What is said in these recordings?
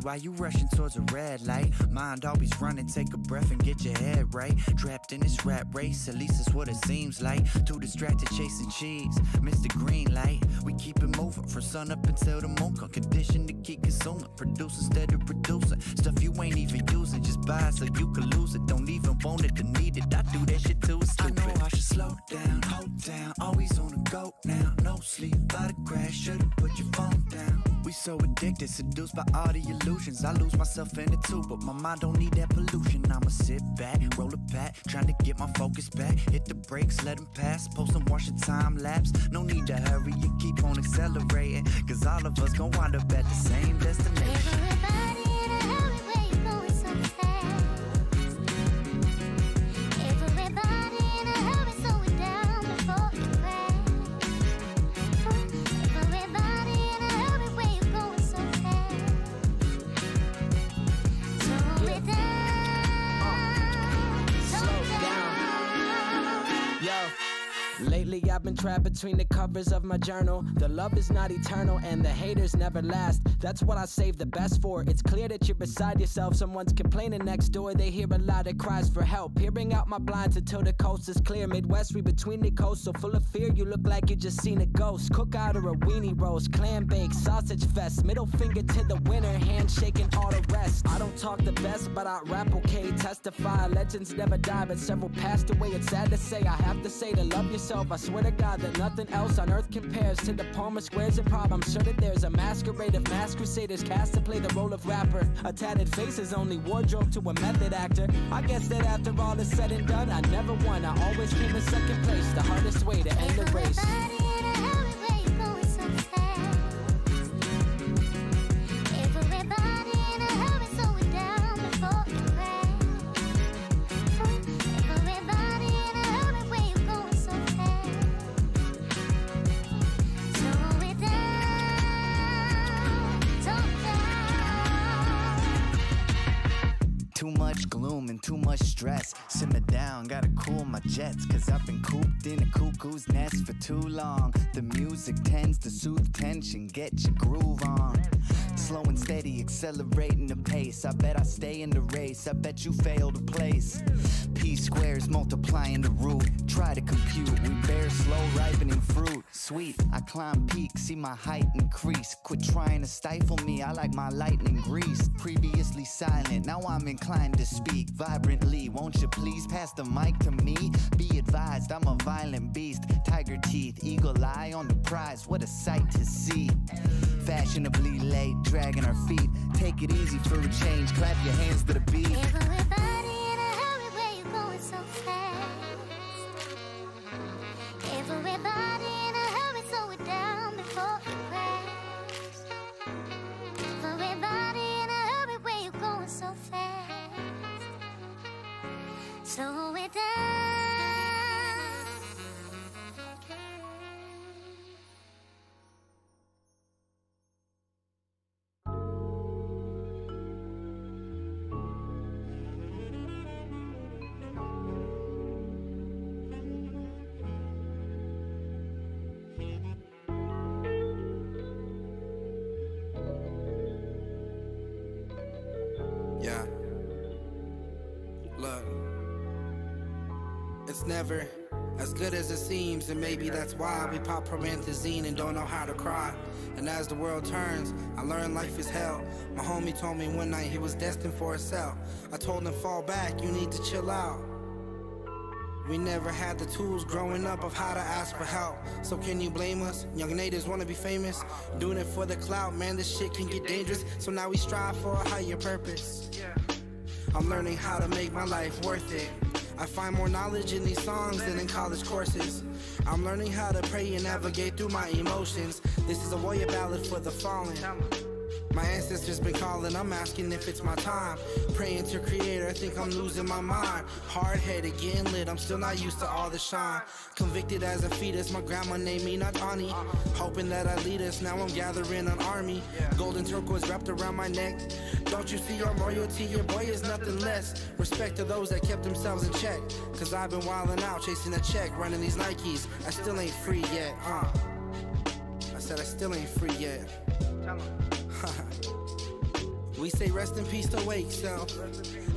Why you rushing towards a red light? Mind always running, take a breath and get your head right. Trapped in this rat race, at least it's what it seems like. Too distracted chasing cheese, Mr. Green Light. We keep it moving from sun up until the moon come. Conditioned to keep consuming, produce instead of producing. Stuff you ain't even using, just buy it so you can lose it. Don't even want it to need it, I do that shit too, it's stupid. I know I should slow down, hold down, always on the go now. No sleep, by the crash, should've put your phone down. We so addicted, seduced by all the illusions. I lose myself in it too, but my mind don't need that pollution. I'ma sit back, roll a pack, trying to get my focus back. Hit the brakes, let them pass, post and watch the time lapse. No need to hurry, you keep on accelerating, cause all of us gon' wind up at the same destination. Everybody in a hurry, where you going so fast? Everybody in a hurry, slow it down before you crash. Everybody in a hurry, where you going so fast? Slow it down, Yo, lately I've been trapped between the covers of my journal. The love is not eternal and the haters never last. That's what I save the best for. It's clear that you're beside yourself. Someone's complaining next door, they hear a lot of cries for help. Peering out my blinds until the coast is clear. Midwest, we between the coasts, so full of fear you look like you just seen a ghost. Cook out or a weenie roast, clam bake, sausage fest. Middle finger to the winner, handshaking all the rest. I don't talk the best, but I rap okay. Testify, legends never die, but several passed away. It's sad to say, I have to say to love yourself. I swear to God that nothing else on earth compares to the Palmer Squares and Prob. I'm sure that there's a masquerade of mass crusaders cast to play the role of rapper. A tatted face is only wardrobe to a method actor. I guess that after all is said and done, I never won. I always came in second place, the hardest way to end the race. Everybody in a hurry, where you going so fast? Everybody in a hurry, slow it down before you crash. Everybody in a hurry, where you going so fast? Slow it down. Too much gloom and too much stress. Simmer down, gotta cool my jets, cause I've been cooped in a cuckoo's nest for too long. The music tends to soothe tension, get your groove on. Slow and steady, accelerating the pace. I bet I stay in the race, I bet you fail to place. P squares multiplying the root. Try to compute, we bear slow ripening fruit. Sweet, I climb peaks, see my height increase. Quit trying to stifle me, I like my lightning greased. Previously silent, now I'm inclined to speak vibrantly. Won't you please pass the mic to me? Be advised, I'm a violent beast. Tiger teeth, eagle eye on the prize. What a sight to see. Fashionably late, dragging our feet. Take it easy for a change, clap your hands to the beat. Everybody in a hurry, where you going so fast? Everybody in a hurry, slow it down before you crash. Everybody in a hurry, where you going so fast? Slow it down. Yeah. Look, it's never as good as it seems, and maybe that's why we pop promethazine and don't know how to cry. And as the world turns, I learned life is hell. My homie told me one night he was destined for a cell. I told him, fall back, you need to chill out. We never had the tools growing up of how to ask for help. So can you blame us? Young natives wanna be famous, doing it for the clout. Man, this shit can get dangerous. So now we strive for a higher purpose. I'm learning how to make my life worth it. I find more knowledge in these songs than in college courses. I'm learning how to pray and navigate through my emotions. This is a warrior ballad for the fallen. My ancestors been calling, I'm asking if it's my time. Praying to creator, I think I'm losing my mind. Hard-headed, getting lit, I'm still not used to all the shine. Convicted as a fetus, my grandma named me Natani. Hoping that I lead us, now I'm gathering an army. Golden turquoise wrapped around my neck. Don't you see your royalty, your boy is nothing less. Respect to those that kept themselves in check. Cause I've been wilding out, chasing a check, running these Nikes. I still ain't free yet, I said I still ain't free yet. We say rest in peace to wake self.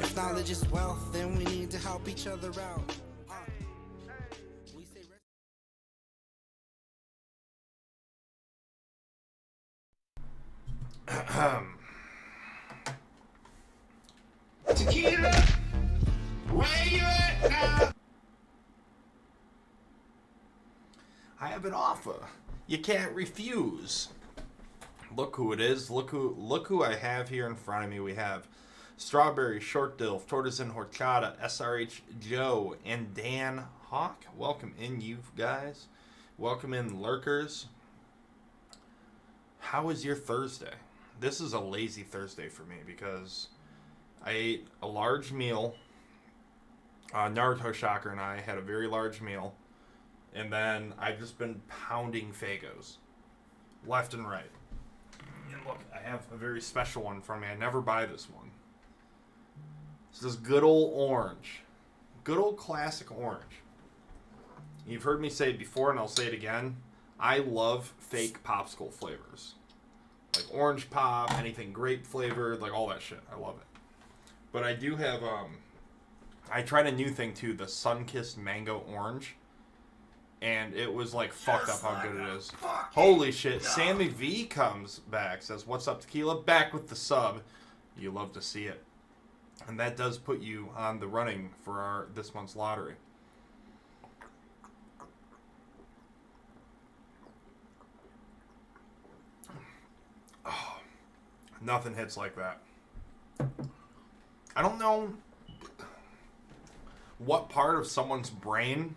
If knowledge is wealth, then we need to help each other out. We say Tequila, where you at now? I have an offer you can't refuse. Look who it is. Look who I have here in front of me. We have Strawberry, Short Dilf, Tortoise Horchata, SRH Joe, and Dan Hawk. Welcome in, you guys. Welcome in, lurkers. How was your Thursday? This is a lazy Thursday for me because I ate a large meal. Naruto Shocker and I had a very large meal. And then I've just been pounding Fagos left and right. And look, I have a very special one for me. I never buy this one. It's this good old orange. Good old classic orange. You've heard me say it before, and I'll say it again. I love fake popsicle flavors. Like orange pop, anything grape flavored, like all that shit. I love it. But I do have, I tried a new thing too, the Sunkissed Mango Orange. And it was like fucked up how good it is. Holy shit. Sammy V comes back, says, "What's up, Tequila?" Back with the sub. You love to see it. And that does put you on the running for this month's lottery. Oh, nothing hits like that. I don't know what part of someone's brain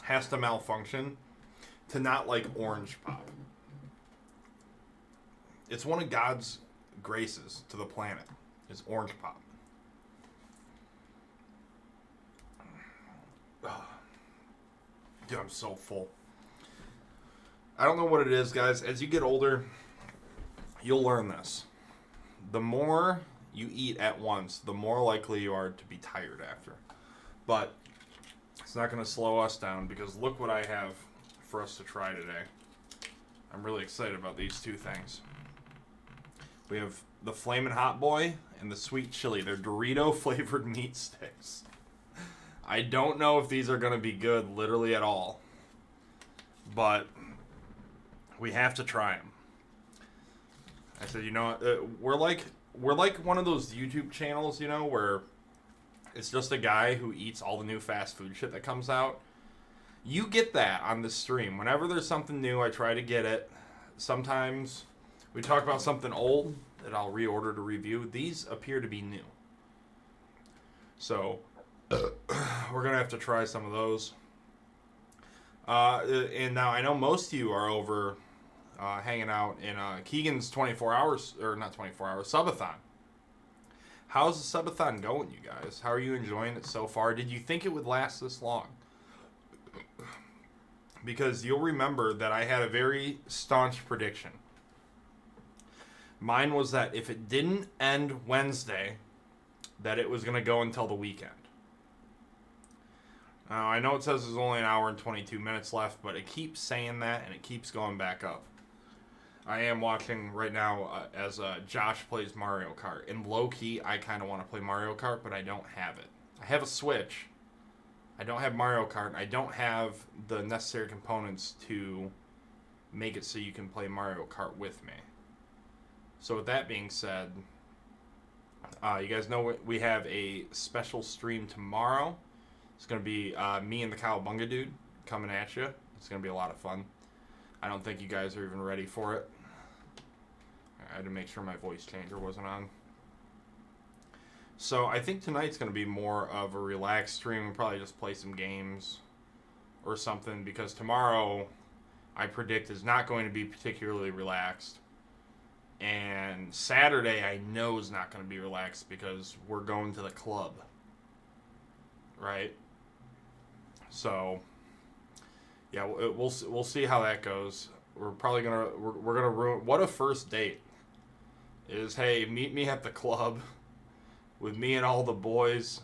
has to malfunction to not like orange pop. It's one of God's graces to the planet. Is orange pop. Dude, I'm so full. I don't know what it is, guys. As you get older, you'll learn this. The more you eat at once, the more likely you are to be tired after. But it's not going to slow us down because look what I have for us to try today. I'm really excited about these two things. We have the Flamin' Hot Boy and the Sweet Chili. They're Dorito flavored meat sticks. I don't know if these are going to be good literally at all, but we have to try them. I said, you know, we're like one of those YouTube channels, you know, where it's just a guy who eats all the new fast food shit that comes out. You get that on this stream. Whenever there's something new, I try to get it. Sometimes we talk about something old that I'll reorder to review. These appear to be new. So, we're going to have to try some of those. And now I know most of you are over hanging out in Keegan's 24 hours, or not 24 hours, subathon. How's the subathon going, you guys? How are you enjoying it so far? Did you think it would last this long? Because you'll remember that I had a very staunch prediction. Mine was that if it didn't end Wednesday, that it was going to go until the weekend. Now, I know it says there's only an hour and 22 minutes left, but it keeps saying that, and it keeps going back up. I am watching right now as Josh plays Mario Kart. And low-key, I kind of want to play Mario Kart, but I don't have it. I have a Switch. I don't have Mario Kart, and I don't have the necessary components to make it so you can play Mario Kart with me. So with that being said, you guys know we have a special stream tomorrow. It's going to be me and the Cowabunga dude coming at you. It's going to be a lot of fun. I don't think you guys are even ready for it. I had to make sure my voice changer wasn't on. So I think tonight's going to be more of a relaxed stream. We'll probably just play some games or something, because tomorrow I predict is not going to be particularly relaxed. And Saturday, I know is not going to be relaxed because we're going to the club. Right? So, yeah, we'll see how that goes. We're probably going to, we're going to ruin, what a first date is, hey, meet me at the club with me and all the boys.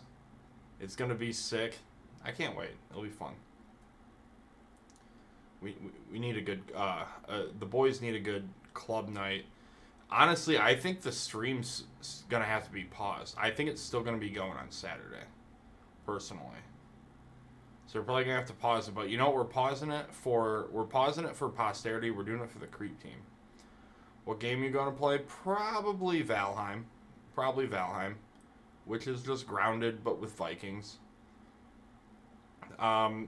It's going to be sick. I can't wait. It'll be fun. We need a good, the boys need a good club night. Honestly, I think the stream's going to have to be paused. I think it's still going to be going on Saturday, personally. So we're probably going to have to pause it. But you know what we're pausing it for? We're pausing it for posterity. We're doing it for the Creep team. What game are you going to play? Probably Valheim. Which is just grounded, but with Vikings.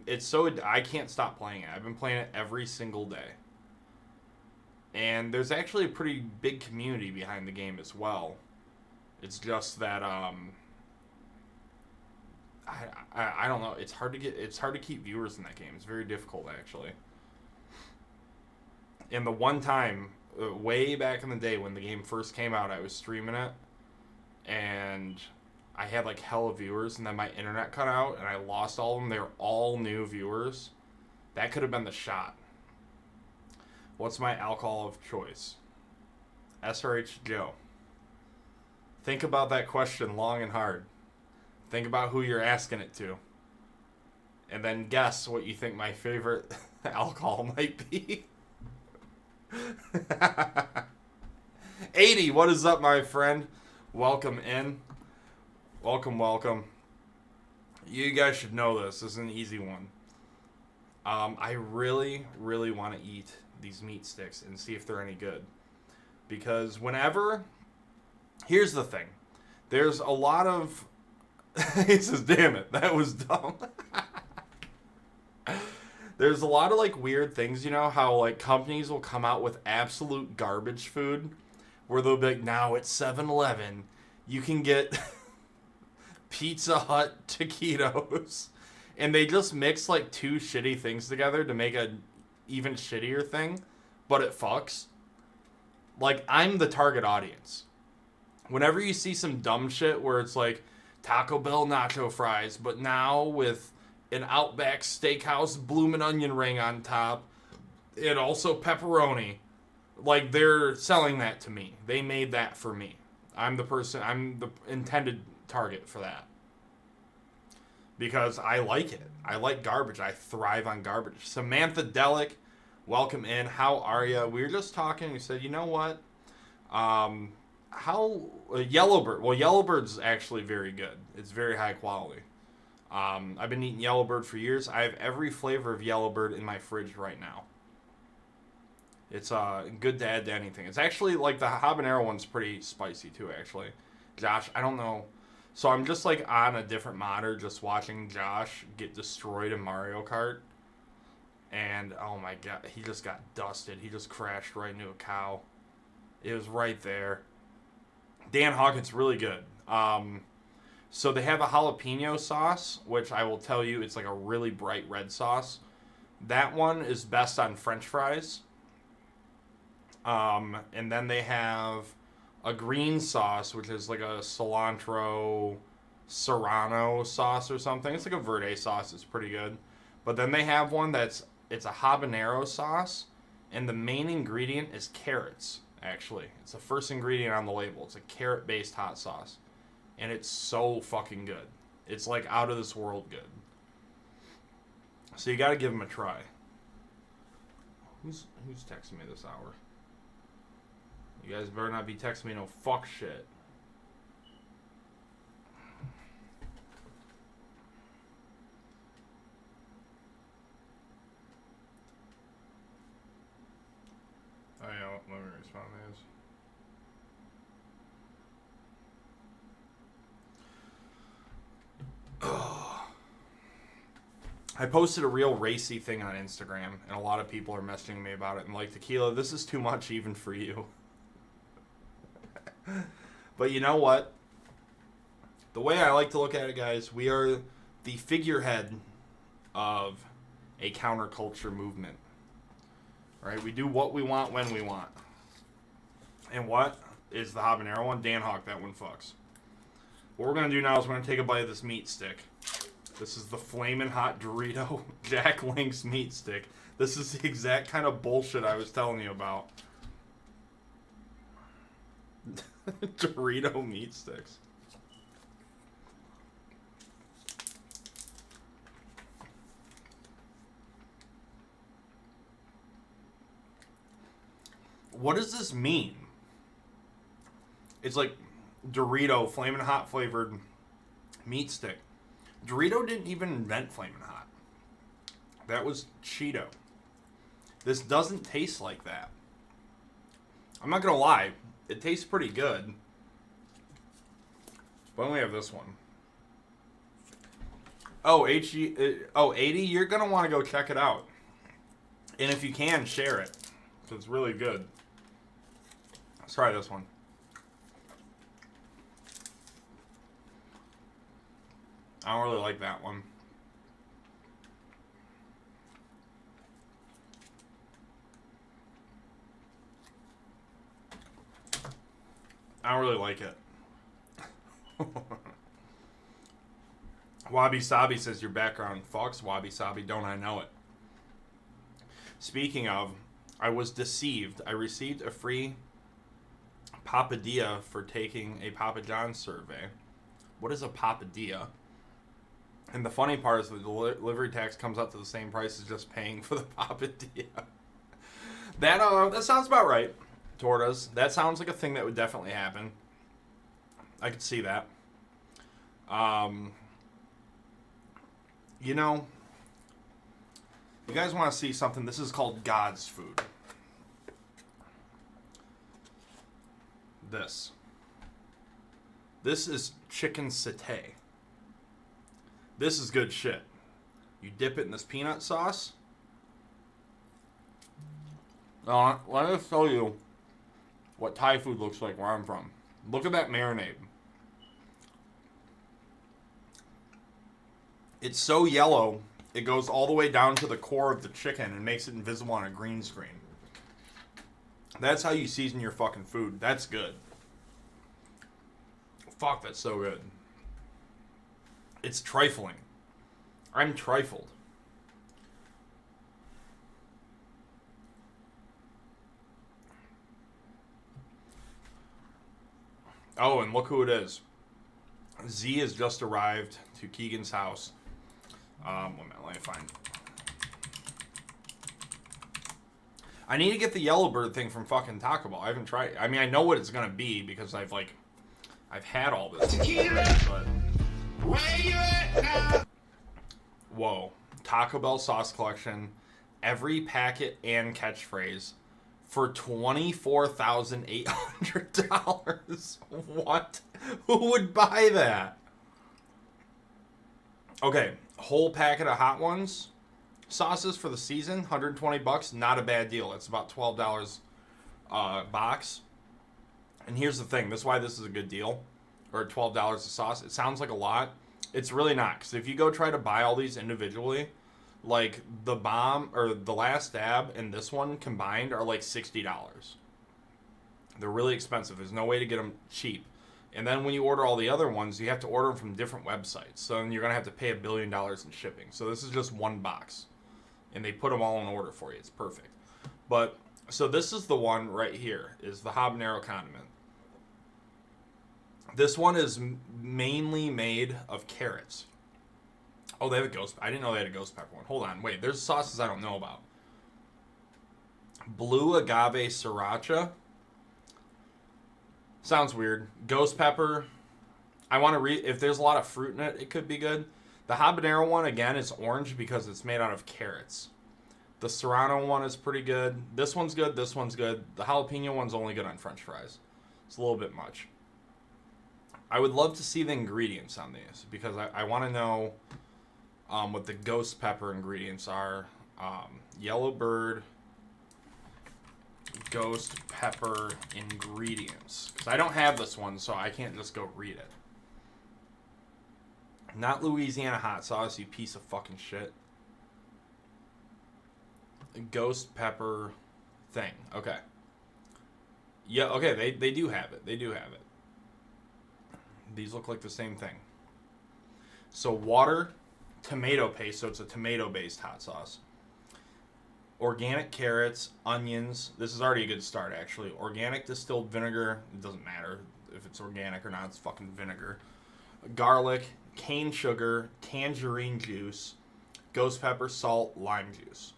It's so... I can't stop playing it. I've been playing it every single day. And there's actually a pretty big community behind the game as well. It's just that, I don't know. It's hard to keep viewers in that game. It's very difficult, actually. And the one time, way back in the day when the game first came out, I was streaming it. And I had like hella viewers, and then my internet cut out, and I lost all of them. They were all new viewers. That could have been the shot. What's my alcohol of choice? SRH Joe. Think about that question long and hard. Think about who you're asking it to. And then guess what you think my favorite alcohol might be. 80, what is up, my friend? Welcome in. Welcome. You guys should know this. This is an easy one. I really want to eat these meat sticks and see if they're any good. Because whenever... Here's the thing. There's a lot of... He says, damn it, that was dumb. There's a lot of, like, weird things, you know, how, like, companies will come out with absolute garbage food, where they'll be like, now at 7-Eleven, you can get Pizza Hut taquitos. And they just mix, like, two shitty things together to make a even shittier thing, but it fucks. Like, I'm the target audience. Whenever you see some dumb shit where it's like Taco Bell nacho fries, but now with an Outback Steakhouse bloomin' onion ring on top, and also pepperoni, like, they're selling that to me. They made that for me. I'm the intended target for that. Because I like it. I like garbage. I thrive on garbage. Samantha Delic, welcome in. How are you? We were just talking. We said, you know what? Yellowbird. Well, Yellowbird's actually very good. It's very high quality. I've been eating Yellowbird for years. I have every flavor of Yellowbird in my fridge right now. It's good to add to anything. It's actually, like, the habanero one's pretty spicy too, actually. Josh, I don't know. So I'm just, like, on a different monitor just watching Josh get destroyed in Mario Kart. And, oh my god, he just got dusted. He just crashed right into a cow. It was right there. Dan Hawkins, really good. So they have a jalapeno sauce, which I will tell you, it's like a really bright red sauce. That one is best on French fries. And then they have a green sauce, which is like a cilantro serrano sauce or something. It's like a verde sauce. It's pretty good. But then they have one it's a habanero sauce, and the main ingredient is carrots, actually. It's the first ingredient on the label. It's a carrot-based hot sauce. And it's so fucking good. It's like out of this world good. So you gotta give them a try. Who's texting me this hour? You guys better not be texting me no fuck shit. Oh yeah, let me respond to this. I posted a real racy thing on Instagram, and a lot of people are messaging me about it. And like, Tequila, this is too much even for you. But you know what? The way I like to look at it, guys, we are the figurehead of a counterculture movement. Right? We do what we want when we want. And what is the habanero one? Dan Hawk, that one fucks. What we're going to do now is we're going to take a bite of this meat stick. This is the Flamin' Hot Dorito Jack Link's meat stick. This is the exact kind of bullshit I was telling you about. Dorito meat sticks. What does this mean? It's like Dorito Flamin' Hot flavored meat stick. Dorito didn't even invent Flamin' Hot. That was Cheeto. This doesn't taste like that. I'm not gonna lie, it tastes pretty good. But I only have this one. Oh, 80, you're gonna want to go check it out. And if you can, share it. Because it's really good. Let's try this one. I don't really like that one. I don't really like it. Wabi Sabi says your background fucks. Wabi Sabi, don't I know it? Speaking of, I was deceived. I received a free Papadilla for taking a Papa John's survey. What is a Papadilla? And the funny part is the delivery tax comes up to the same price as just paying for the Papadilla. That sounds about right, Tortas. That sounds like a thing that would definitely happen. I could see that. You know, you guys want to see something? This is called God's food. This is chicken satay. This is good shit. You dip it in this peanut sauce. Let me show you what Thai food looks like where I'm from. Look at that marinade. It's so yellow, it goes all the way down to the core of the chicken and makes it invisible on a green screen. That's how you season your fucking food. That's good. Fuck, that's so good. It's trifling. I'm trifled. Oh, and look who it is. Z has just arrived to Keegan's house. One minute, let me find. I need to get the Yellowbird thing from fucking Taco Bell. I haven't tried. I mean, I know what it's gonna be because I've had all this. But Where you at now? whoa, Taco Bell sauce collection, every packet and catchphrase for $24,800. What? Who would buy that? Okay, whole packet of Hot Ones sauces for the season, $120. Not a bad deal. It's about $12 box. And here's the thing. This is why this is a good deal. Or $12 a sauce. It sounds like a lot. It's really not. Because if you go try to buy all these individually, like the Bomb or the Last Dab and this one combined are like $60. They're really expensive. There's no way to get them cheap. And then when you order all the other ones, you have to order them from different websites. So then you're going to have to pay $1 billion in shipping. So this is just one box. And they put them all in order for you. It's perfect. But, so this is the one right here, is the habanero condiment. This one is mainly made of carrots. Oh, they have a ghost. I didn't know they had a ghost pepper one. Hold on. Wait, there's sauces I don't know about. Blue agave sriracha. Sounds weird. Ghost pepper. I want to read. If there's a lot of fruit in it, it could be good. The habanero one, again, is orange because it's made out of carrots. The serrano one is pretty good. This one's good. This one's good. The jalapeno one's only good on french fries. It's a little bit much. I would love to see the ingredients on these because I want to know what the ghost pepper ingredients are. Yellowbird ghost pepper ingredients. Because I don't have this one, so I can't just go read it. Not Louisiana hot sauce, you piece of fucking shit. Ghost pepper thing. Okay. Yeah, okay, they do have it. They do have it. These look like the same thing. So water, tomato paste, so it's a tomato-based hot sauce. Organic carrots, onions. This is already a good start, actually. Organic distilled vinegar. It doesn't matter if it's organic or not. It's fucking vinegar. Garlic, cane sugar, tangerine juice, ghost pepper, salt, lime juice.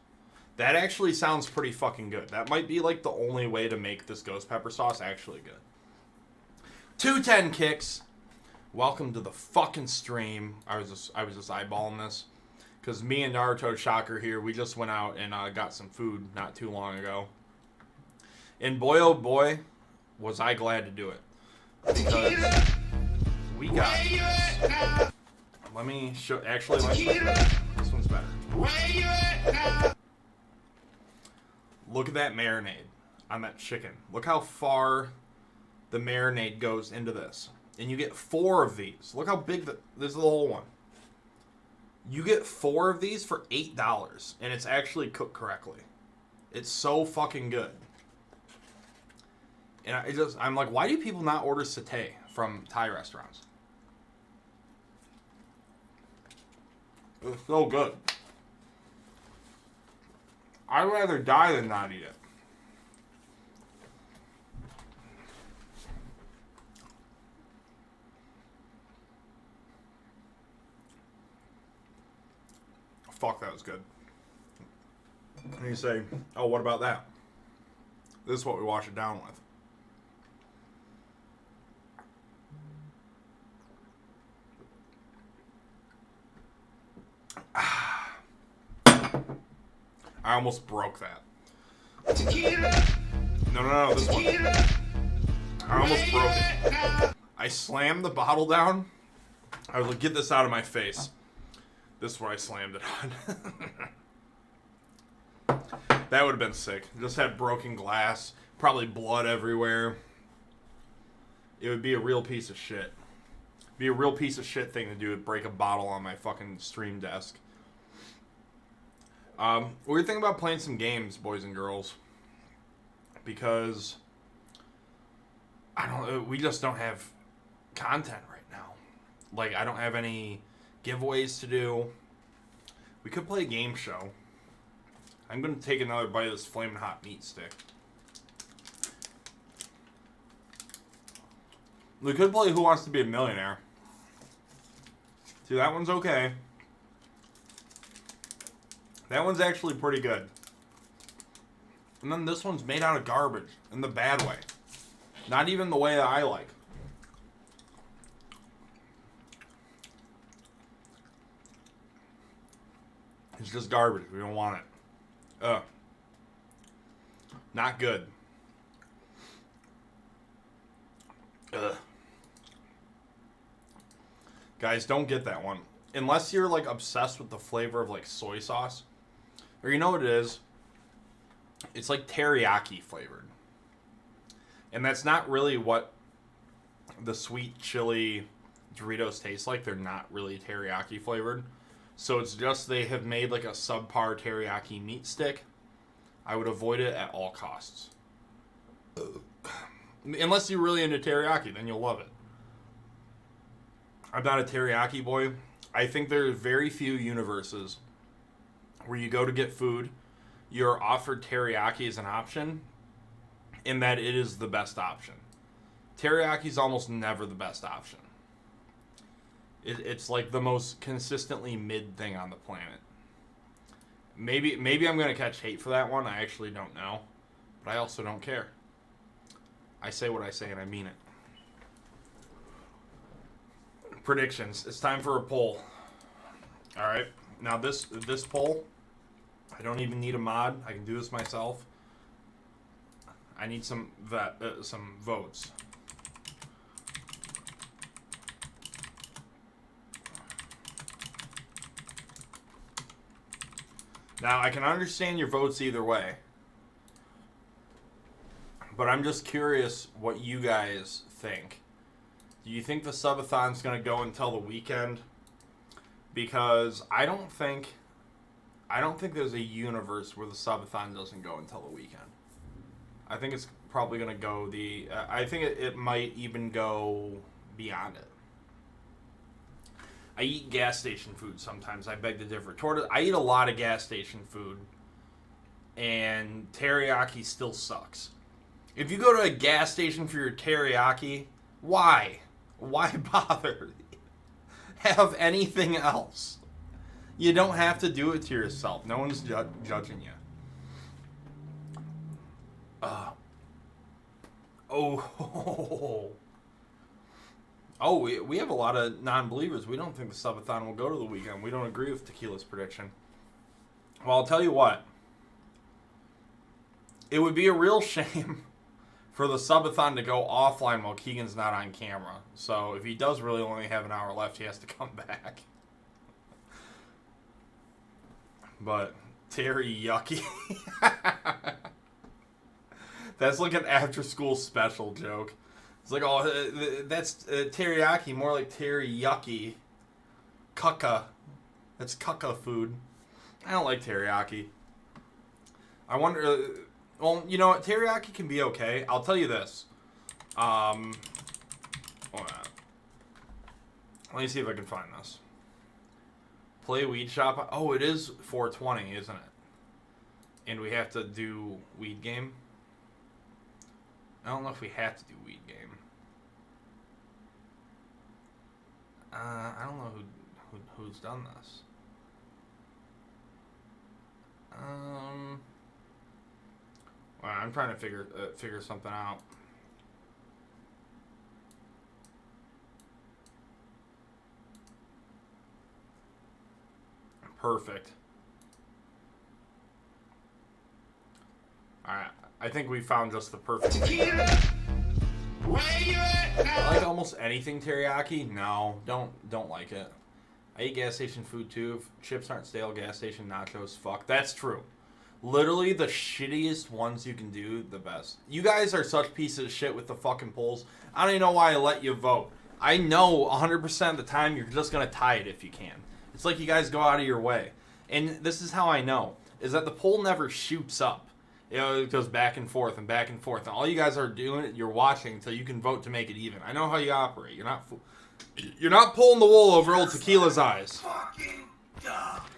That actually sounds pretty fucking good. That might be like the only way to make this ghost pepper sauce actually good. 210 Kicks. Welcome to the fucking stream. I was just eyeballing this because me and Naruto Shocker here, we just went out and got some food not too long ago. And boy, oh boy, was I glad to do it. Because we got this. Let me show, actually, this one's better. Look at that marinade on that chicken. Look how far the marinade goes into this. And you get 4 of these. Look how big this is the whole one. You get 4 of these for $8, and it's actually cooked correctly. It's so fucking good. And I'm like, why do people not order satay from Thai restaurants? It's so good. I'd rather die than not eat it. Fuck, that was good. And you say, oh, what about that? This is what we wash it down with. I almost broke that. No, this one. I almost broke it. I slammed the bottle down. I was like, get this out of my face. This is where I slammed it on. That would have been sick. Just had broken glass, probably blood everywhere. It would be a real piece of shit. Be a real piece of shit thing to do, would break a bottle on my fucking stream desk. We were thinking about playing some games, boys and girls, because we just don't have content right now. Like, I don't have any giveaways to do. We could play a game show. I'm gonna take another bite of this flaming hot meat stick. We could play Who Wants to Be a Millionaire. See, that one's okay. That one's actually pretty good. And then this one's made out of garbage in the bad way. Not even the way that I like. It's just garbage. We don't want it. Ugh. Not good. Ugh. Guys, don't get that one. Unless you're, like, obsessed with the flavor of, like, soy sauce. Or you know what it is? It's, like, teriyaki flavored. And that's not really what the sweet chili Doritos taste like. They're not really teriyaki flavored. So it's just they have made, like, a subpar teriyaki meat stick. I would avoid it at all costs. Unless you're really into teriyaki, then you'll love it. I'm not a teriyaki boy. I think there are very few universes where you go to get food, you're offered teriyaki as an option, and that it is the best option. Teriyaki is almost never the best option. It's like the most consistently mid thing on the planet. Maybe I'm going to catch hate for that one. I actually don't know. But I also don't care. I say what I say and I mean it. Predictions. It's time for a poll. Alright. Now this poll, I don't even need a mod. I can do this myself. I need some votes. Now, I can understand your votes either way. But I'm just curious what you guys think. Do you think the subathon's going to go until the weekend? Because I don't think there's a universe where the subathon doesn't go until the weekend. I think it's probably going to go the... I think it might even go beyond it. I eat gas station food sometimes. I beg to differ. I eat a lot of gas station food, and teriyaki still sucks. If you go to a gas station for your teriyaki, why? Why bother? Have anything else. You don't have to do it to yourself. No one's judging you. We have a lot of non-believers. We don't think the subathon will go to the weekend. We don't agree with Tequila's prediction. Well, I'll tell you what. It would be a real shame for the subathon to go offline while Keegan's not on camera. So if he does really only have an hour left, he has to come back. But Terry Yucky. That's like an after-school special joke. It's like, oh, that's teriyaki, more like teriyaki. Cucka. That's cucka food. I don't like teriyaki. I wonder... well, you know what? Teriyaki can be okay. I'll tell you this. Hold on. Let me see if I can find this. Play weed shop. Oh, it is 420, isn't it? And we have to do weed game. I don't know if we have to do weed game. I don't know who's done this. Well, I'm trying to figure something out. Perfect. All right, I think we found just the perfect. Tequila, where you at now? Like almost anything teriyaki? No, don't like it. I eat gas station food too. If chips aren't stale, gas station nachos, fuck. That's true. Literally the shittiest ones you can do, the best. You guys are such pieces of shit with the fucking polls. I don't even know why I let you vote. I know 100% of the time you're just going to tie it if you can. It's like you guys go out of your way. And this is how I know, is that the poll never shoots up. You know, it goes back and forth and back and forth. And all you guys are doing, you're watching until you can vote to make it even. I know how you operate. You're not pulling the wool over old Tequila's eyes.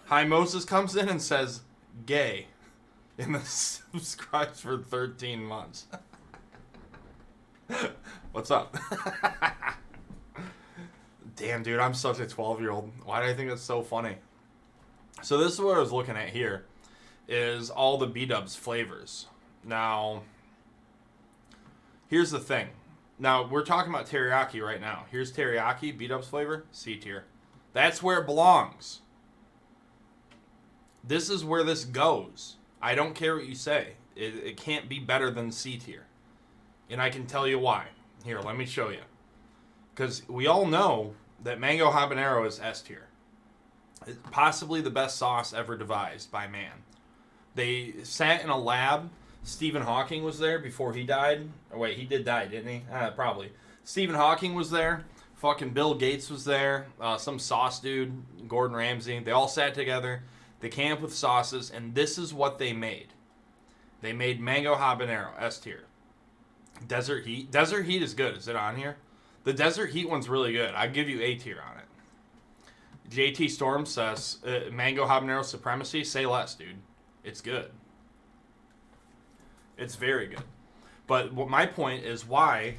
Hi Moses comes in and says, gay. And then subscribes for 13 months. What's up? Damn, dude, I'm such a 12-year-old. Why do I think that's so funny? So this is what I was looking at here, is all the B-dubs flavors. Now, here's the thing. Now, we're talking about teriyaki right now. Here's teriyaki, B-dubs flavor, C tier. That's where it belongs. This is where this goes. I don't care what you say. It can't be better than C tier. And I can tell you why. Here, let me show you. Because we all know that mango habanero is S tier. It's possibly the best sauce ever devised by man. They sat in a lab. Stephen Hawking was there before he died. Oh, wait, he did die, didn't he? Probably. Stephen Hawking was there. Fucking Bill Gates was there. Some sauce dude, Gordon Ramsay. They all sat together. They came up with sauces, and this is what they made. They made mango habanero, S tier. Desert Heat. Desert Heat is good. Is it on here? The Desert Heat one's really good. I'd give you A tier on it. JT Storm says, mango habanero supremacy. Say less, dude. It's good. It's very good. But what my point is, why,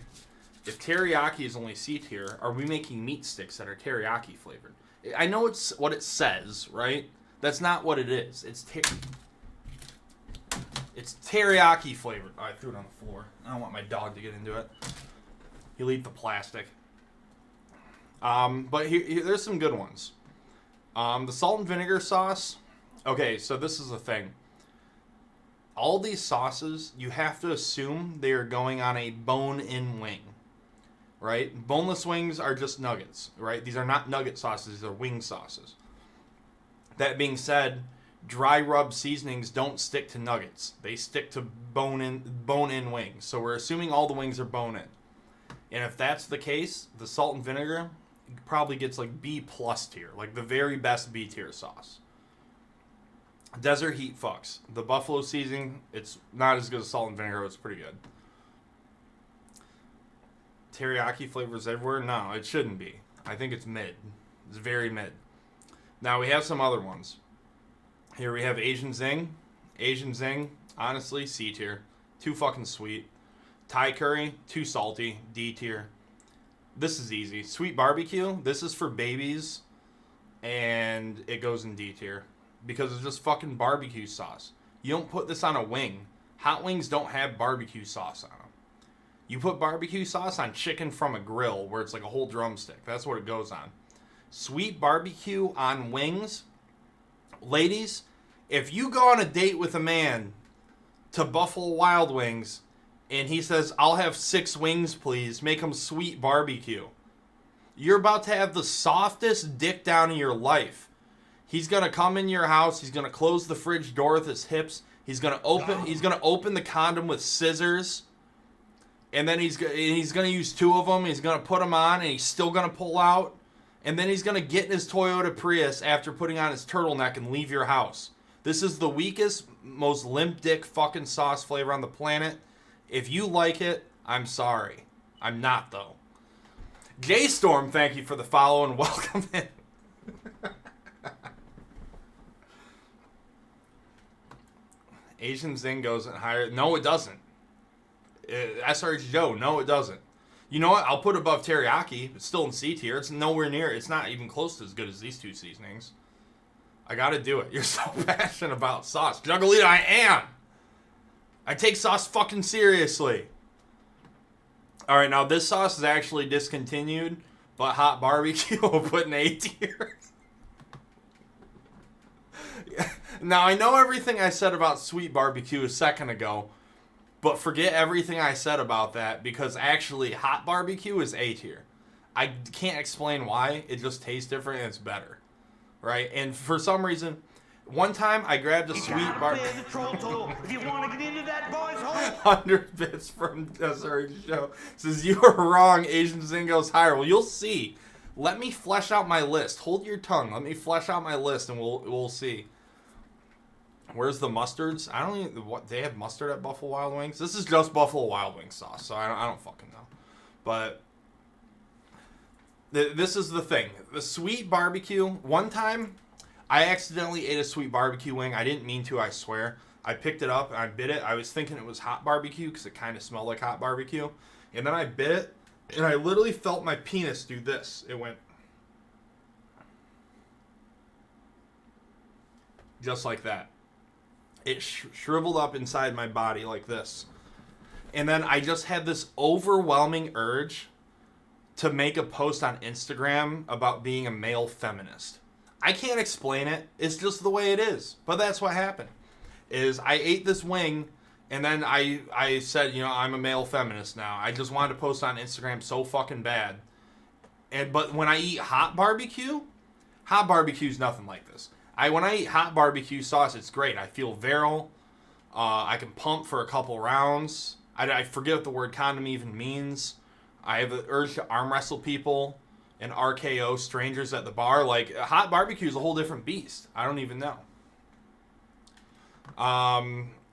if teriyaki is only C tier, are we making meat sticks that are teriyaki flavored? I know it's what it says, right? That's not what it is. It's teriyaki flavored. Oh, I threw it on the floor. I don't want my dog to get into it. He'll eat the plastic. But here, there's some good ones. The salt and vinegar sauce. Okay, so this is the thing. All these sauces, you have to assume they are going on a bone-in wing, right? Boneless wings are just nuggets, right? These are not nugget sauces. These are wing sauces. That being said, dry rub seasonings don't stick to nuggets. They stick to bone-in wings. So we're assuming all the wings are bone-in. And if that's the case, the salt and vinegar probably gets like B plus tier, like the very best B tier sauce. Desert Heat fucks. The buffalo seasoning, it's not as good as salt and vinegar, it's pretty good. teriyaki flavors everywhere? No, it shouldn't be. I think it's mid. It's very mid. Now we have some other ones. Here we have Asian Zing. Asian Zing, honestly, C tier. Too fucking sweet. Thai curry, too salty. D tier. This is easy. Sweet barbecue, this is for babies. And it goes in D tier. Because it's just fucking barbecue sauce. You don't put this on a wing. Hot wings don't have barbecue sauce on them. You put barbecue sauce on chicken from a grill where it's like a whole drumstick. That's what it goes on. Sweet barbecue on wings. Ladies, if you go on a date with a man to Buffalo Wild Wings and he says, I'll have 6 wings, please, make them sweet barbecue. You're about to have the softest dick down in your life. He's going to come in your house. He's going to close the fridge door with his hips. He's going to open the condom with scissors. And then he's going to use 2 of them. He's going to put them on, and he's still going to pull out. And then he's going to get in his Toyota Prius after putting on his turtleneck and leave your house. This is the weakest, most limp dick fucking sauce flavor on the planet. If you like it, I'm sorry. I'm not, though. J-Storm, thank you for the follow and welcome in. Asian Zing goes higher. No, it doesn't. SRH Joe, no, it doesn't. You know what? I'll put it above teriyaki. It's still in C tier. It's nowhere near. It's not even close to as good as these 2 seasonings. I gotta do it. You're so passionate about sauce. Juggalita, I am. I take sauce fucking seriously. All right, now this sauce is actually discontinued, but hot barbecue will put in A tier. Now, I know everything I said about sweet barbecue a second ago, but forget everything I said about that because actually hot barbecue is A tier. I can't explain why. It just tastes different and it's better. Right? And for some reason, one time I grabbed a sweet barbecue. If you want to get into that boy's hole. 100 bits from Desiree Show. Says, you are wrong. Asian Zing goes higher. Well, you'll see. Let me flesh out my list. Hold your tongue. Let me flesh out my list and we'll see. Where's the mustards? I don't even... What, they have mustard at Buffalo Wild Wings? This is just Buffalo Wild Wings sauce, so I don't fucking know. But... This is the thing. The sweet barbecue... One time, I accidentally ate a sweet barbecue wing. I didn't mean to, I swear. I picked it up and I bit it. I was thinking it was hot barbecue because it kind of smelled like hot barbecue. And then I bit it, and I literally felt my penis do this. It went... Just like that. It shriveled up inside my body like this. And then I just had this overwhelming urge to make a post on Instagram about being a male feminist. I can't explain it. It's just the way it is. But that's what happened. Is I ate this wing, and then I said, you know, I'm a male feminist now. I just wanted to post on Instagram so fucking bad. But when I eat hot barbecue's nothing like this. When I eat hot barbecue sauce, it's great. I feel virile. I can pump for a couple rounds. I forget what the word condom even means. I have an urge to arm wrestle people and RKO strangers at the bar. Like, hot barbecue is a whole different beast. I don't even know.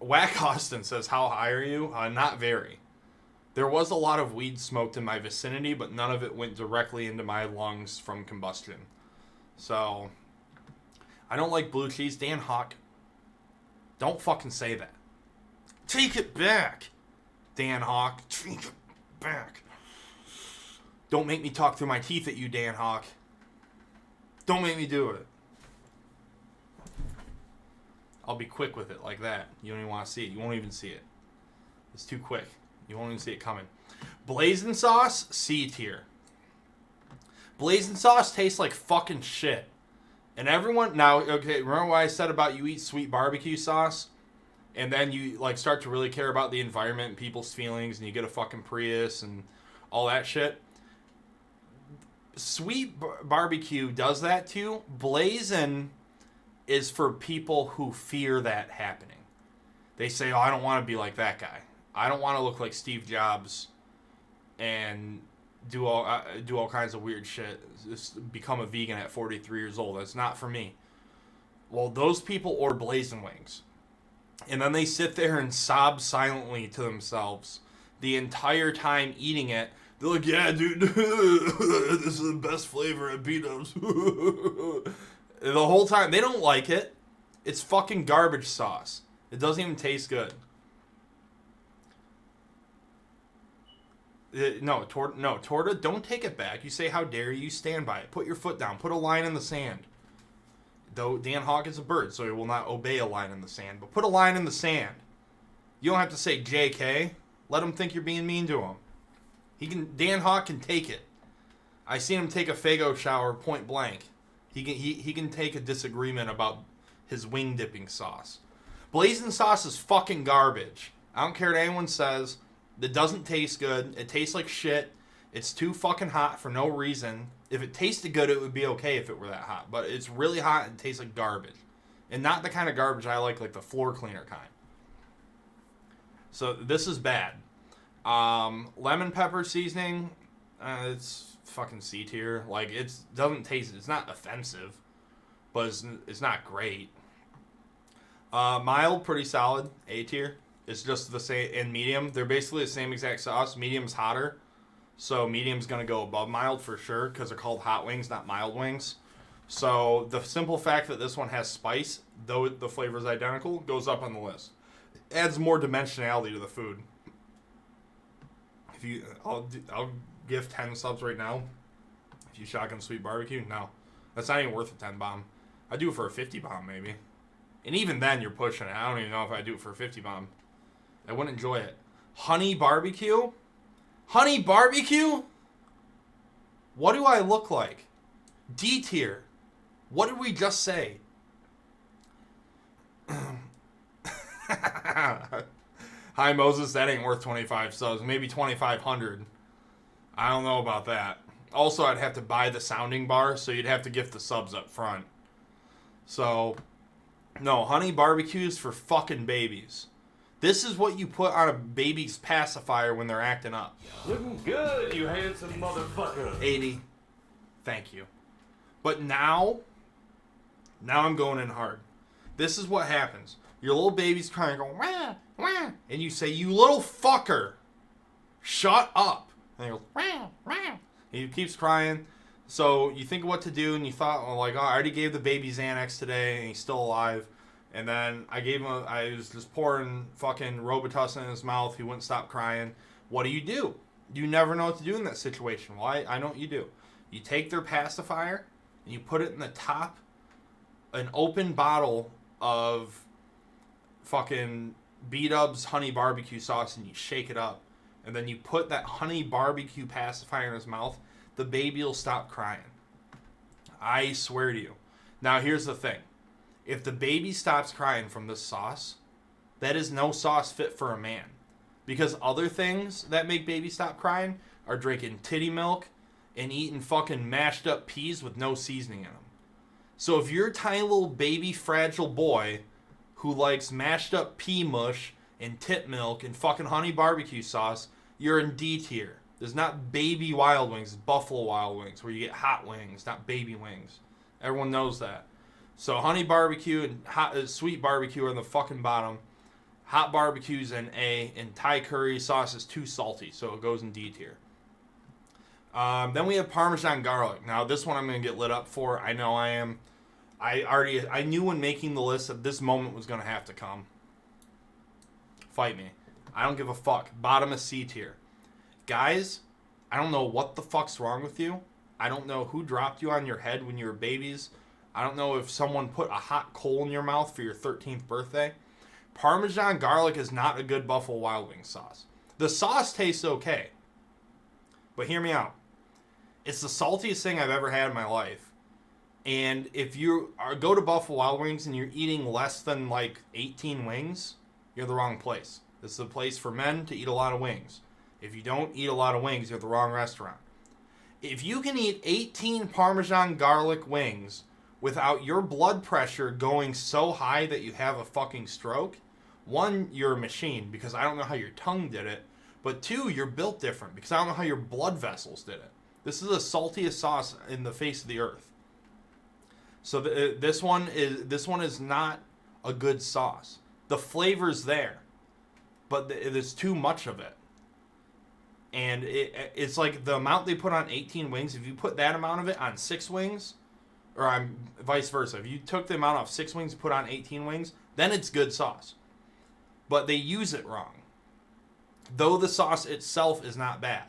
Whack Austin says, how high are you? Not very. There was a lot of weed smoked in my vicinity, but none of it went directly into my lungs from combustion. So... I don't like blue cheese. Dan Hawk, don't fucking say that. Take it back, Dan Hawk. Take it back. Don't make me talk through my teeth at you, Dan Hawk. Don't make me do it. I'll be quick with it like that. You don't even want to see it. You won't even see it. It's too quick. You won't even see it coming. Blazing sauce, C tier. Blazing sauce tastes like fucking shit. And everyone, now, okay, remember what I said about you eat sweet barbecue sauce? And then you, like, start to really care about the environment and people's feelings, and you get a fucking Prius and all that shit. Sweet barbecue does that too. Blazing is for people who fear that happening. They say, oh, I don't want to be like that guy. I don't want to look like Steve Jobs and do all kinds of weird shit. Just become a vegan at 43 years old. That's not for me. Well, those people order blazing wings. And then they sit there and sob silently to themselves the entire time eating it. They're like, yeah, dude, this is the best flavor at B-Dubs. The whole time, they don't like it. It's fucking garbage sauce. It doesn't even taste good. Torta, don't take it back. You say, how dare you, stand by it. Put your foot down. Put a line in the sand. Though Dan Hawk is a bird, so he will not obey a line in the sand. But put a line in the sand. You don't have to say JK. Let him think you're being mean to him. Dan Hawk can take it. I seen him take a Faygo shower point blank. He can take a disagreement about his wing dipping sauce. Blazing sauce is fucking garbage. I don't care what anyone says. It doesn't taste good. It tastes like shit. It's too fucking hot for no reason. If it tasted good, it would be okay if it were that hot. But it's really hot and tastes like garbage. And not the kind of garbage I like the floor cleaner kind. So this is bad. Lemon pepper seasoning, it's fucking C tier. Like, it doesn't taste, it's not offensive, but it's not great. Mild, pretty solid, A tier. It's just the same, and medium, they're basically the same exact sauce. Medium's hotter, so medium's gonna go above mild for sure, because they're called hot wings, not mild wings. So the simple fact that this one has spice, though the flavor is identical, goes up on the list. It adds more dimensionality to the food. I'll give 10 subs right now. If you shotgun sweet barbecue, no, that's not even worth a 10 bomb. I do it for a 50 bomb maybe, and even then you're pushing it. I don't even know if I do it for a 50 bomb. I wouldn't enjoy it. Honey barbecue. What do I look like? D tier. What did we just say? Hi Moses, that ain't worth 25 subs. Maybe 2,500. I don't know about that. Also, I'd have to buy the sounding bar, so you'd have to gift the subs up front. So, no, honey barbecues for fucking babies. This is what you put on a baby's pacifier when they're acting up. Looking good, you handsome motherfucker. 80. Thank you. But now I'm going in hard. This is what happens. Your little baby's crying, going, wah, wah, and you say, you little fucker, shut up. And he goes, wah, wah. He keeps crying. So you think of what to do, and you thought, well, like, oh, I already gave the baby Xanax today, and he's still alive. And then I was just pouring fucking Robitussin in his mouth. He wouldn't stop crying. What do? You never know what to do in that situation. Well, I know what you do. You take their pacifier, and you put it in the top, an open bottle of fucking B-Dubs honey barbecue sauce, and you shake it up. And then you put that honey barbecue pacifier in his mouth. The baby will stop crying. I swear to you. Now, here's the thing. If the baby stops crying from this sauce, that is no sauce fit for a man. Because other things that make babies stop crying are drinking titty milk and eating fucking mashed up peas with no seasoning in them. So if you're a tiny little baby fragile boy who likes mashed up pea mush and tit milk and fucking honey barbecue sauce, you're in D tier. There's not baby wild wings, it's Buffalo Wild Wings, where you get hot wings, not baby wings. Everyone knows that. So honey barbecue and hot, sweet barbecue are in the fucking bottom. Hot barbecue's in A, and Thai curry sauce is too salty, so it goes in D tier. Then we have Parmesan garlic. Now this one I'm going to get lit up for. I know I am. I knew when making the list that this moment was going to have to come. Fight me. I don't give a fuck. Bottom of C tier. Guys, I don't know what the fuck's wrong with you. I don't know who dropped you on your head when you were babies. I don't know if someone put a hot coal in your mouth for your 13th birthday. Parmesan garlic is not a good Buffalo Wild Wings sauce. The sauce tastes okay. But hear me out. It's the saltiest thing I've ever had in my life. And if you go to Buffalo Wild Wings and you're eating less than like 18 wings, you're the wrong place. This is a place for men to eat a lot of wings. If you don't eat a lot of wings, you're at the wrong restaurant. If you can eat 18 Parmesan garlic wings without your blood pressure going so high that you have a fucking stroke, one, you're a machine because I don't know how your tongue did it, but two, you're built different because I don't know how your blood vessels did it. This is the saltiest sauce in the face of the earth. So this one is not a good sauce. The flavor's there, but there's too much of it. And it's like the amount they put on 18 wings. If you put that amount of it on 6 wings, or I'm vice versa. If you took the amount of 6 wings and put on 18 wings, then it's good sauce. But they use it wrong. Though the sauce itself is not bad.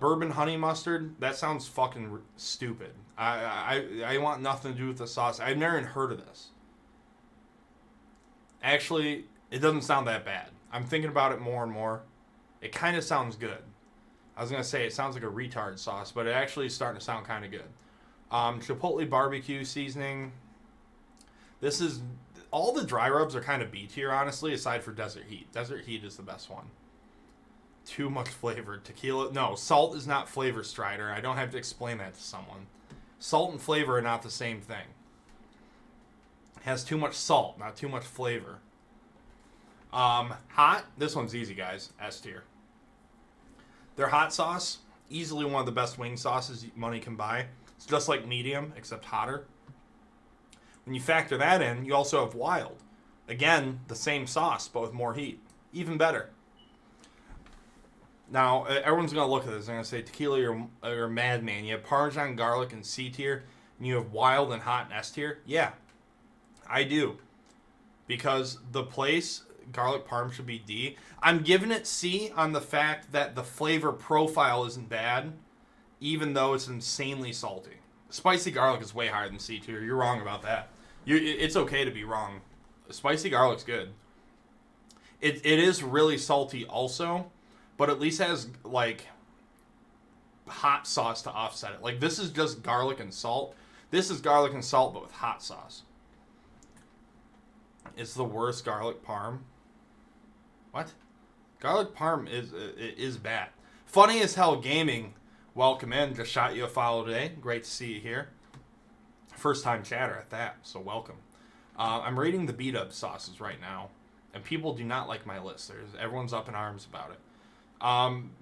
Bourbon honey mustard, that sounds fucking stupid. I want nothing to do with the sauce. I've never even heard of this. Actually, it doesn't sound that bad. I'm thinking about it more and more. It kind of sounds good. I was going to say it sounds like a retard sauce, but it actually is starting to sound kind of good. Chipotle barbecue seasoning. This is... All the dry rubs are kind of B tier, honestly, aside for Desert Heat. Desert Heat is the best one. Too much flavor. Tequila... No, salt is not flavor, Strider. I don't have to explain that to someone. Salt and flavor are not the same thing. It has too much salt, not too much flavor. Hot. This one's easy, guys. S tier. Their hot sauce, easily one of the best wing sauces money can buy. It's just like medium, except hotter. When you factor that in, you also have wild. Again, the same sauce, but with more heat. Even better. Now, everyone's going to look at this. They're going to say tequila or Madman. You have Parmesan garlic in C tier, and you have wild and hot in S tier. Yeah, I do. Because the place, garlic parm should be D. I'm giving it C on the fact that the flavor profile isn't bad, even though it's insanely salty. Spicy garlic is way higher than C tier. You're wrong about that. It's okay to be wrong. Spicy garlic's good. It is really salty also, but at least has, like, hot sauce to offset it. Like, this is just garlic and salt. This is garlic and salt, but with hot sauce. It's the worst garlic parm. What? Garlic parm is bad. Funny as Hell Gaming, welcome in. Just shot you a follow today. Great to see you here. First time chatter at that, so welcome. I'm rating the B-dub sauces right now, and people do not like my list. Everyone's up in arms about it.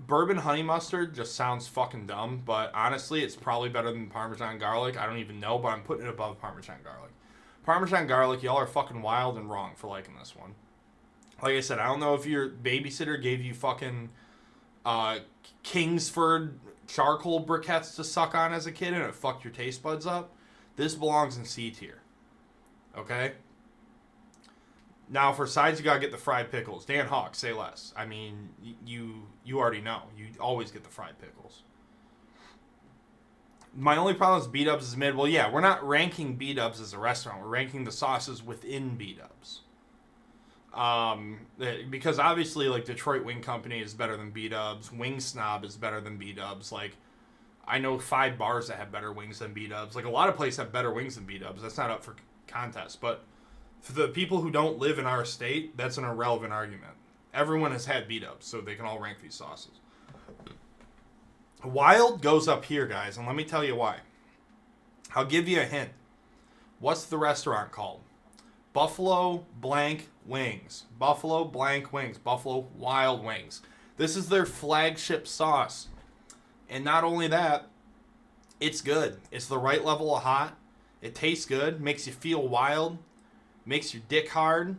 Bourbon honey mustard just sounds fucking dumb, but honestly, it's probably better than Parmesan garlic. I don't even know, but I'm putting it above Parmesan garlic. Parmesan garlic, y'all are fucking wild and wrong for liking this one. Like I said, I don't know if your babysitter gave you fucking Kingsford charcoal briquettes to suck on as a kid and it fucked your taste buds up. This belongs in C tier. Okay? Now, for sides, you gotta get the fried pickles. Dan Hawk, say less. I mean, you already know. You always get the fried pickles. My only problem is B-dubs is mid. Well, yeah, we're not ranking B-dubs as a restaurant. We're ranking the sauces within B-dubs. Because obviously, like, Detroit Wing Company is better than B-dubs. Wing Snob is better than B-dubs. Like, I know 5 bars that have better wings than B-dubs. Like, a lot of places have better wings than B-dubs. That's not up for contest. But for the people who don't live in our state, that's an irrelevant argument. Everyone has had B-dubs, so they can all rank these sauces. Wild goes up here, guys, and let me tell you why. I'll give you a hint. What's the restaurant called? Buffalo Blank Wings. Buffalo Blank Wings. Buffalo Wild Wings. This is their flagship sauce. And not only that, it's good. It's the right level of hot. It tastes good. Makes you feel wild. Makes your dick hard.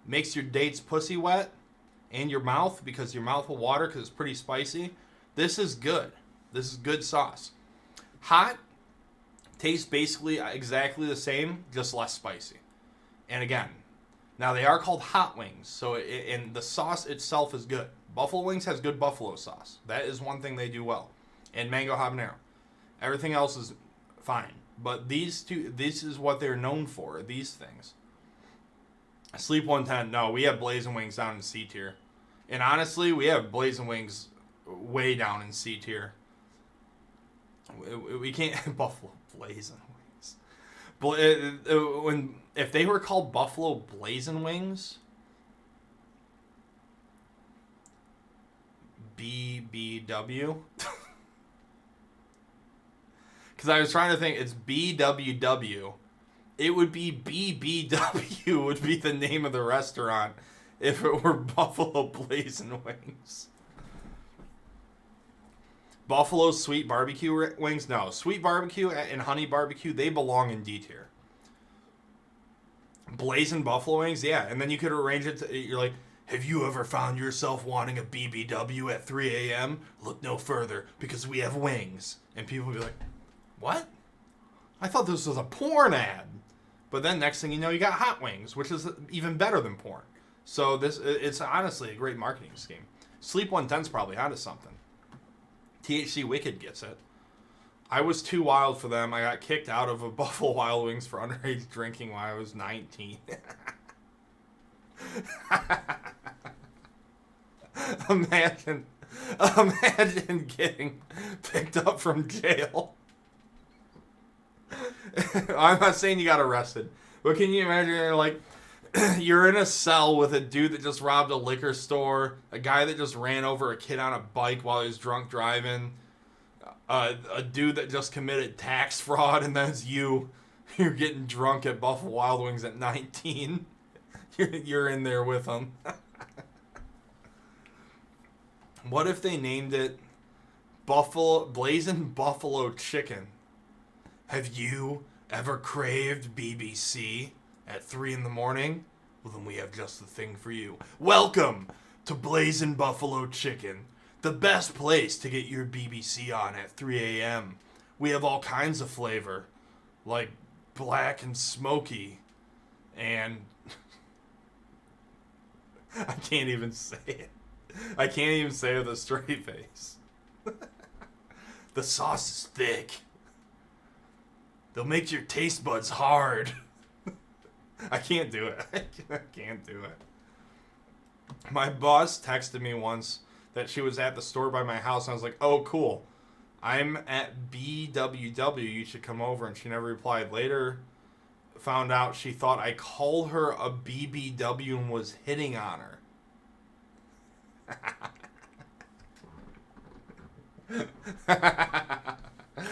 Makes your date's pussy wet. And your mouth, because your mouth will water because it's pretty spicy. This is good. This is good sauce. Hot tastes basically exactly the same, just less spicy. And again, now they are called hot wings, so and the sauce itself is good. Buffalo Wings has good buffalo sauce. That is one thing they do well. And mango habanero. Everything else is fine. But these two, this is what they're known for, these things. Sleep 110, no, we have Blazing Wings down in C tier. And honestly, we have Blazing Wings way down in C tier. We can't... Buffalo Blazing Wings. If they were called Buffalo Blazing Wings... BBW? Because I was trying to think, it's BWW. It would be BBW would be the name of the restaurant if it were Buffalo Blazing Wings. Buffalo Sweet Barbecue Wings? No. Sweet Barbecue and Honey Barbecue, they belong in D tier. Blazing Buffalo Wings? Yeah. And then you could arrange it to, you're like, Have you ever found yourself wanting a BBW at 3 a.m.? Look no further, because we have wings. And people will be like, what? I thought this was a porn ad. But then next thing you know, you got hot wings, which is even better than porn. So it's honestly a great marketing scheme. Sleep 110's probably onto something. THC Wicked gets it. I was too wild for them. I got kicked out of a Buffalo Wild Wings for underage drinking when I was 19. Imagine getting picked up from jail. I'm not saying you got arrested, but can you imagine you're in a cell with a dude that just robbed a liquor store, a guy that just ran over a kid on a bike while he was drunk driving, a dude that just committed tax fraud, and then it's you're getting drunk at Buffalo Wild Wings at 19. You're in there with them. What if they named it Blazing Buffalo Chicken? Have you ever craved BBC at 3 in the morning? Well, then we have just the thing for you. Welcome to Blazing Buffalo Chicken, the best place to get your BBC on at 3 a.m. We have all kinds of flavor, like black and smoky, and I can't even say it. I can't even say it with a straight face. The sauce is thick. They'll make your taste buds hard. I can't do it. I can't do it. My boss texted me once that she was at the store by my house, and I was like, oh, cool. I'm at BWW. You should come over. And she never replied. Later, found out she thought I called her a BBW and was hitting on her.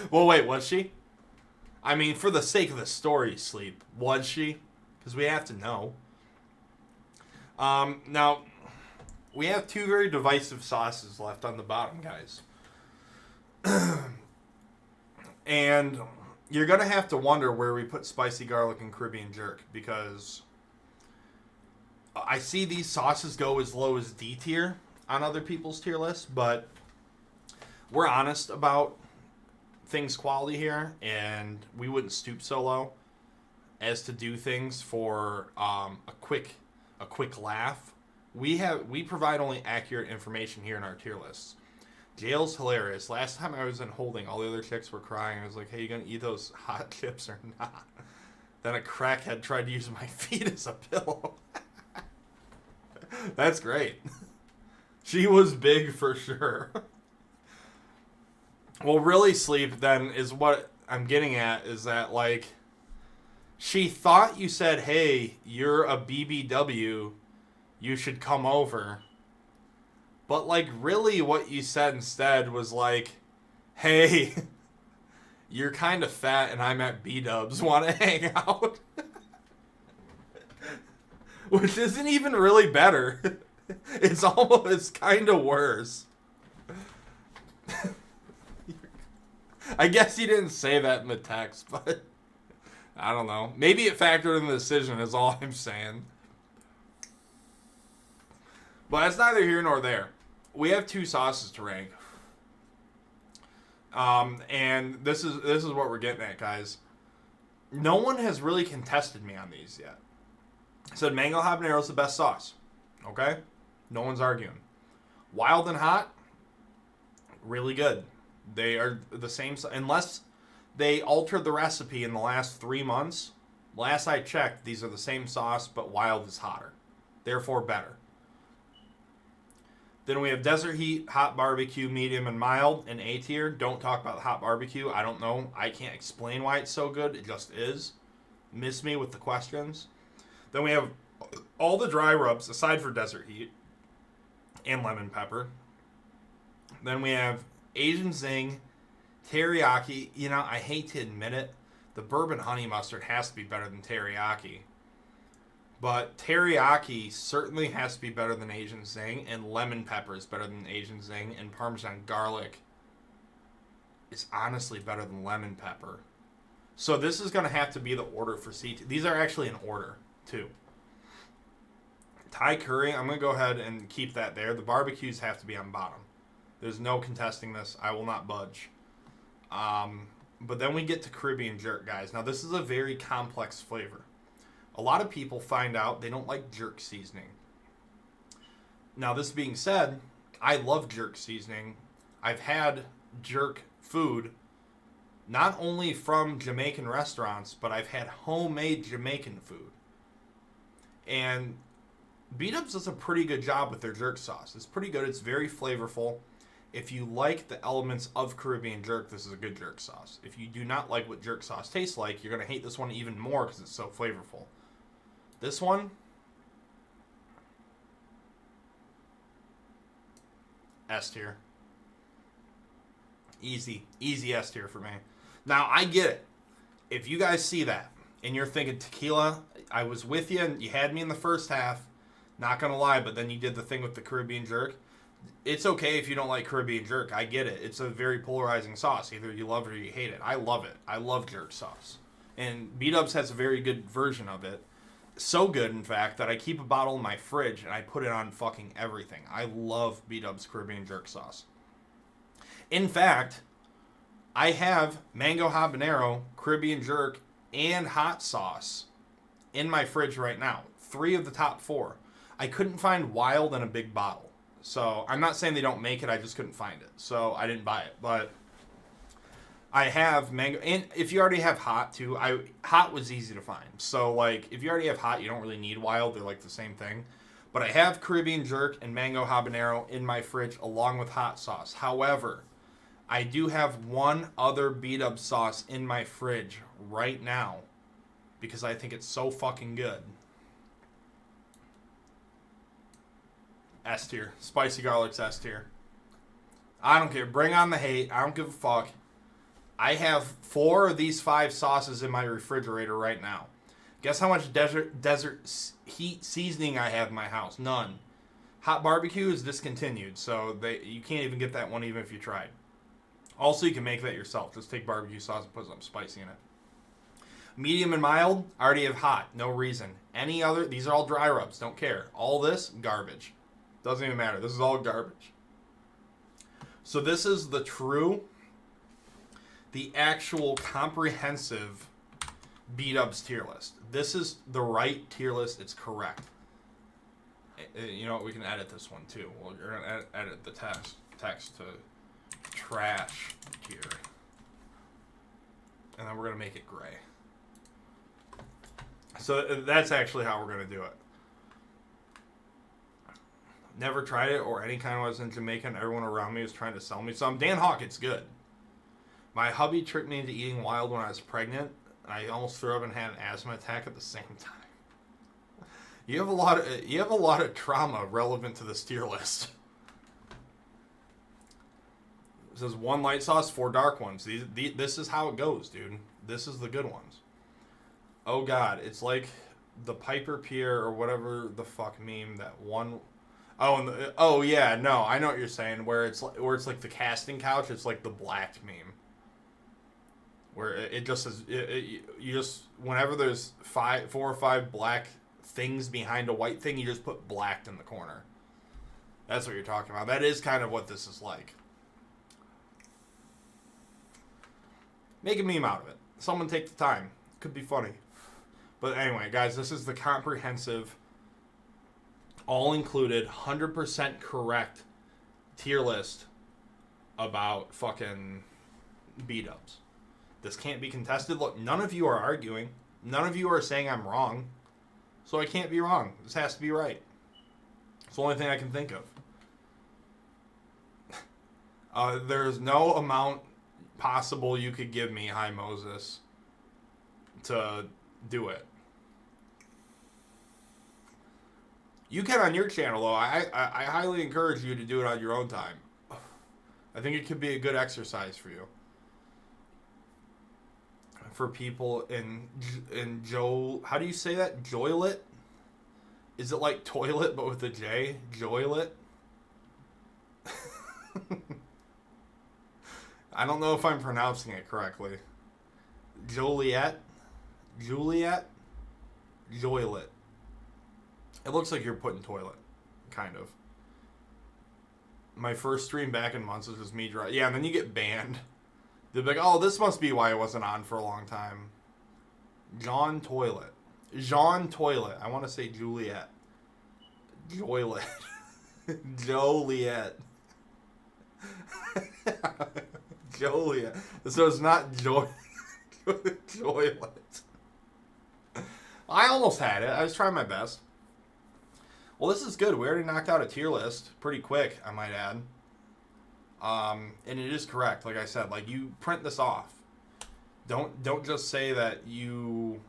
Well, wait, was she? I mean, for the sake of the story, Sleep, was she? Because we have to know. Now, we have two very divisive sauces left on the bottom, guys. And you're going to have to wonder where we put spicy garlic and Caribbean jerk, because I see these sauces go as low as D tier on other people's tier lists, but we're honest about things quality here, and we wouldn't stoop so low as to do things for a quick laugh. We provide only accurate information here in our tier lists. Jail's hilarious. Last time I was in holding, all the other chicks were crying. I was like, hey, you gonna eat those hot chips or not? Then a crackhead tried to use my feet as a pillow. That's great. She was big for sure. Well, really, Sleep, then, is what I'm getting at, is that, like, she thought you said, hey, you're a BBW, you should come over. But, like, really what you said instead was, like, hey, you're kind of fat and I'm at B-dubs, want to hang out? Which isn't even really better. It's kind of worse. I guess he didn't say that in the text, but I don't know. Maybe it factored in the decision is all I'm saying. But it's neither here nor there. We have two sauces to rank. And this is what we're getting at, guys. No one has really contested me on these yet. I said mango habanero is the best sauce. Okay? No one's arguing. Wild and hot, really good. They are the same, unless they altered the recipe in the last 3 months. Last I checked, these are the same sauce, but wild is hotter. Therefore, better. Then we have Desert Heat, Hot Barbecue, Medium, and Mild, and A tier. Don't talk about the Hot Barbecue. I don't know. I can't explain why it's so good. It just is. Miss me with the questions. Then we have all the dry rubs, aside for Desert Heat, and Lemon Pepper. Then we have Asian Zing, Teriyaki. You know, I hate to admit it, the Bourbon Honey Mustard has to be better than Teriyaki. But Teriyaki certainly has to be better than Asian Zing, and Lemon Pepper is better than Asian Zing, and Parmesan Garlic is honestly better than Lemon Pepper. So this is going to have to be the order for C. These are actually in order, too. Thai curry, I'm going to go ahead and keep that there. The barbecues have to be on bottom. There's no contesting this. I will not budge. But then we get to Caribbean jerk, guys. Now, this is a very complex flavor. A lot of people find out they don't like jerk seasoning. Now, this being said, I love jerk seasoning. I've had jerk food not only from Jamaican restaurants, but I've had homemade Jamaican food. And B-Dubs does a pretty good job with their jerk sauce. It's pretty good. It's very flavorful. If you like the elements of Caribbean jerk, this is a good jerk sauce. If you do not like what jerk sauce tastes like, you're going to hate this one even more because it's so flavorful. This one, S tier. Easy S tier for me. Now, I get it. If you guys see that and you're thinking tequila, I was with you and you had me in the first half, not going to lie, but then you did the thing with the Caribbean jerk. It's okay if you don't like Caribbean jerk. I get it. It's a very polarizing sauce. Either you love it or you hate it. I love it. I love jerk sauce. And B-Dubs has a very good version of it. So good, in fact, that I keep a bottle in my fridge and I put it on fucking everything. I love B-Dubs Caribbean jerk sauce. In fact, I have mango habanero, Caribbean jerk, and hot sauce in my fridge right now. 3 of the top 4. I couldn't find Wild in a big bottle. So I'm not saying they don't make it, I just couldn't find it. So I didn't buy it. But I have mango, and if you already have hot too, hot was easy to find. So like if you already have hot, you don't really need Wild, they're like the same thing. But I have Caribbean jerk and mango habanero in my fridge along with hot sauce. However, I do have one other B-Dub sauce in my fridge right now because I think it's so fucking good. S tier. Spicy garlic's S tier. I don't care. Bring on the hate. I don't give a fuck. I have 4 of these 5 sauces in my refrigerator right now. Guess how much desert heat seasoning I have in my house? None. Hot barbecue is discontinued, so you can't even get that one even if you tried. Also, you can make that yourself. Just take barbecue sauce and put something spicy in it. Medium and mild, I already have hot. No reason. Any other, these are all dry rubs. Don't care. All this, garbage. Doesn't even matter. This is all garbage. So this is the actual comprehensive B-Dubs tier list. This is the right tier list. It's correct. You know what? We can edit this one too. Well, you're going to edit the text to trash tier. And then we're going to make it gray. So that's actually how we're going to do it. Never tried it or any kind. When I was in Jamaica and everyone around me was trying to sell me some. Dan Hawk, it's good. My hubby tricked me into eating Wild when I was pregnant. I almost threw up and had an asthma attack at the same time. You have a lot of trauma relevant to this tier list. It says 1 light sauce, 4 dark ones. This is how it goes, dude. This is the good ones. Oh god, it's like the Piper Pier or whatever the fuck meme that one. Oh yeah, no, I know what you're saying. Where it's like the casting couch. It's like the black meme. Where it just says you just whenever there's 4 or 5 black things behind a white thing, you just put black in the corner. That's what you're talking about. That is kind of what this is like. Make a meme out of it. Someone take the time. Could be funny. But anyway, guys, this is the comprehensive, all-included, 100% correct tier list about fucking B-Dubs. This can't be contested. Look, none of you are arguing. None of you are saying I'm wrong. So I can't be wrong. This has to be right. It's the only thing I can think of. There's no amount possible you could give me, Hi Moses, to do it. You can on your channel, though. I highly encourage you to do it on your own time. I think it could be a good exercise for you. For people in Joe, how do you say that? Joylet? Is it like toilet but with a J? Joylet? I don't know if I'm pronouncing it correctly. Joliet? Juliet? Joylet. It looks like you're putting toilet, kind of. My first stream back in months was just me dry. Yeah, and then you get banned. They'll be like, oh, this must be why it wasn't on for a long time. Jean Toilet. Jean Toilet. I want to say Juliet. Joylet. Joliet. Joliet. So it's not Joy. Joylet. I almost had it. I was trying my best. Well, this is good. We already knocked out a tier list pretty quick, I might add. And it is correct, like I said. Like, you print this off. Don't just say that you...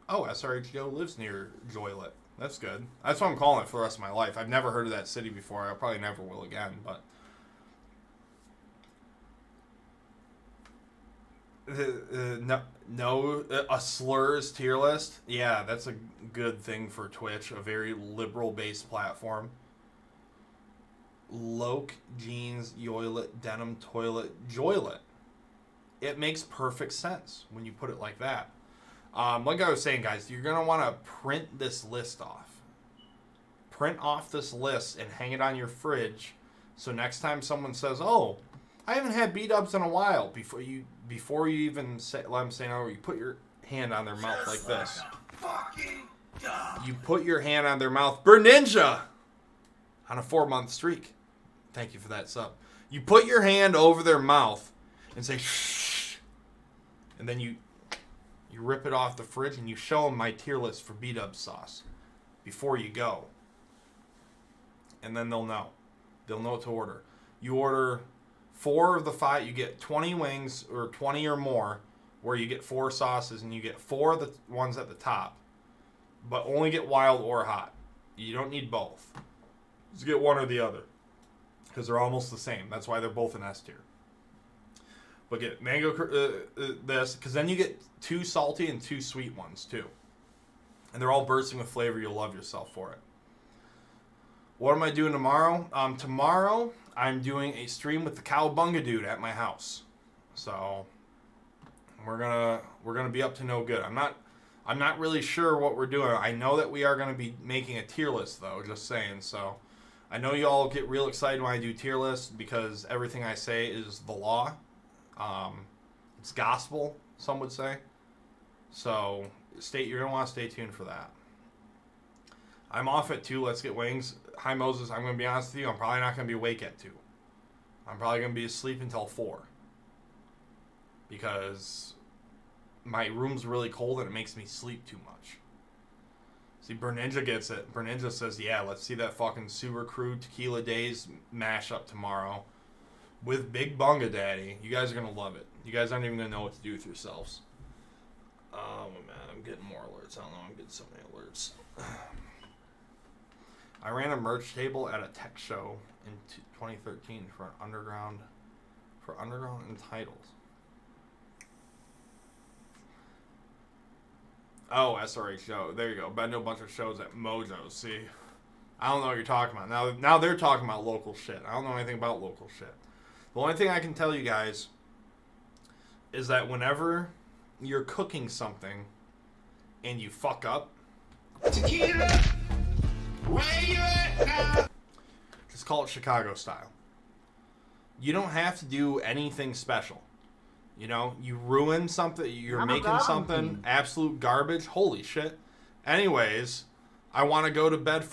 Oh, SRH Joe lives near Joylet. That's good. That's what I'm calling it for the rest of my life. I've never heard of that city before. I probably never will again, but... a slurs tier list. Yeah, that's a good thing for Twitch. A very liberal-based platform. Loke, jeans, yoilet, denim, toilet, joylet. It makes perfect sense when you put it like that. Like I was saying, guys, you're going to want to print this list off. Print off this list and hang it on your fridge. So next time someone says, oh, I haven't had B-dubs in a while, before you even say, let them say no, you put your hand on their mouth like this. You put your hand on their mouth. Berninja! On a 4-month streak. Thank you for that sub. You put your hand over their mouth and say, shh. And then you rip it off the fridge and you show them my tier list for B-dub sauce before you go. And then they'll know. They'll know what to order. You order 4 of the 5, you get 20 wings or 20 or more, where you get 4 sauces and you get 4 of the ones at the top, but only get wild or hot. You don't need both. Just get one or the other, because they're almost the same. That's why they're both in S tier. But get mango this, because then you get 2 salty and 2 sweet ones too, and they're all bursting with flavor. You'll love yourself for it. What am I doing tomorrow? Tomorrow I'm doing a stream with the Cowabunga dude at my house. So we're gonna be up to no good. I'm not really sure what we're doing. I know that we are gonna be making a tier list though, just saying. So I know you all get real excited when I do tier lists because everything I say is the law. It's gospel, some would say. So you're gonna want to stay tuned for that. I'm off at 2. Let's get wings. Hi, Moses. I'm going to be honest with you. I'm probably not going to be awake at 2. I'm probably going to be asleep until 4. Because my room's really cold and it makes me sleep too much. See, Berninja gets it. Berninja says, yeah, let's see that fucking Super Crew Tequila Days mashup tomorrow with Big Bunga Daddy. You guys are going to love it. You guys aren't even going to know what to do with yourselves. Oh, man. I'm getting more alerts. I don't know. I'm getting so many alerts. I ran a merch table at a tech show in 2013 for underground and titles. Oh, SRH show. There you go. Been to a bunch of shows at Mojo. See, I don't know what you're talking about. Now they're talking about local shit. I don't know anything about local shit. The only thing I can tell you guys is that whenever you're cooking something and you fuck up, tequila. Where you at now? Just call it Chicago style. You don't have to do anything special. You know, you ruin something, you're making something absolute garbage. Holy shit. Anyways, I want to go to bed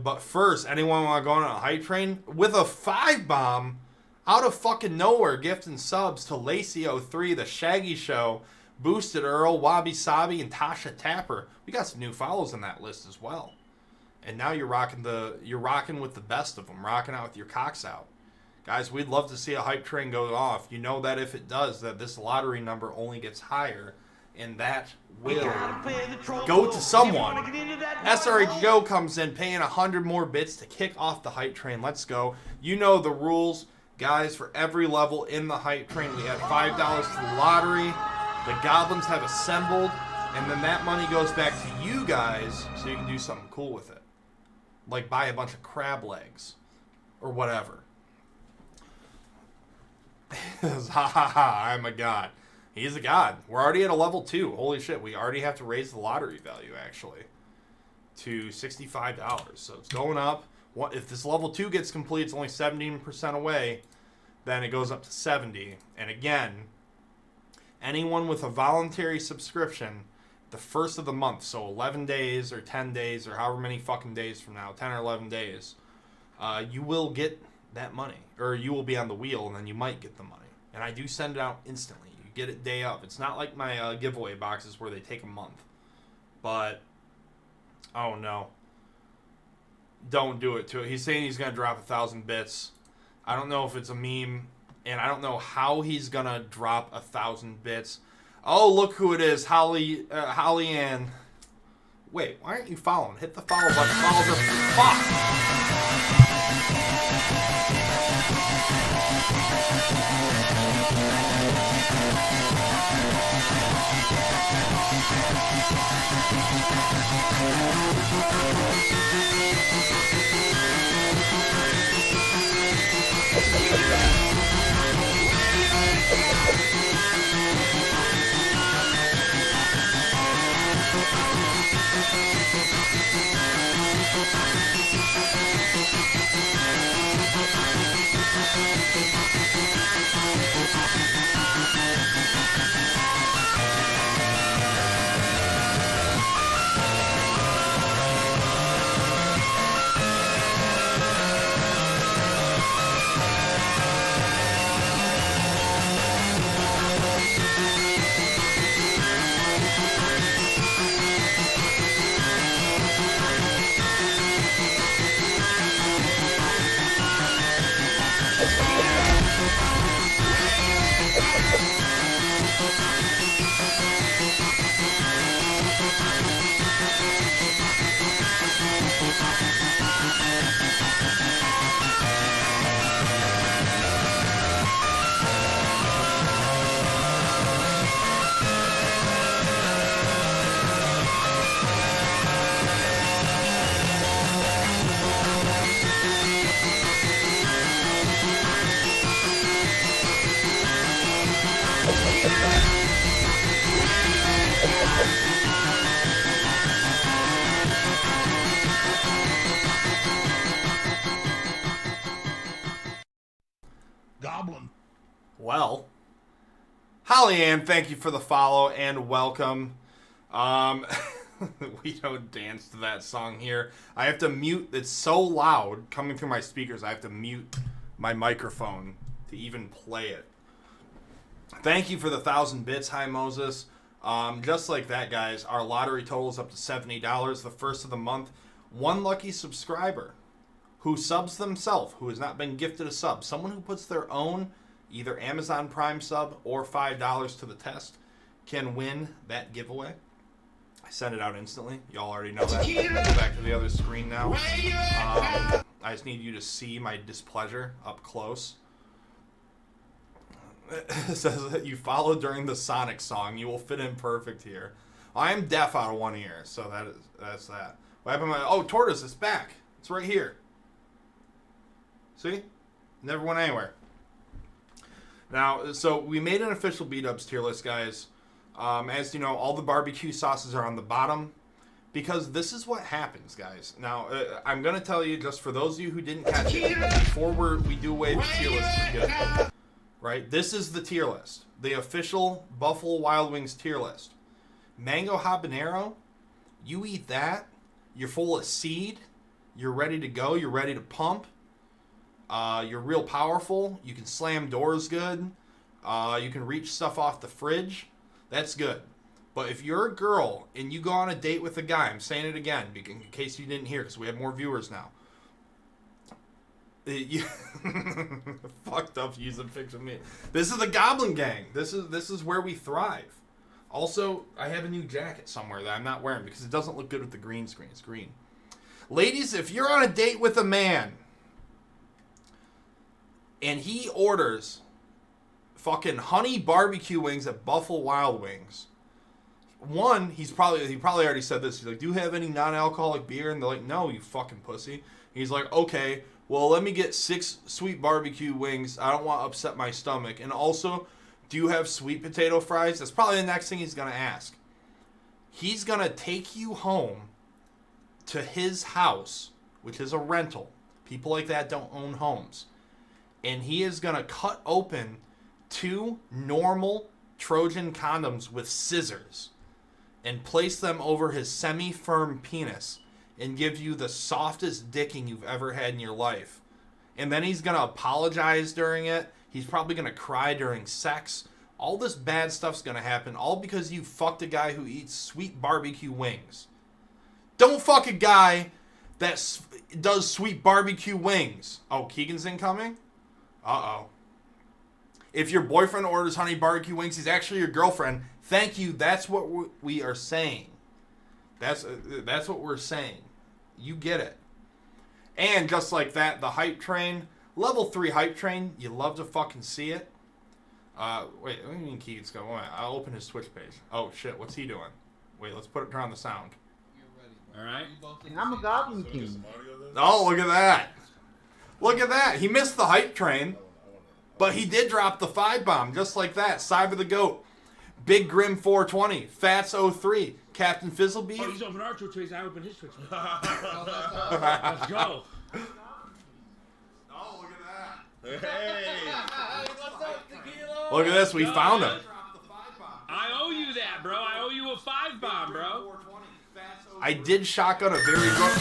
but first, anyone want to go on a hype train? With a 5-bomb out of fucking nowhere, gifting subs to Lacey03, The Shaggy Show, Boosted Earl, Wabi Sabi, and Tasha Tapper. We got some new follows on that list as well. And now you're rocking with the best of them, rocking out with your cocks out. Guys, we'd love to see a hype train go off. You know that if it does, that this lottery number only gets higher, and that will go to someone. SRH Joe comes in paying 100 more bits to kick off the hype train. Let's go. You know the rules. Guys, for every level in the hype train, we add $5 to the lottery. The goblins have assembled, and then that money goes back to you guys so you can do something cool with it. Like buy a bunch of crab legs or whatever. Ha ha ha, I'm a god. He's a god. We're already at a level 2. Holy shit, we already have to raise the lottery value, actually. to $65. So it's going up. If this level 2 gets complete, it's only 17% away. Then it goes up to 70. And again, anyone with a voluntary subscription, the first of the month, so 11 days or 10 days or however many fucking days from now, 10 or 11 days, you will get that money. Or you will be on the wheel, and then you might get the money. And I do send it out instantly. You get it day of. It's not like my giveaway boxes where they take a month. But, oh no. Don't do it to it. He's saying he's going to drop 1,000 bits. I don't know if it's a meme, and I don't know how he's going to drop 1,000 bits. Oh, look who it is. Holly Ann. Wait, why aren't you following? Hit the follow button. Follow her. Fuck! Goblin. Well, Holly Ann, thank you for the follow and welcome. We don't dance to that song here. I have to mute. It's so loud coming through my speakers. I have to mute my microphone to even play it. Thank you for the 1,000 bits. Hi, Moses. Just like that, guys, our lottery total is up to $70 the first of the month. One lucky subscriber who subs themselves, who has not been gifted a sub, someone who puts their own either Amazon Prime sub or $5 to the test, can win that giveaway. I send it out instantly. Y'all already know that. Go back to the other screen now. I just need you to see my displeasure up close. It says that you follow during the Sonic song. You will fit in perfect here. I am deaf out of one ear, so that's that. What happened? Oh, Tortoise, it's back. It's right here. See? Never went anywhere. Now, so we made an official B-Dubs tier list, guys. As you know, all the barbecue sauces are on the bottom because this is what happens, guys. Now, I'm going to tell you, just for those of you who didn't catch it, before we do away with the tier list for good, right? This is the tier list, the official Buffalo Wild Wings tier list. Mango habanero, you eat that, you're full of seed, you're ready to go, you're ready to pump. You're real powerful. You can slam doors good. You can reach stuff off the fridge. That's good. But if you're a girl and you go on a date with a guy, I'm saying it again in case you didn't hear, because we have more viewers now. Fucked up using picture of me. This is the Goblin Gang. This is where we thrive. Also, I have a new jacket somewhere that I'm not wearing because it doesn't look good with the green screen. It's green. Ladies, if you're on a date with a man and he orders fucking honey barbecue wings at Buffalo Wild Wings, one, he probably already said this. He's like, do you have any non-alcoholic beer? And they're like, no, you fucking pussy. He's like, okay, well, let me get 6 sweet barbecue wings. I don't want to upset my stomach. And also, do you have sweet potato fries? That's probably the next thing he's going to ask. He's going to take you home to his house, which is a rental. People like that don't own homes. And he is going to cut open 2 normal Trojan condoms with scissors and place them over his semi-firm penis and give you the softest dicking you've ever had in your life. And then he's going to apologize during it. He's probably going to cry during sex. All this bad stuff's going to happen, all because you fucked a guy who eats sweet barbecue wings. Don't fuck a guy that does sweet barbecue wings. Oh, Keegan's incoming? Uh-oh. If your boyfriend orders honey barbecue wings, he's actually your girlfriend. Thank you. That's what we are saying. That's what we're saying. You get it. And just like that, the hype train, level 3 hype train, you love to fucking see it. Wait, what do you mean Keegan's going? Wait, I'll open his Twitch page. Oh shit, what's he doing? Wait, let's turn on the sound. Alright. I'm a Goblin King. Oh, look at that. Look at that. He missed the hype train, but he did drop the 5-bomb, just like that. Cyber the Goat. Big Grim 420. Fats 03. Captain Fizzlebeef. Oh, he's open our Twitch page. I open his Twitch page. Let's go. Oh, look at that. Hey, what's up, Tequila? Look at this. We found him. I owe you that, bro. I owe you a 5-bomb, bro. I did shotgun a very good...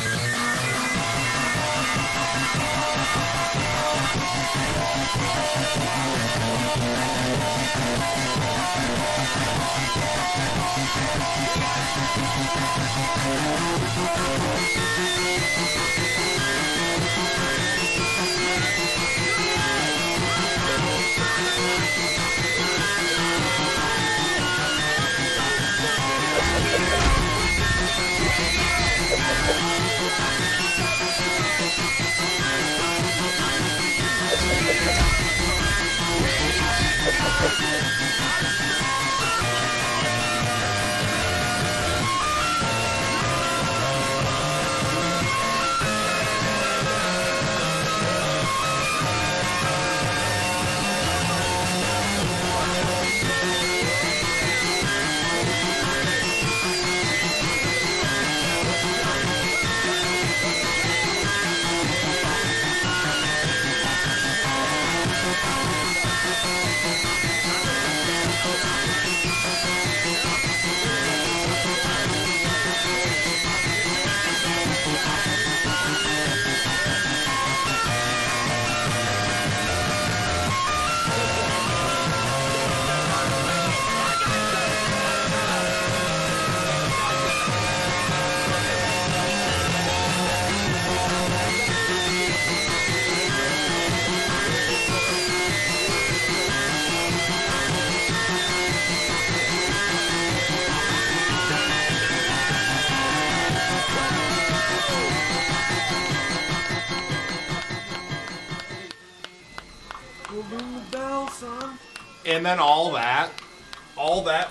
And then all that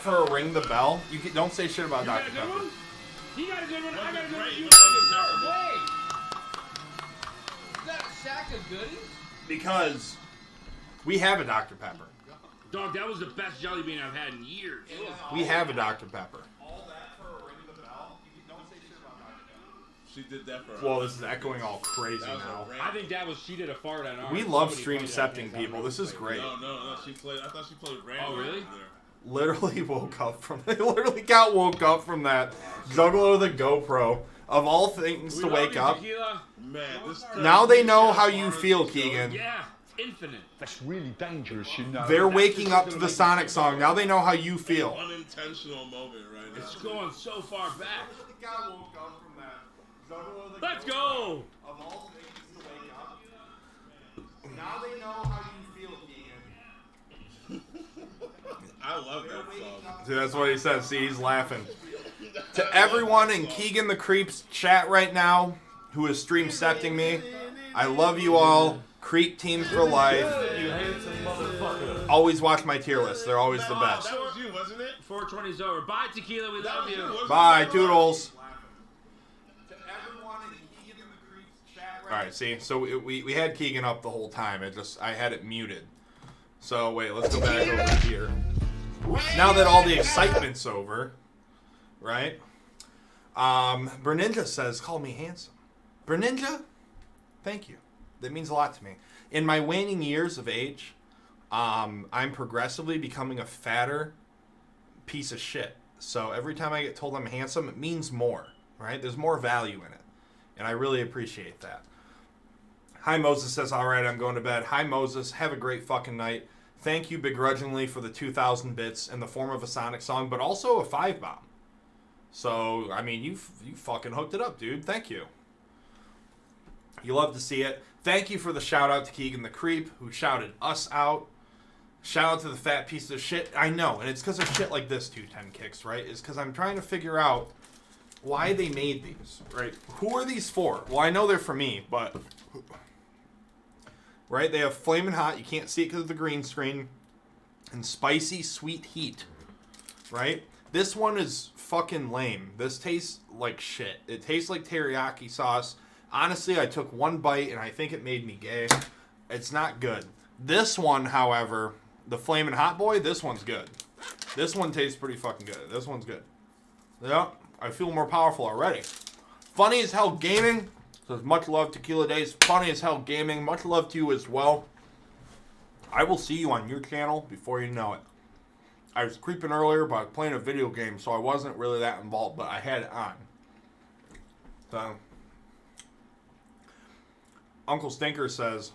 for a ring the bell. Don't say shit about Dr. Pepper. He got a good one. I got a good one. You got a good one. Is that a shack of goodies? Because we have a Dr. Pepper. Dog, that was the best jelly bean I've had in years. We have a Dr. Pepper. All that for a ring the bell? Don't say shit about Dr. Pepper. She did that for Well, this is echoing all crazy now. I think that was she did a fart on ours. We love Somebody stream pointed out septing that people. This is great. No. She played. I thought she played Randy. Oh, really? Literally woke up from. They literally got woke up from that. Juggalo the GoPro. Of all things to wake up. Man, this Now they know how you feel, Keegan. Yeah, it's infinite. That's really dangerous, you know. They're waking up to the Sonic song. Now they know how you feel. unintentional moment right now. It's going so far back. Got woke up from that. Juggalo the Let's GoPro. go. Of all things to wake up. Now they know how you feel, Keegan. I love that song. See, that's what he says. See, he's laughing. To everyone in Keegan the Creeps chat right now who is stream septing me, I love you all. Creep team for life. You handsome motherfucker. Always watch my tier list. They're always the best. That was you, wasn't it? 420's over. Bye, Tequila. We love you. Bye, toodles. Alright, see, so we had Keegan up the whole time. I had it muted. So wait, let's go back over here. Now that all the excitement's over, right? Berninja says, call me handsome. Berninja, thank you. That means a lot to me. In my waning years of age, I'm progressively becoming a fatter piece of shit. So every time I get told I'm handsome, it means more, right? There's more value in it. And I really appreciate that. Hi, Moses says, all right, I'm going to bed. Hi, Moses. Have a great fucking night. Thank you begrudgingly for the 2,000 bits in the form of a Sonic song, but also a 5-bomb. So, I mean, you fucking hooked it up, dude. Thank you. You love to see it. Thank you for the shout out to Keegan the Creep, who shouted us out. Shout out to the fat piece of shit. I know, and it's because of shit like this, 210 Kicks, right? It's because I'm trying to figure out why they made these, right? Who are these for? Well, I know they're for me, but... Right? They have Flamin' Hot. You can't see it because of the green screen. And Spicy Sweet Heat. Right? This one is fucking lame. This tastes like shit. It tastes like teriyaki sauce. Honestly, I took one bite and I think it made me gay. It's not good. This one, however, the Flamin' Hot Boy, this one's good. This one tastes pretty fucking good. This one's good. Yeah, I feel more powerful already. Funny as Hell Gaming says, much love, Tequila Days. Funny as Hell Gaming, much love to you as well. I will see you on your channel before you know it. I was creeping earlier, but I was playing a video game, so I wasn't really that involved, but I had it on. So, Uncle Stinker says,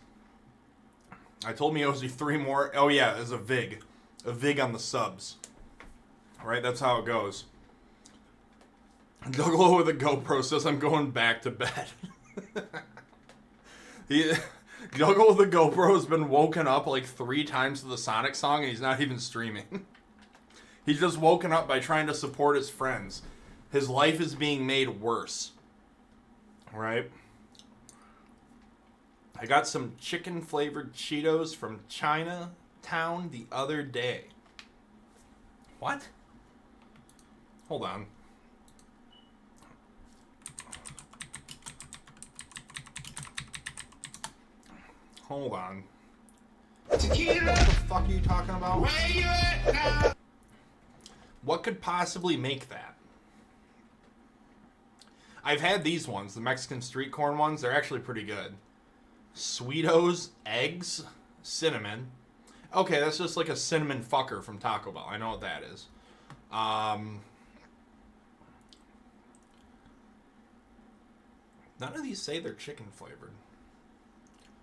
I told Miozy 3 more. Oh yeah, there's a VIG. A VIG on the subs. Alright, that's how it goes. Juggalo with a GoPro says, I'm going back to bed. Juggalo with a GoPro has been woken up like 3 times to the Sonic song, and he's not even streaming. He's just woken up by trying to support his friends. His life is being made worse. Right? I got some chicken flavored Cheetos from Chinatown the other day. What? Hold on. Hold on. Tequila! What the fuck are you talking about? Where you at now? What could possibly make that? I've had these ones, the Mexican street corn ones. They're actually pretty good. Sweetos, eggs, cinnamon. Okay, that's just like a cinnamon fucker from Taco Bell. I know what that is. None of these say they're chicken flavored.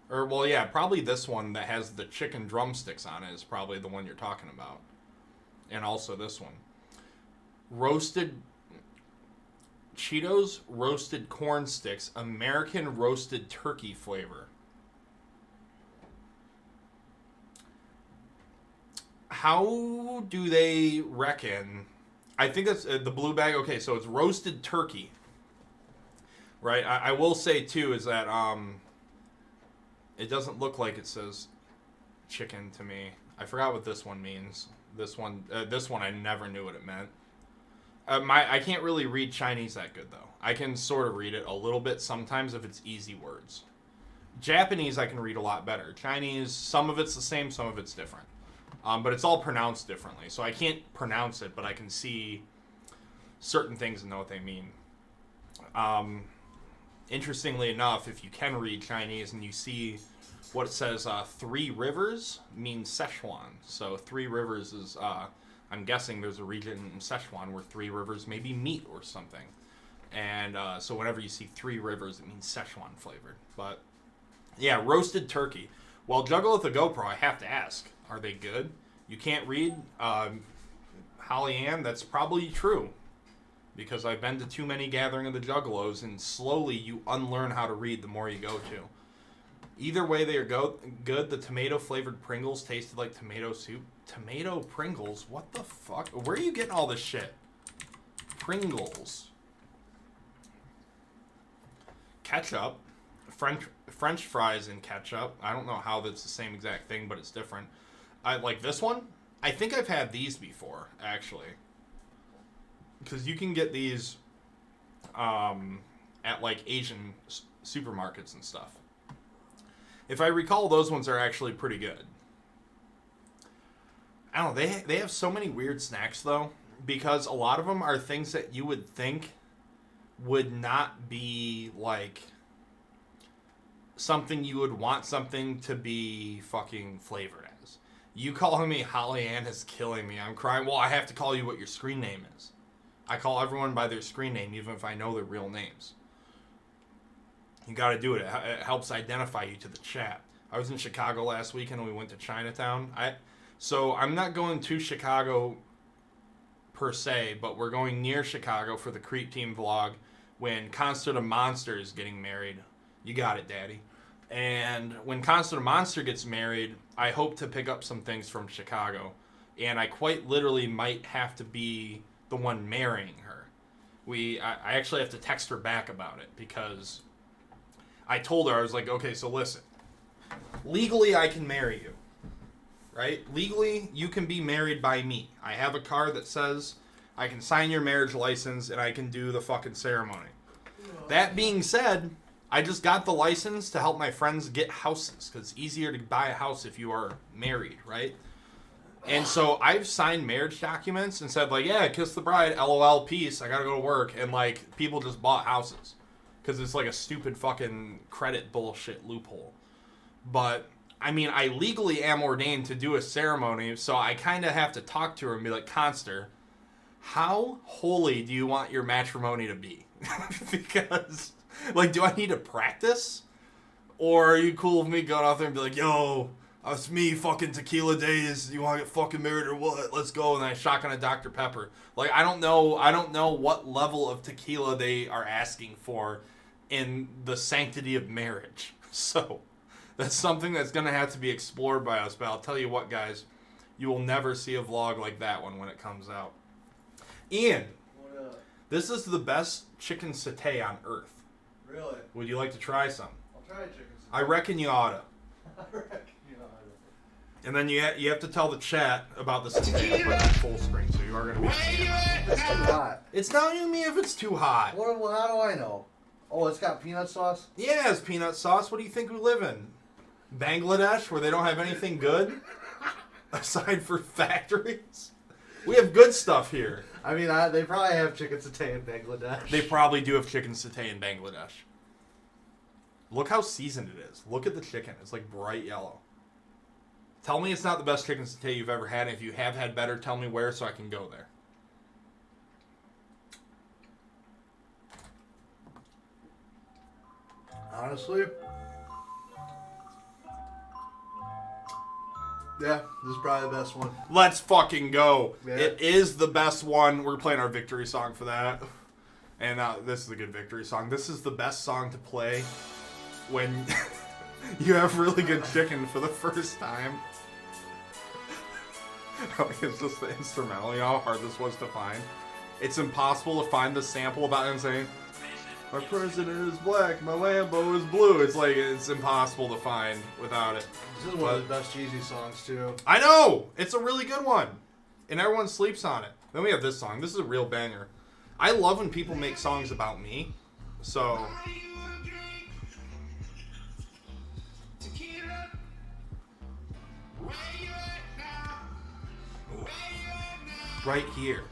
Or, well, yeah, probably this one that has the chicken drumsticks on it is probably the one you're talking about. And also this one. Roasted Cheetos, roasted corn sticks, American roasted turkey flavor. How do they reckon? I think that's the blue bag. Okay, so it's roasted turkey. Right? I will say, too, is that it doesn't look like it says chicken to me. I forgot what this one means. This one I never knew what it meant. I can't really read Chinese that good, though. I can sort of read it a little bit sometimes if it's easy words. Japanese I can read a lot better. Chinese, some of it's the same, some of it's different. But it's all pronounced differently. So I can't pronounce it, but I can see certain things and know what they mean. Interestingly enough, if you can read Chinese and you see what it says, 3 Rivers means Szechuan. So 3 Rivers is, I'm guessing there's a region in Szechuan where 3 Rivers may be meat or something. And so whenever you see 3 Rivers, it means Szechuan flavored. But yeah, roasted turkey. Well, Juggle with the GoPro, I have to ask, are they good? You can't read? Holly Ann, that's probably true. Because I've been to too many Gathering of the Juggalos, and slowly you unlearn how to read the more you go to. Either way, they are good. The tomato-flavored Pringles tasted like tomato soup. Tomato Pringles? What the fuck? Where are you getting all this shit? Pringles. Ketchup. French fries and ketchup. I don't know how that's the same exact thing, but it's different. I like this one. I think I've had these before, actually. Because you can get these at like Asian supermarkets and stuff. If I recall, those ones are actually pretty good. I don't know, they have so many weird snacks though, because a lot of them are things that you would think would not be like something you would want something to be fucking flavored as. You calling me Holly Ann is killing me. I'm crying. Well, I have to call you what your screen name is. I call everyone by their screen name, even if I know their real names. You got to do it. It helps identify you to the chat. I was in Chicago last weekend and we went to Chinatown. So I'm not going to Chicago per se, but we're going near Chicago for the Creep Team vlog when Concert of Monster is getting married. You got it, Daddy. And when Concert of Monster gets married, I hope to pick up some things from Chicago. And I quite literally might have to be the one marrying her. I actually have to text her back about it because I told her, I was like, okay, so listen. Legally, I can marry you. Right? Legally, you can be married by me. I have a card that says I can sign your marriage license and I can do the fucking ceremony. That being said, I just got the license to help my friends get houses because it's easier to buy a house if you are married, right? And so I've signed marriage documents and said, like, yeah, kiss the bride, LOL, peace, I gotta go to work. And, like, people just bought houses because it's like a stupid fucking credit bullshit loophole. But I mean, I legally am ordained to do a ceremony, so I kind of have to talk to her and be like, Conster, how holy do you want your matrimony to be? Because, like, do I need to practice? Or are you cool with me going out there and be like, yo, it's me, fucking Tequila Days, you want to get fucking married or what? Let's go. And then I shotgun a Dr. Pepper. Like, I don't know what level of tequila they are asking for in the sanctity of marriage. So that's something that's going to have to be explored by us. But I'll tell you what, guys. You will never see a vlog like that one when it comes out. Ian, this is the best chicken satay on earth. Really? Would you like to try some? I'll try chicken. I reckon you oughta. I reckon you oughta. And then you have to tell the chat about the satay. I'll put it on full screen, so you are going to be... It's too hot. It's telling me if it's too hot. Well, how do I know? Oh, it's got peanut sauce? Yeah, it's peanut sauce. What do you think we live in? Bangladesh, where they don't have anything good? Aside for factories? We have good stuff here. I mean, they probably have chicken satay in Bangladesh. They probably do have chicken satay in Bangladesh. Look how seasoned it is. Look at the chicken. It's like bright yellow. Tell me it's not the best chicken satay you've ever had. And if you have had better, tell me where so I can go there. Honestly, yeah, this is probably the best one. Let's fucking go. Yeah. It is the best one. We're playing our victory song for that. And this is a good victory song. This is the best song to play when you have really good chicken for the first time. It's just the instrumental. You know how hard this was to find? It's impossible to find the sample about him saying, my president is black, my Lambo is blue. It's like, it's impossible to find without it. This is one of the best cheesy songs, too. I know! It's a really good one. And everyone sleeps on it. Then we have this song. This is a real banger. I love when people make songs about me. So... right here.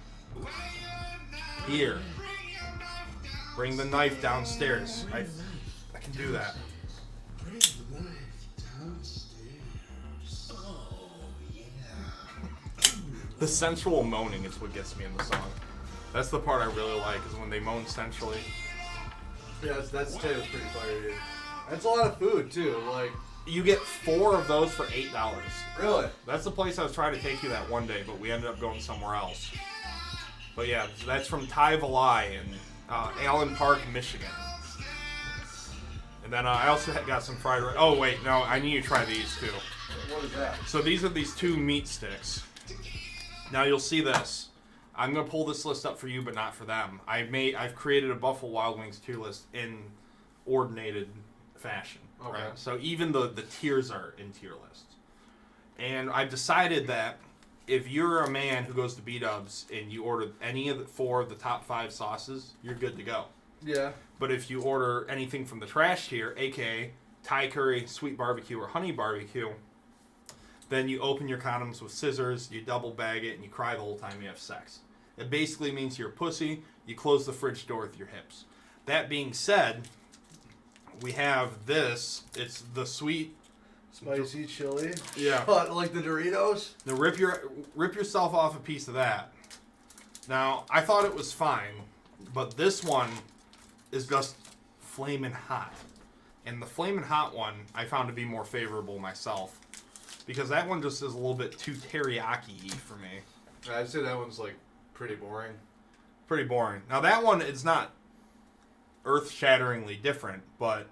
Here. Bring the knife downstairs. I can do that. The sensual moaning is what gets me in the song. That's the part I really like, is when they moan sensually. Yeah, that's pretty fire, dude. That's a lot of food, too. Like, you get 4 of those for $8. Really? That's the place I was trying to take you that one day, but we ended up going somewhere else. But yeah, that's from Thai Valai in Allen Park, Michigan. And then I also got some fried rice. Oh wait, no, I need you to try these too. What is that? So these are these 2 meat sticks. Now you'll see this. I'm gonna pull this list up for you, but not for them. I've created a Buffalo Wild Wings tier list in ordinated fashion. Okay. Right? So even the tiers are in tier lists. And I've decided that if you're a man who goes to B-Dubs and you order any of the 4 of the top 5 sauces, you're good to go. Yeah. But if you order anything from the trash tier, aka Thai curry, sweet barbecue, or honey barbecue, then you open your condoms with scissors, you double bag it, and you cry the whole time you have sex. It basically means you're a pussy. You close the fridge door with your hips. That being said, we have this. It's the sweet, Spicy chili. Yeah. Like the Doritos. now rip yourself off a piece of that. Now, I thought it was fine, but this one is just flaming hot. And the flaming hot one I found to be more favorable myself, because that one just is a little bit too teriyaki-y for me. I'd say that one's like pretty boring. Pretty boring. Now that one, it's not earth-shatteringly different, but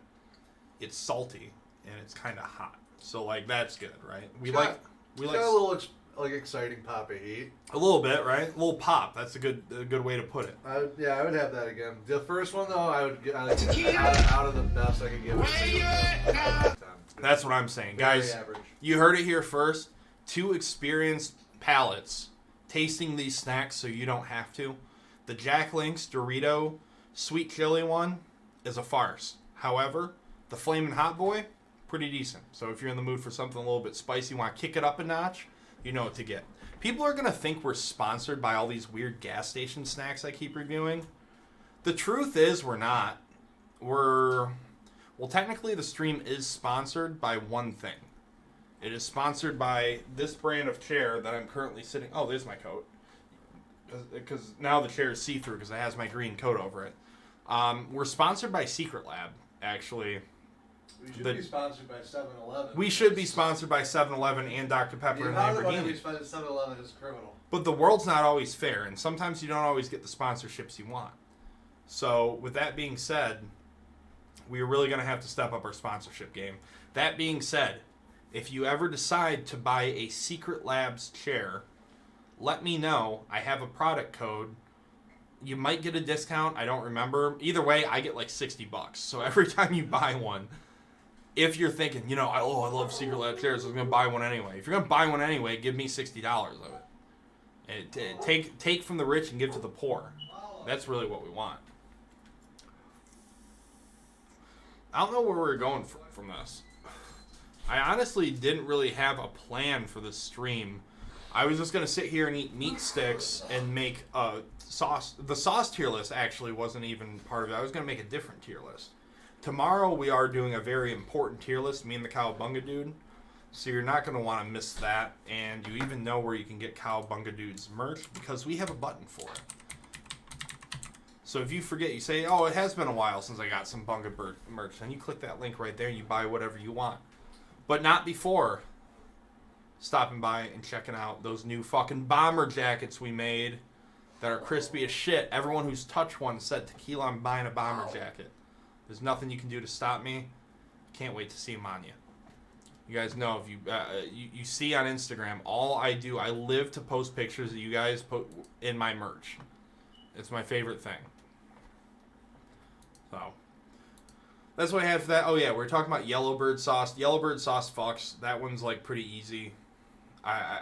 it's salty and it's kind of hot. So like that's good, right? We like a little exciting pop of heat. a little bit, right? A little pop. That's a good way to put it. I would have that again. The first one though, I would get out of the best I could give it. That's what I'm saying, Very guys. average. You heard it here first. 2 experienced palates tasting these snacks, so you don't have to. The Jack Link's Dorito sweet chili one is a farce. However, the Flamin' Hot Boy, pretty decent. So if you're in the mood for something a little bit spicy, want to kick it up a notch, you know what to get. People are going to think we're sponsored by all these weird gas station snacks I keep reviewing. The truth is we're not. Well, technically the stream is sponsored by one thing. It is sponsored by this brand of chair that I'm currently sitting... Oh, there's my coat. Because now the chair is see-through because it has my green coat over it. We're sponsored by Secret Lab, actually. We should be sponsored by 7-Eleven. We should be sponsored by 7-Eleven and Dr. Pepper and The money we Lamborghini. spend at 7-Eleven is criminal. But the world's not always fair, and sometimes you don't always get the sponsorships you want. So, with that being said, we are really going to have to step up our sponsorship game. That being said, if you ever decide to buy a Secret Labs chair, let me know. I have a product code. You might get a discount. I don't remember. Either way, I get like $60. So every time you buy one, if you're thinking, I love Secret Lab chairs, I'm going to buy one anyway. If you're going to buy one anyway, give me $60 of it. And take from the rich and give to the poor. That's really what we want. I don't know where we're going from this. I honestly didn't really have a plan for this stream. I was just going to sit here and eat meat sticks and make a sauce. The sauce tier list actually wasn't even part of it. I was going to make a different tier list. Tomorrow we are doing a very important tier list, me and the Cowabunga Dude. So you're not going to want to miss that. And you even know where you can get Cowabunga Dude's merch because we have a button for it. So if you forget, you say, oh, it has been a while since I got some Bunga Bird merch. Then you click that link right there and you buy whatever you want. But not before stopping by and checking out those new fucking bomber jackets we made that are crispy as shit. Everyone who's touched one said, Tequila, I'm buying a bomber jacket. There's nothing you can do to stop me. Can't wait to see them on you. You guys know, if you see on Instagram, all I do, I live to post pictures that you guys put in my merch. It's my favorite thing. So, that's what I had for that. Oh yeah, we're talking about Yellowbird sauce. Yellowbird sauce fucks. That one's like pretty easy.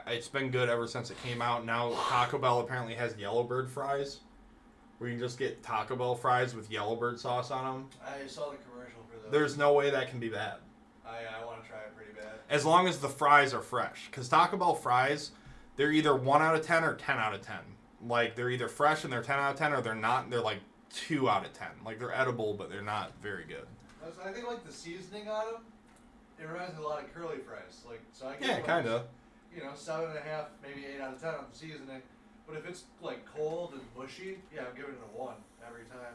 It's been good ever since it came out. Now Taco Bell apparently has Yellowbird fries, where you can just get Taco Bell fries with Yellowbird sauce on them. I saw the commercial for those. There's no way that can be bad. I want to try it pretty bad. As long as the fries are fresh. Because Taco Bell fries, they're either 1 out of 10 or 10 out of 10. Like, they're either fresh and they're 10 out of 10, or they're not and they're like 2 out of 10. Like, they're edible, but they're not very good. I think like the seasoning on them, it reminds me a lot of curly fries. Like, so I Yeah, kind of. 7.5, maybe 8 out of 10 on the seasoning. But if it's like cold and mushy, yeah, I'm giving it a 1 every time.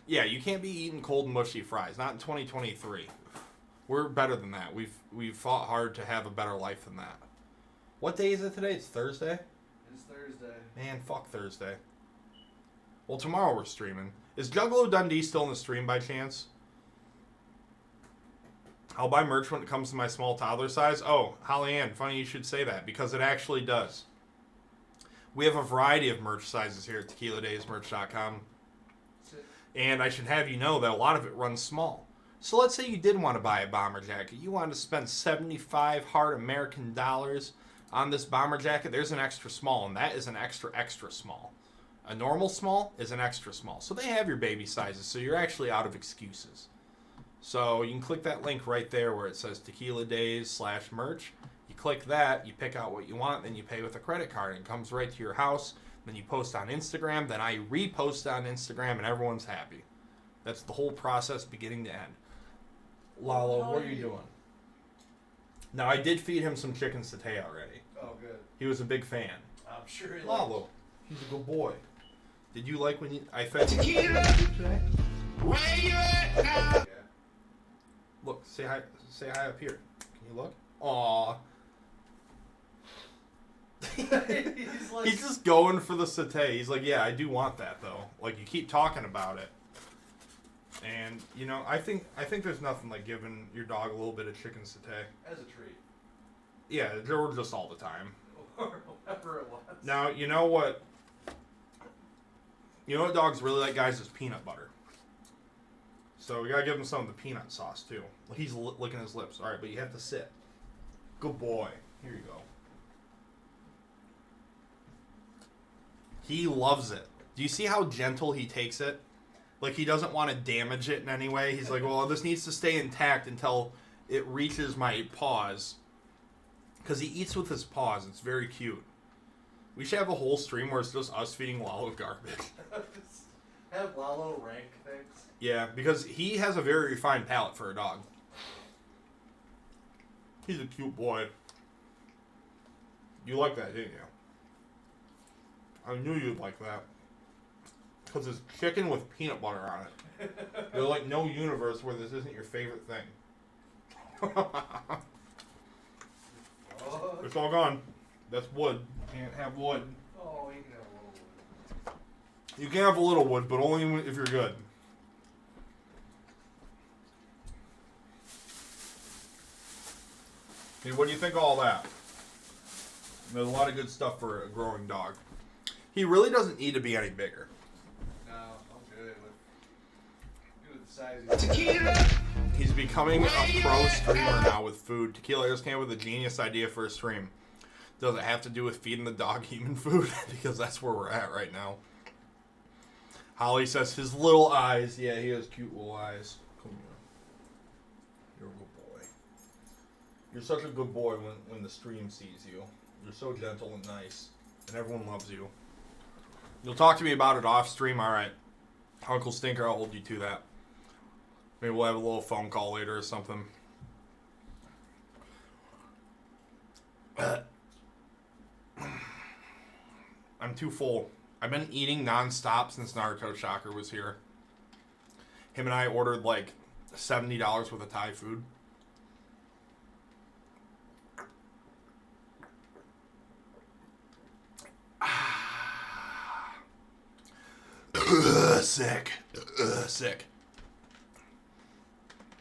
Yeah, you can't be eating cold and mushy fries. Not in 2023. We're better than that. We've fought hard to have a better life than that. What day is it today? It's Thursday? It's Thursday. Man, fuck Thursday. Well, tomorrow we're streaming. Is Juggalo Dundee still in the stream by chance? I'll buy merch when it comes to my small toddler size. Oh, Holly Ann, funny you should say that, because it actually does. We have a variety of merch sizes here at TequilaDaysMerch.com. And I should have you know that a lot of it runs small. So let's say you did want to buy a bomber jacket. You wanted to spend 75 hard American dollars on this bomber jacket. There's an extra small, and that is an extra, extra small. A normal small is an extra small. So they have your baby sizes, so you're actually out of excuses. So you can click that link right there where it says Tequila Days/merch. You click that, you pick out what you want, then you pay with a credit card. It comes right to your house. Then you post on Instagram, then I repost on Instagram, and everyone's happy. That's the whole process beginning to end. Lalo, what are you doing? Now, I did feed him some chicken satay already. Oh, good. He was a big fan. I'm sure he Lalo, he's a good boy. Did you like when I fed you? Where you at now? Yeah. Look, say hi up here. Can you look? Aww. He's like, He's just going for the satay. He's like, yeah, I do want that though. Like, you keep talking about it. And, you know, I think there's nothing like giving your dog a little bit of chicken satay. as a treat. Yeah, or just all the time. Or whatever it was. Now, you know what? You know what dogs really like, guys, is peanut butter. So we gotta give him some of the peanut sauce too. He's licking his lips. All right, but you have to sit. Good boy. Here you go. He loves it. Do you see how gentle he takes it? Like, he doesn't want to damage it in any way. He's like, well, this needs to stay intact until it reaches my paws. Because he eats with his paws. It's very cute. We should have a whole stream where it's just us feeding Lalo garbage. Have Lalo rank things. Yeah, because he has a very refined palate for a dog. He's a cute boy. You like that, didn't you? I knew you'd like that. Because it's chicken with peanut butter on it. There's like no universe where this isn't your favorite thing. Oh, It's all gone. That's wood. Can't have wood. oh, you can have a little bit. You can have a little wood, but only if you're good. Hey, what do you think of all that? There's a lot of good stuff for a growing dog. He really doesn't need to be any bigger. No, I'm good with the size. He's becoming a pro streamer now with food. Tequila just came up with a genius idea for a stream. Does it have to do with feeding the dog human food? Because that's where we're at right now. Holly says his little eyes. Yeah, he has cute little eyes. Come here. You're a good boy. You're such a good boy when the stream sees you. You're so gentle and nice. And everyone loves you. You'll talk to me about it off stream. Alright. Uncle Stinker, I'll hold you to that. Maybe we'll have a little phone call later or something. I'm too full. I've been eating non-stop since Naruto Shocker was here. Him and I ordered like $70 worth of Thai food. Sick. Sick.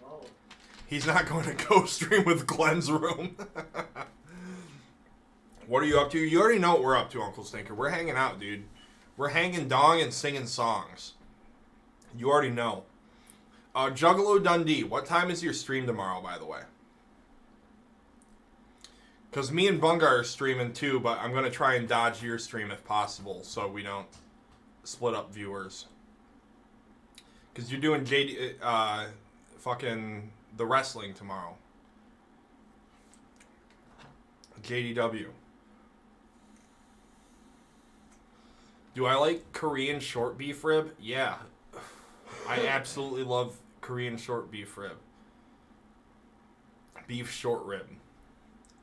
Oh, He's not going to go stream with Glenn's room. What are you up to? You already know what we're up to, Uncle Stinker. We're hanging out, dude. We're hanging dong and singing songs. You already know. Juggalo Dundee, what time is your stream tomorrow, by the way? Because me and Bungar are streaming too, but I'm going to try and dodge your stream if possible so we don't split up viewers. Because you're doing fucking the wrestling tomorrow. JDW. Do I like Korean short beef rib? Yeah. I absolutely love Korean short beef rib. Beef short rib.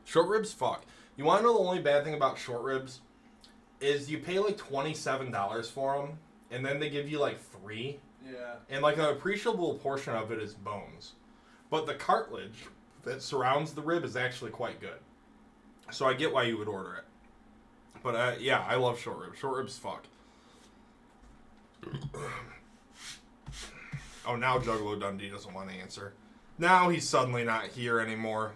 Short ribs, fuck. You want to know the only bad thing about short ribs? Is you pay like $27 for them, and then they give you like 3. yeah. And like an appreciable portion of it is bones. But the cartilage that surrounds the rib is actually quite good. So I get why you would order it. But yeah, I love short ribs. Short ribs fuck. Oh, now Juggalo Dundee doesn't want to answer. Now he's suddenly not here anymore.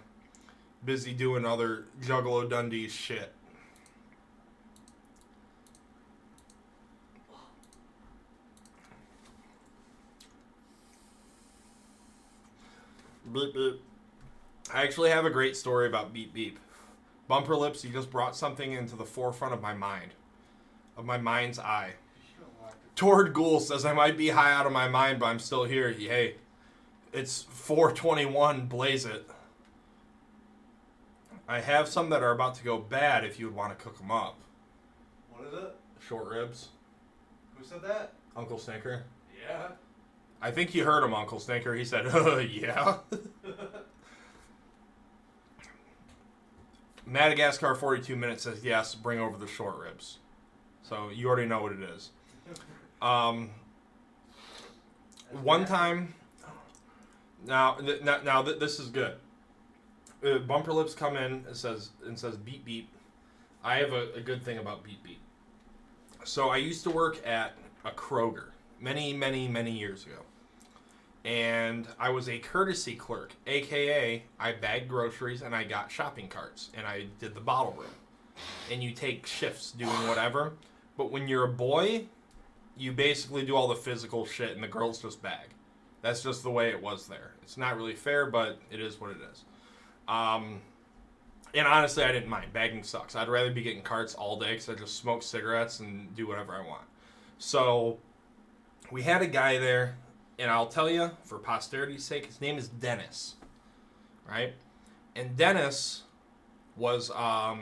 Busy doing other Juggalo Dundee shit. Beep beep. I actually have a great story about Beep Beep. Bumper Lips, you just brought something into the forefront of my mind. Of my mind's eye. Tord Ghoul says I might be high out of my mind, but I'm still here. Hey, it's 4:21, blaze it. I have some that are about to go bad if you would want to cook them up. What is it? short ribs. Who said that? Uncle Stinker. Yeah. I think you heard him, Uncle Stinker. He said, yeah. Madagascar 42 Minutes says, yes, bring over the short ribs. So you already know what it is. One time, now this is good. Bumper Lips come in and says beep beep. I have a good thing about beep beep. So I used to work at a Kroger many years ago. And I was a courtesy clerk, a.k.a. I bagged groceries and I got shopping carts and I did the bottle room. And you take shifts doing whatever. But when you're a boy, you basically do all the physical shit and the girls just bag. That's just the way it was there. It's not really fair, but it is what it is. And honestly, I didn't mind. Bagging sucks. I'd rather be getting carts all day because I just smoke cigarettes and do whatever I want. So we had a guy there. And I'll tell you, for posterity's sake, his name is Dennis, right? And Dennis was a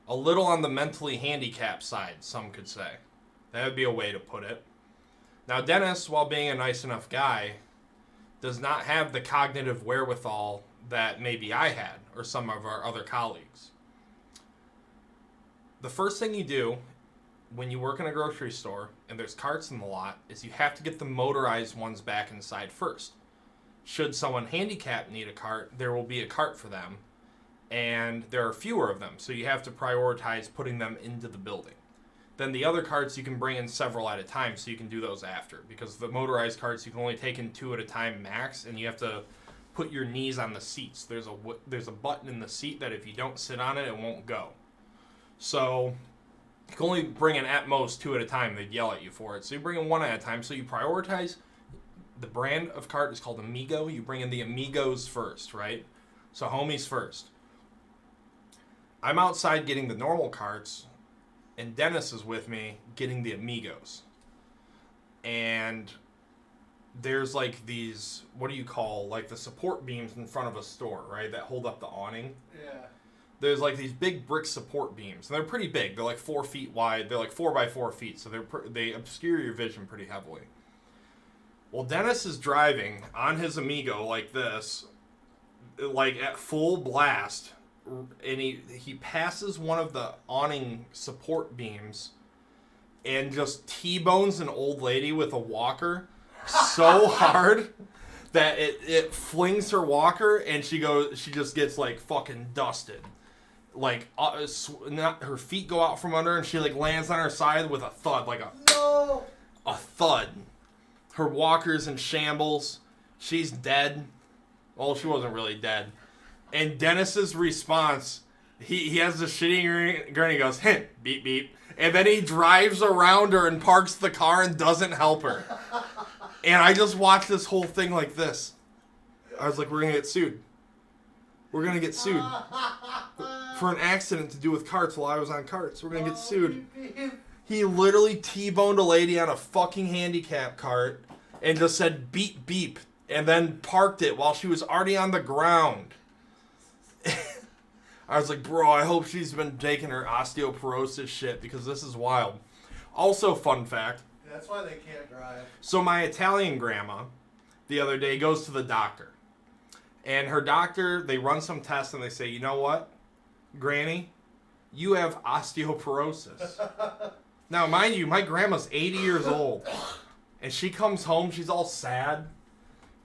little on the mentally handicapped side, some could say. That would be a way to put it. Now, Dennis, while being a nice enough guy, does not have the cognitive wherewithal that maybe I had or some of our other colleagues. The first thing you do when you work in a grocery store and there's carts in the lot is you have to get the motorized ones back inside first. Should someone handicapped need a cart, there will be a cart for them, and there are fewer of them, so you have to prioritize putting them into the building. Then the other carts you can bring in several at a time, so you can do those after, because the motorized carts you can only take in 2 at a time max, and you have to put your knees on the seats. There's a button in the seat that if you don't sit on it, it won't go. So you can only bring in at most 2 at a time. They'd yell at you for it. So you bring in 1 at a time. So you prioritize. The brand of cart is called Amigo. You bring in the Amigos first, right? So homies first. I'm outside getting the normal carts, and Dennis is with me getting the Amigos. And there's like these, what do you call, like the support beams in front of a store, right? That hold up the awning. Yeah. There's like these big brick support beams. And they're pretty big. They're like 4 feet wide. They're like 4 by 4 feet. So they obscure your vision pretty heavily. Well, Dennis is driving on his Amigo like this, like at full blast. And he passes one of the awning support beams and just T-bones an old lady with a walker so hard that it flings her walker and she just gets like fucking dusted. Like her feet go out from under her and she like lands on her side with a thud, like a thud. Her walker's in shambles. She's dead. Well, she wasn't really dead. And Dennis's response, he has the shitty grin. He goes, "Hint, beep beep," and then he drives around her and parks the car and doesn't help her. And I just watched this whole thing like this. I was like, "We're gonna get sued. We're gonna get sued for an accident to do with carts while I was on carts. We're gonna get sued." He literally T-boned a lady on a fucking handicap cart and just said beep beep and then parked it while she was already on the ground. I was like, bro, I hope she's been taking her osteoporosis shit because this is wild. Also, fun fact. That's why they can't drive. So my Italian grandma, the other day, goes to the doctor. And her doctor, they run some tests and they say, you know what, Granny, you have osteoporosis. Now, mind you, my grandma's 80 years old. And she comes home, she's all sad.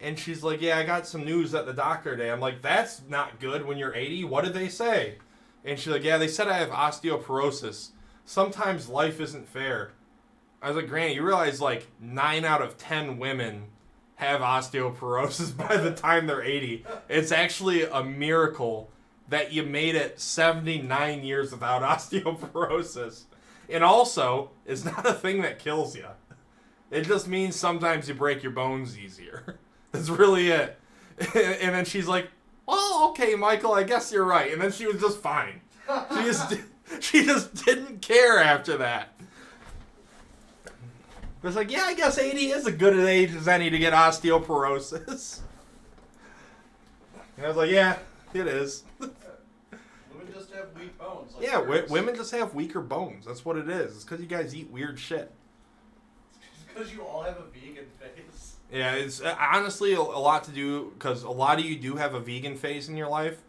And she's like, yeah, I got some news at the doctor today. I'm like, that's not good when you're 80. What did they say? And she's like, yeah, they said I have osteoporosis. Sometimes life isn't fair. I was like, Granny, you realize like 9 out of 10 women have osteoporosis by the time they're 80. It's actually a miracle that you made it 79 years without osteoporosis. And also, it's not a thing that kills you. It just means sometimes you break your bones easier. That's really it. And then she's like, well, okay, Michael, I guess you're right. And then she was just fine. She just didn't care after that. It was like, yeah, I guess 80 is as good an age as any to get osteoporosis. And I was like, yeah, it is. Women just have weak bones. Like Yeah, yours. women just have weaker bones. That's what it is. It's because you guys eat weird shit. It's because you all have a vegan face. Yeah, it's honestly a lot to do because a lot of you do have a vegan phase in your life.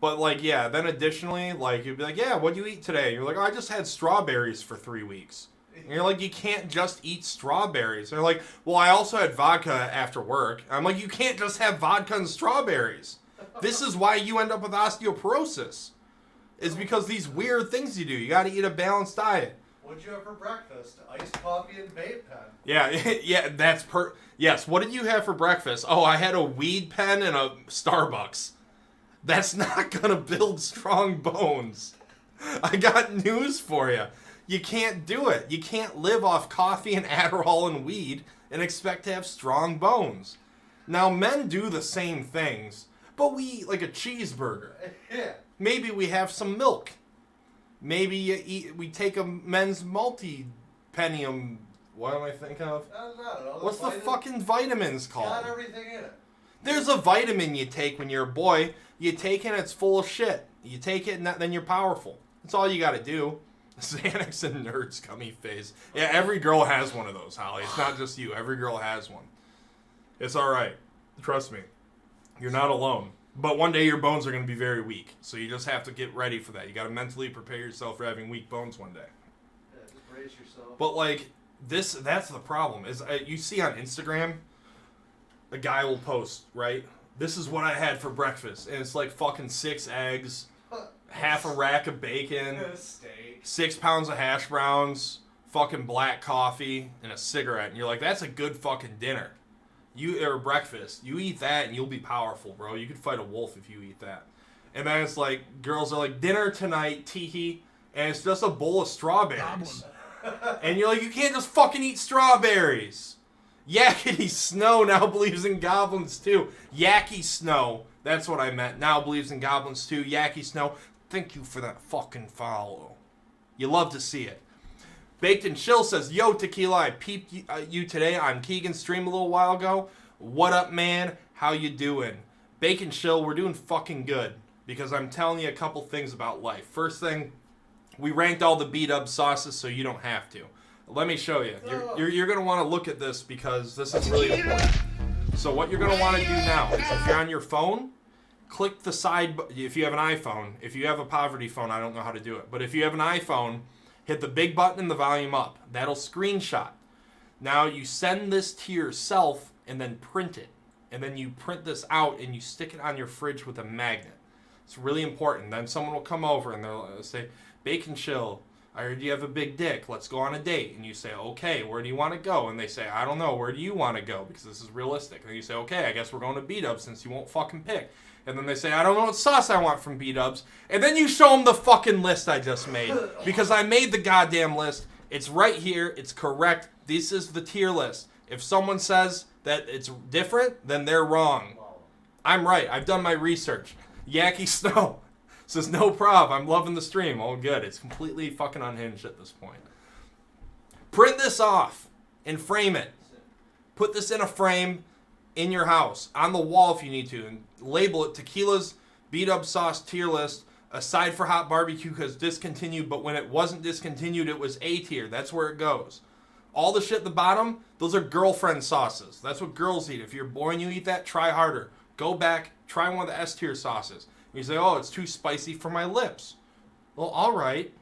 But, like, yeah, then additionally, like, you'd be like, yeah, what'd you eat today? You're like, oh, I just had strawberries for 3 weeks. And you're like, you can't just eat strawberries. And they're like, well, I also had vodka after work. I'm like, you can't just have vodka and strawberries. This is why you end up with osteoporosis. It's because these weird things you do. You got to eat a balanced diet. What'd you have for breakfast? Iced coffee and vape pen. Yeah, yeah, yes, what did you have for breakfast? Oh, I had a weed pen and a Starbucks. That's not gonna build strong bones. I got news for you. You can't do it. You can't live off coffee and Adderall and weed and expect to have strong bones. Now, men do the same things, but we eat like a cheeseburger. Yeah. Maybe we have some milk. Maybe we take a men's multi-pennium. What am I thinking of? I don't know. What's the fucking vitamins called? Got everything in it. There's a vitamin you take when you're a boy. You take it and it's full of shit. You take it and then you're powerful. That's all you gotta do. Xanax and Nerds gummy phase. Yeah, every girl has one of those, Holly. It's not just you. Every girl has one. It's alright. Trust me. You're not alone. But one day your bones are going to be very weak. So you just have to get ready for that. You got to mentally prepare yourself for having weak bones one day. Yeah, just brace yourself. But like that's the problem. Is you see on Instagram, a guy will post, right? This is what I had for breakfast. And it's like fucking 6 eggs, half a rack of bacon, Steak. 6 pounds of hash browns, fucking black coffee, and a cigarette. And you're like, that's a good fucking dinner. Or breakfast. You eat that and you'll be powerful, bro. You could fight a wolf if you eat that. And then it's like, girls are like, dinner tonight, teehee, and it's just a bowl of strawberries. And you're like, you can't just fucking eat strawberries. Yakety Snow now believes in goblins too. Yacky Snow, that's what I meant. Now believes in goblins too. Yacky Snow, thank you for that fucking follow. You love to see it. Baked and Chill says, yo, Tequila, I peeped you today on Keegan's stream a little while ago. What up, man? How you doing? Bacon Chill, we're doing fucking good. Because I'm telling you a couple things about life. First thing, we ranked all the B-dub sauces so you don't have to. Let me show you. You're going to want to look at this because this is really important. So what you're going to want to do now is if you're on your phone, click the side, if you have an iPhone. If you have a poverty phone, I don't know how to do it. But if you have an iPhone, hit the big button and the volume up. That'll screenshot. Now you send this to yourself and then print it. And then you print this out and you stick it on your fridge with a magnet. It's really important. Then someone will come over and they'll say, Bacon Chill, I heard you have a big dick. Let's go on a date. And you say, okay, where do you want to go? And they say, I don't know. Where do you want to go? Because this is realistic. And you say, okay, I guess we're going to B-Dubs since you won't fucking pick. And then they say, I don't know what sauce I want from B-Dubs. And then you show them the fucking list I just made. Because I made the goddamn list. It's right here. It's correct. This is the tier list. If someone says that it's different, then they're wrong. I'm right. I've done my research. Yacky Snow says, no prob. I'm loving the stream. All good. It's completely fucking unhinged at this point. Print this off and frame it. Put this in a frame in your house, on the wall if you need to, and label it Tequila's B-Dub Sauce tier list, aside for hot barbecue because discontinued, but when it wasn't discontinued, it was A tier. That's where it goes. All the shit at the bottom, those are girlfriend sauces. That's what girls eat. If you're a boy and you eat that, try harder. Go back, try one of the S tier sauces. And you say, oh, it's too spicy for my lips. Well, all right.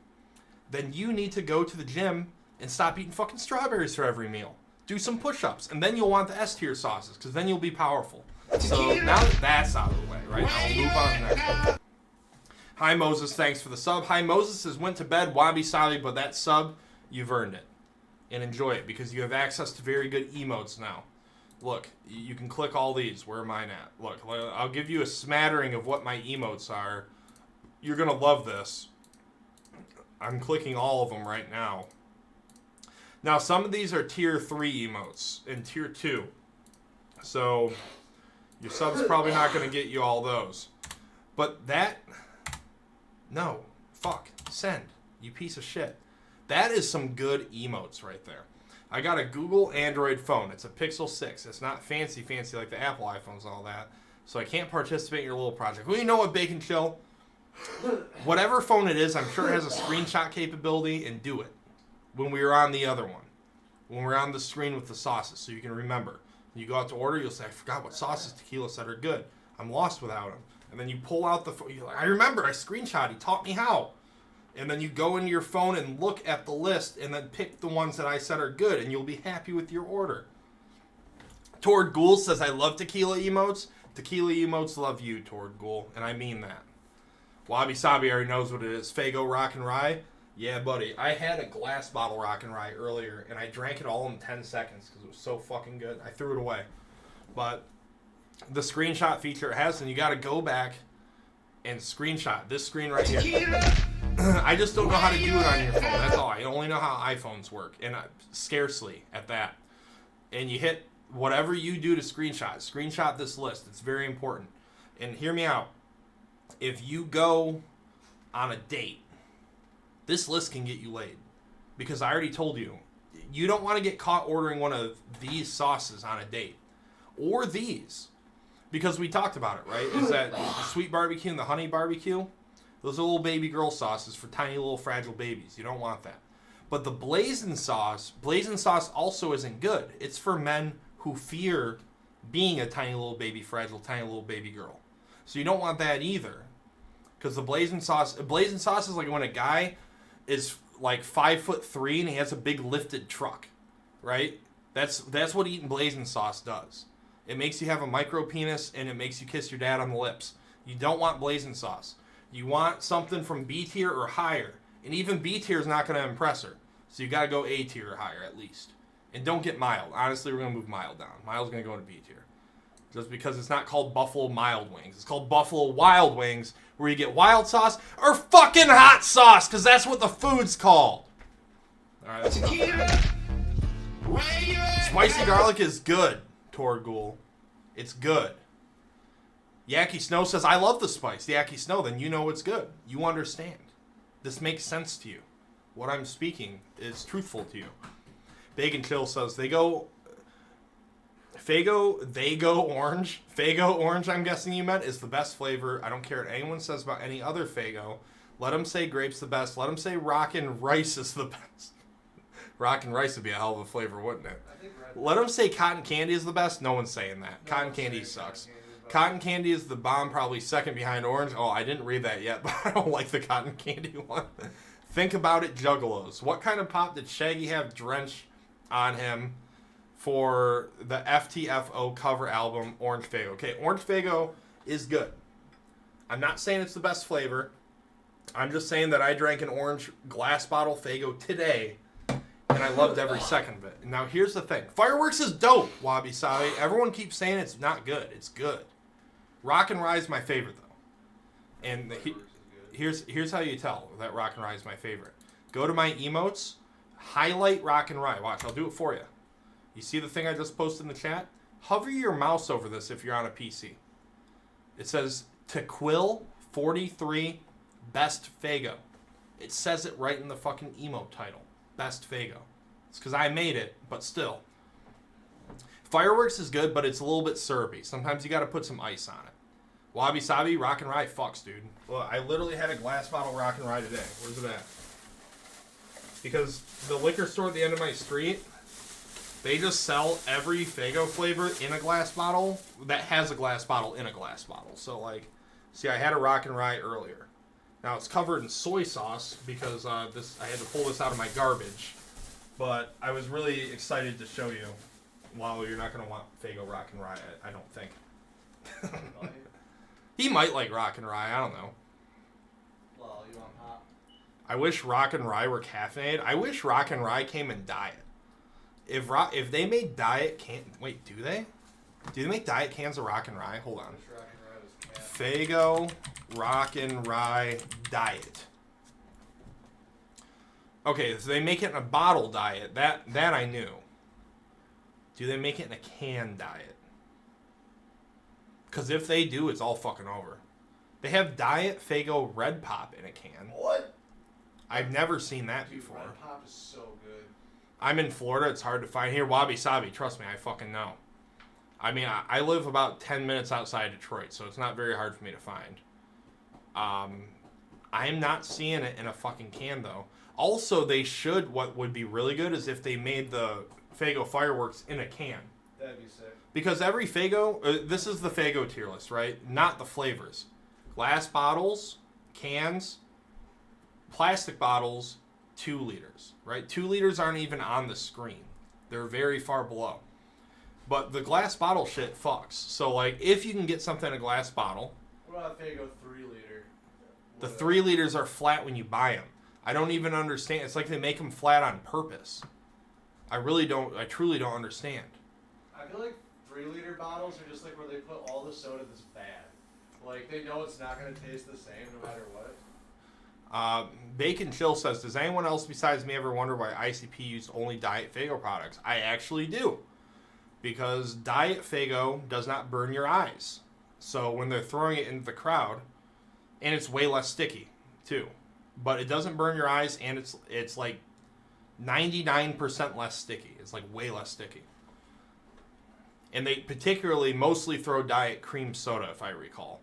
Then you need to go to the gym and stop eating fucking strawberries for every meal. Do some push-ups, and then you'll want the S tier sauces, because then you'll be powerful. So now that that's out of the way, right now we'll move on to the next one. Hi Moses, thanks for the sub. Hi Moses says, went to bed, wabi sabi, but that sub, you've earned it. And enjoy it, because you have access to very good emotes now. Look, you can click all these. Where are mine at? Look, I'll give you a smattering of what my emotes are. You're going to love this. I'm clicking all of them right now. Now, some of these are tier 3 emotes and tier 2. So, your sub's probably not going to get you all those. But that... No. Fuck. Send. You piece of shit. That is some good emotes right there. I got a Google Android phone. It's a Pixel 6. It's not fancy like the Apple iPhones and all that. So I can't participate in your little project. Well, you know what, Bacon Chill? Whatever phone it is, I'm sure it has a screenshot capability, and do it when we were on the other one. When we're on the screen with the sauces, so you can remember. When you go out to order, you'll say, I forgot what sauces Tequila said are good. I'm lost without them. And then you pull out the phone. You're like, I remember, I screenshot. He taught me how. And then you go into your phone and look at the list and then pick the ones that I said are good, and you'll be happy with your order. Tord Ghoul says, I love tequila emotes. Tequila emotes love you, Tord Ghoul. And I mean that. Wabi Sabi already knows what it is. Fago Rock and Rye. Yeah, buddy. I had a glass bottle Rock and Rye earlier, and I drank it all in 10 seconds because it was so fucking good. I threw it away. But the screenshot feature it has, and you got to go back and screenshot this screen right here. I just don't know how to do it on your phone. That's all. I only know how iPhones work, and scarcely at that. And you hit whatever you do to screenshot. Screenshot this list. It's very important. And hear me out. If you go on a date, this list can get you laid. Because I already told you, you don't want to get caught ordering one of these sauces on a date. Or these. Because we talked about it, right? Is that the sweet barbecue and the honey barbecue? Those are little baby girl sauces for tiny little fragile babies. You don't want that. But the blazing sauce also isn't good. It's for men who fear being a tiny little baby fragile, tiny little baby girl. So you don't want that either. Because the blazing sauce is like when a guy is like 5'3" and he has a big lifted truck, right? That's what eating blazing sauce does. It makes you have a micro penis and it makes you kiss your dad on the lips. You don't want blazing sauce. You want something from B tier or higher. And even B tier is not going to impress her. So you got to go A tier or higher at least. And don't get mild. Honestly, we're going to move mild down. Mild's going to go into B tier. Just because it's not called Buffalo Mild Wings. It's called Buffalo Wild Wings, where you get wild sauce or fucking hot sauce, because that's what the food's called. Alright, that's enough. Spicy garlic is good, Tord Ghoul. It's good. Yaki Snow says, I love the spice. Yaki Snow, then you know it's good. You understand. This makes sense to you. What I'm speaking is truthful to you. Bacon Chill says, they go orange. Fago orange, I'm guessing you meant, is the best flavor. I don't care what anyone says about any other Fago. Let them say grape's the best. Let them say rockin' rice is the best. Rockin' rice would be a hell of a flavor, wouldn't it? Let them say cotton candy is the best. No one's saying that. Cotton candy sucks. Cotton candy is the bomb, probably second behind orange. Oh, I didn't read that yet, but I don't like the cotton candy one. Think about it, Juggalos. What kind of pop did Shaggy have drenched on him for the FTFO cover album, Orange Fago? Okay, Orange Fago is good. I'm not saying it's the best flavor. I'm just saying that I drank an orange glass bottle Fago today, and I loved every second of it. Now, here's the thing. Fireworks is dope, Wabi Sabi. Everyone keeps saying it's not good. It's good. Rock and Rye is my favorite, though. And here's how you tell that Rock and Rye is my favorite. Go to my emotes, highlight Rock and Rye. Watch, I'll do it for you. You see the thing I just posted in the chat? Hover your mouse over this if you're on a PC. It says Tequil 43 Best Fago. It says it right in the fucking emote title. Best Fago. It's because I made it, but still. Fireworks is good, but it's a little bit syrupy. Sometimes you got to put some ice on it. Wabi Sabi, Rock and Rye fucks, dude. Well, I literally had a glass bottle Rock and Rye today. Where's it at? Because the liquor store at the end of my street, they just sell every Fago flavor in a glass bottle that has a glass bottle in a glass bottle. So, like, see, I had a Rock and Rye earlier. Now, it's covered in soy sauce because I had to pull this out of my garbage. But I was really excited to show you. Well, you're not going to want Fago Rock and Rye, I don't think. He might like Rock and Rye, I don't know. Well, you want hot? I wish Rock and Rye were caffeinated. I wish Rock and Rye came in diet. If they made diet wait, do they? Do they make diet cans of Rock and Rye? Hold on. Fago Rock and Rye diet. Okay, so they make it in a bottle diet. That I knew. Do they make it in a can diet? Because if they do, it's all fucking over. They have Diet Fago Red Pop in a can. What? I've never seen that before. Red Pop is so good. I'm in Florida. It's hard to find here. Wabi Sabi, trust me, I fucking know. I mean, I live about 10 minutes outside Detroit, so it's not very hard for me to find. I am not seeing it in a fucking can, though. Also, they should, what would be really good is if they made the Faygo fireworks in a can. That'd be sick. Because every Faygo, this is the Faygo tier list, right? Not the flavors. Glass bottles, cans, plastic bottles, 2 liters, right? 2 liters aren't even on the screen. They're very far below. But the glass bottle shit fucks. So, like, if you can get something in a glass bottle... What about Faygo 3-liter? The 3 liters are flat when you buy them. I don't even understand. It's like they make them flat on purpose. I truly don't understand. I feel like 3-liter bottles are just like where they put all the soda that's bad. Like, they know it's not going to taste the same no matter what. Bacon Chill says, does anyone else besides me ever wonder why ICP used only Diet Faygo products? I actually do. Because Diet Faygo does not burn your eyes. So when they're throwing it into the crowd, and it's way less sticky, too. But it doesn't burn your eyes, and it's like 99% less sticky. It's like way less sticky. And they particularly mostly throw Diet Cream Soda, if I recall.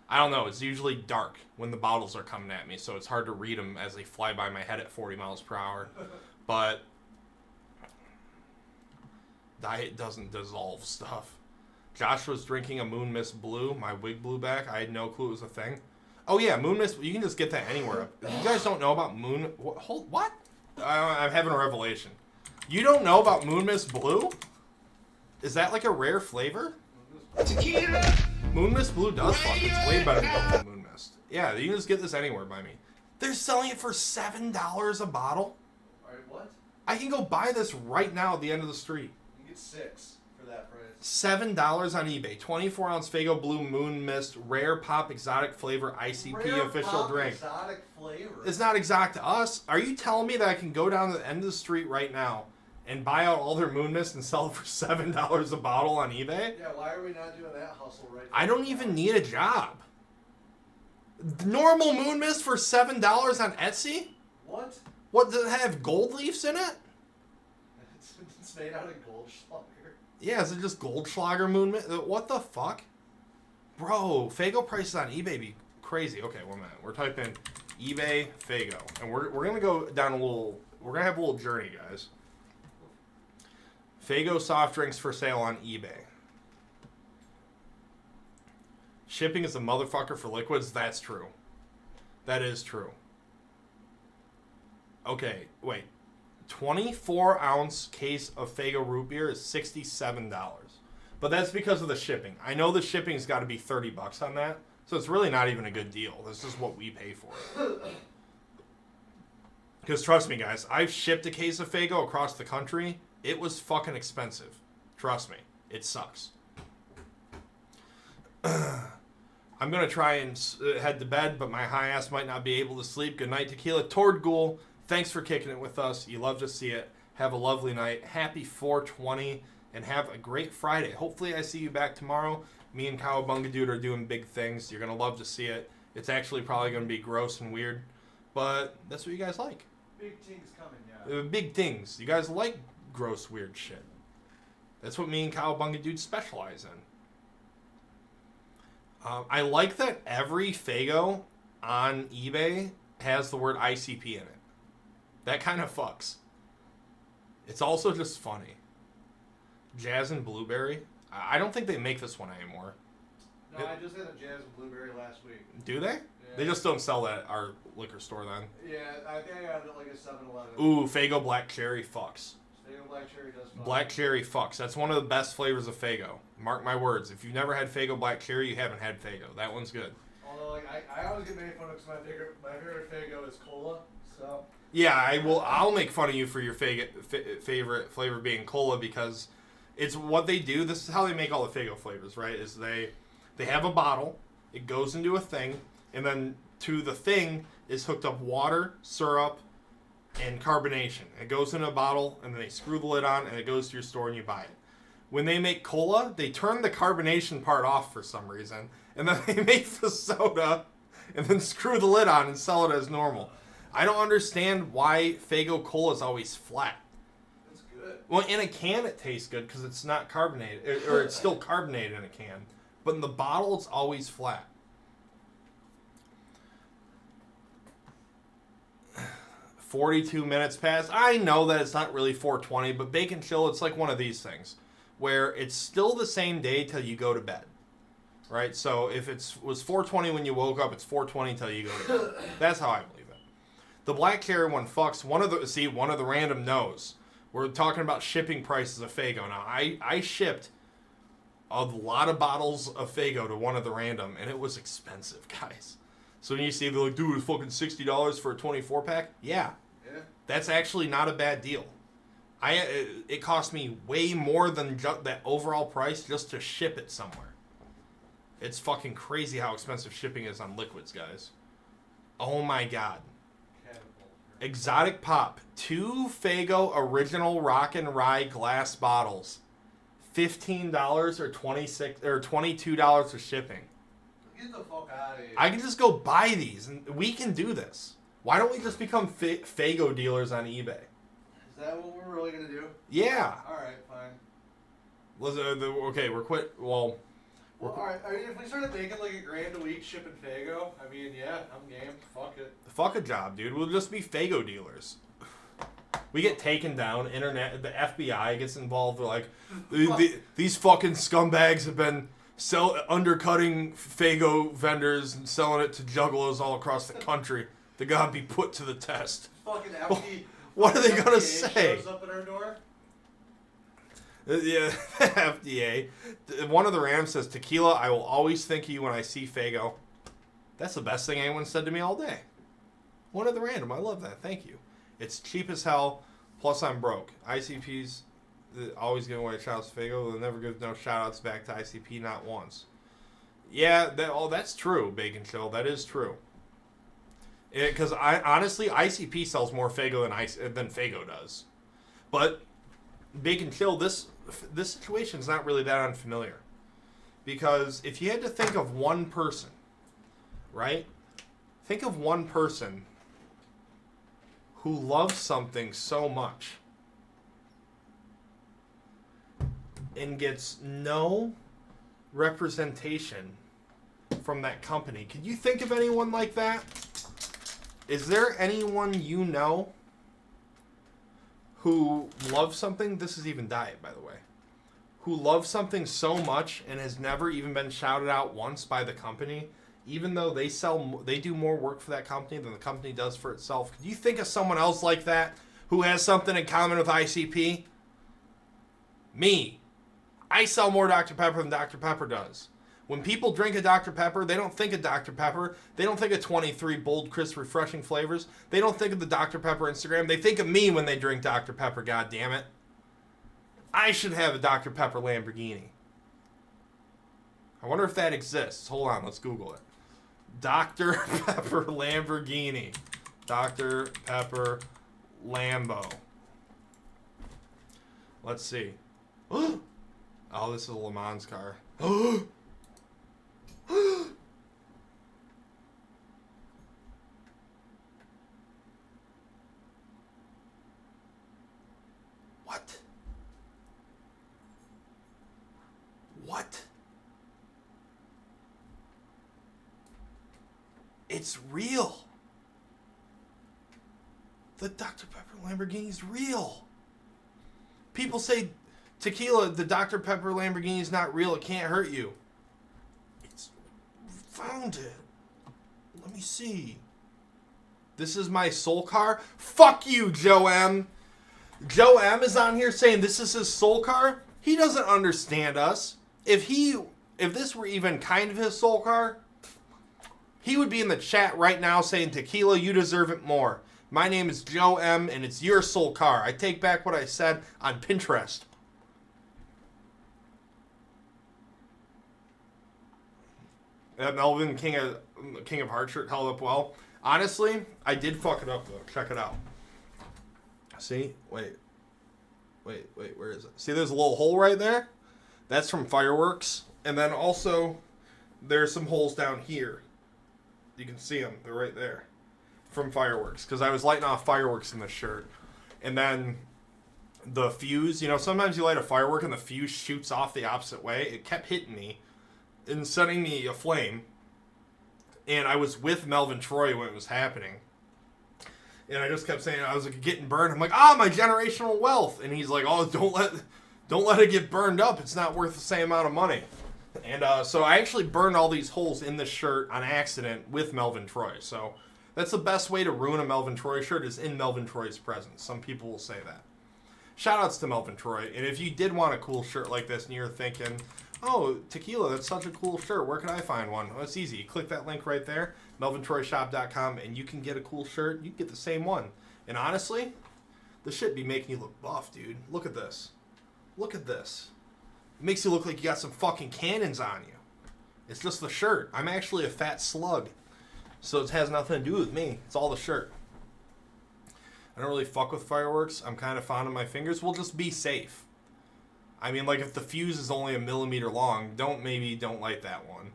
I don't know. It's usually dark when the bottles are coming at me, so it's hard to read them as they fly by my head at 40 miles per hour. But Diet doesn't dissolve stuff. Josh was drinking a Moon Mist Blue. My wig blew back. I had no clue it was a thing. Oh, yeah, Moon Mist. You can just get that anywhere. You guys don't know about Moon... What? I'm having a revelation. You don't know about Moon Mist Blue? Is that like a rare flavor? Tequila. Moon Mist Blue does fuck. It's way better than Moon Mist. Yeah, you can just get this anywhere by me. They're selling it for $7 a bottle. Alright, what? I can go buy this right now at the end of the street. You can get 6 for that price. $7 on eBay. 24-ounce Faygo Blue Moon Mist Rare Pop Exotic Flavor ICP Rare official Pop drink. Exotic flavor. It's not exotic to us. Are you telling me that I can go down to the end of the street right now and buy out all their Moon Mist and sell it for $7 a bottle on eBay? Yeah, why are we not doing that hustle right now? I don't even need a job. Normal Moon Mist for $7 on Etsy? What? What, does it have gold leafs in it? It's made out of Goldschlager. Yeah, is it just Goldschlager Moon Mist? What the fuck? Bro, Faygo prices on eBay be crazy. Okay, 1 minute. We're typing eBay Faygo. And we're going to go down a little... We're going to have a little journey, guys. Faygo soft drinks for sale on eBay. Shipping is a motherfucker for liquids. That's true. That is true. Okay, wait. 24-ounce case of Faygo root beer is $67. But that's because of the shipping. I know the shipping's got to be $30 on that, so it's really not even a good deal. This is what we pay for it. Because trust me, guys, I've shipped a case of Faygo across the country. It was fucking expensive. Trust me. It sucks. I'm going to try and head to bed, but my high ass might not be able to sleep. Good night, Tequila. Tord Ghoul, thanks for kicking it with us. You love to see it. Have a lovely night. Happy 420, and have a great Friday. Hopefully I see you back tomorrow. Me and Cowabunga Dude are doing big things. You're going to love to see it. It's actually probably going to be gross and weird, but that's what you guys like. Big things coming, yeah. Big things. You guys like gross, weird shit. That's what me and Cowabunga Dude specialize in. I like that every Faygo on eBay has the word ICP in it. That kind of fucks. It's also just funny. Jazz and Blueberry. I don't think they make this one anymore. No, I just had a Jazz and Blueberry last week. Do they? Yeah. They just don't sell that at our liquor store then. Yeah, I think I got it at like a 7-Eleven. Ooh, Faygo Black Cherry fucks. Faygo Black Cherry does fun. Black Cherry fucks. That's one of the best flavors of Faygo. Mark my words. If you've never had Faygo Black Cherry, you haven't had Faygo. That one's good. Although, like, I always get made fun of because my favorite Faygo is cola. So. Yeah, I'll make fun of you for your favorite flavor being cola because it's what they do. This is how they make all the Faygo flavors, right? Is they have a bottle, it goes into a thing, and then to the thing is hooked up water, syrup, and carbonation. It goes in a bottle, and then they screw the lid on, and it goes to your store, and you buy it. When they make cola, they turn the carbonation part off for some reason, and then they make the soda, and then screw the lid on and sell it as normal. I don't understand why Faygo Cola is always flat. It's good. Well, in a can it tastes good because it's not carbonated, or it's still carbonated in a can. But in the bottle, it's always flat. 42 minutes past. I know that it's not really 420, but Bacon Chill, it's like one of these things where it's still the same day till you go to bed. Right? So if it was 420 when you woke up, it's 420 till you go to bed. That's how I believe it. The Black Cherry one fucks one of the random knows. We're talking about shipping prices of Faygo. Now, I shipped a lot of bottles of Faygo to one of the random, and it was expensive, guys. So when you see they're like, dude, it's fucking $60 for a 24-pack. Yeah, that's actually not a bad deal. It cost me way more than that overall price just to ship it somewhere. It's fucking crazy how expensive shipping is on liquids, guys. Oh my god. Exotic Pop, 2 Faygo original Rock and Rye glass bottles, $15 or $22 for shipping. Get the fuck out of here. I can just go buy these, and we can do this. Why don't we just become Faygo dealers on eBay? Is that what we're really gonna do? Yeah. All right, fine. Okay, we're quit. Well, all right. I mean, if we started making like $1,000 a week shipping Faygo, I mean, yeah, I'm game. Fuck it. fuck a job, dude. We'll just be Faygo dealers. We get taken down. The FBI gets involved. They're like, these fucking scumbags have been undercutting Faygo vendors and selling it to juggalos all across the country. They gotta be put to the test. Fucking FD. What are they gonna say? Shows up at our door. Yeah, FDA. One of the Rams says, "Tequila, I will always think of you when I see Faygo." That's the best thing anyone said to me all day. One of the random. I love that. Thank you. It's cheap as hell. Plus, I'm broke. ICPs always give away shout outs to Faygo. They'll never give no shout outs back to ICP, not once. Yeah, that's true, Bacon Chill. That is true. Because honestly, ICP sells more Faygo than Faygo does. But Bacon Chill, this situation is not really that unfamiliar. Because if you had to think of one person, right? Think of one person who loves something so much and gets no representation from that company. Can you think of anyone like that? Is there anyone you know who loves something? This is even Diet, by the way. Who loves something so much and has never even been shouted out once by the company, even though they do more work for that company than the company does for itself. Could you think of someone else like that who has something in common with ICP? Me. I sell more Dr. Pepper than Dr. Pepper does. When people drink a Dr. Pepper, they don't think of Dr. Pepper. They don't think of 23 bold, crisp, refreshing flavors. They don't think of the Dr. Pepper Instagram. They think of me when they drink Dr. Pepper, goddammit. I should have a Dr. Pepper Lamborghini. I wonder if that exists. Hold on, let's Google it. Dr. Pepper Lamborghini. Dr. Pepper Lambo. Let's see. Oh, this is a Le Mans car. What? What? It's real. The Dr. Pepper Lamborghini's real. People say, Tequila, the Dr. Pepper Lamborghini is not real. It can't hurt you. It's found it. Let me see. This is my soul car. Fuck you, Joe M. Joe M is on here saying this is his soul car. He doesn't understand us. If this were even kind of his soul car, he would be in the chat right now saying, Tequila, you deserve it more. My name is Joe M, and it's your soul car. I take back what I said on Pinterest. That Melvin King of Heart shirt held up well. Honestly, I did fuck it up, though. Check it out. See? Wait, where is it? See, there's a little hole right there? That's from fireworks. And then also, there's some holes down here. You can see them. They're right there. From fireworks. Because I was lighting off fireworks in this shirt. And then the fuse, sometimes you light a firework and the fuse shoots off the opposite way. It kept hitting me and setting me aflame. And I was with Melvin Troy when it was happening. And I just kept saying, I was like, getting burned. I'm like, my generational wealth. And he's like, oh, don't let it get burned up. It's not worth the same amount of money. And so I actually burned all these holes in the shirt on accident with Melvin Troy. So that's the best way to ruin a Melvin Troy shirt is in Melvin Troy's presence. Some people will say that. Shoutouts to Melvin Troy. And if you did want a cool shirt like this and you're thinking, oh, Tequila, that's such a cool shirt. Where can I find one? Well, it's easy. You click that link right there, melvintroyshop.com, and you can get a cool shirt. You can get the same one. And honestly, this shit be making you look buff, dude. Look at this. Look at this. It makes you look like you got some fucking cannons on you. It's just the shirt. I'm actually a fat slug. So it has nothing to do with me. It's all the shirt. I don't really fuck with fireworks. I'm kind of fond of my fingers. We'll just be safe. I mean, like, if the fuse is only 1 millimeter long, don't light that one.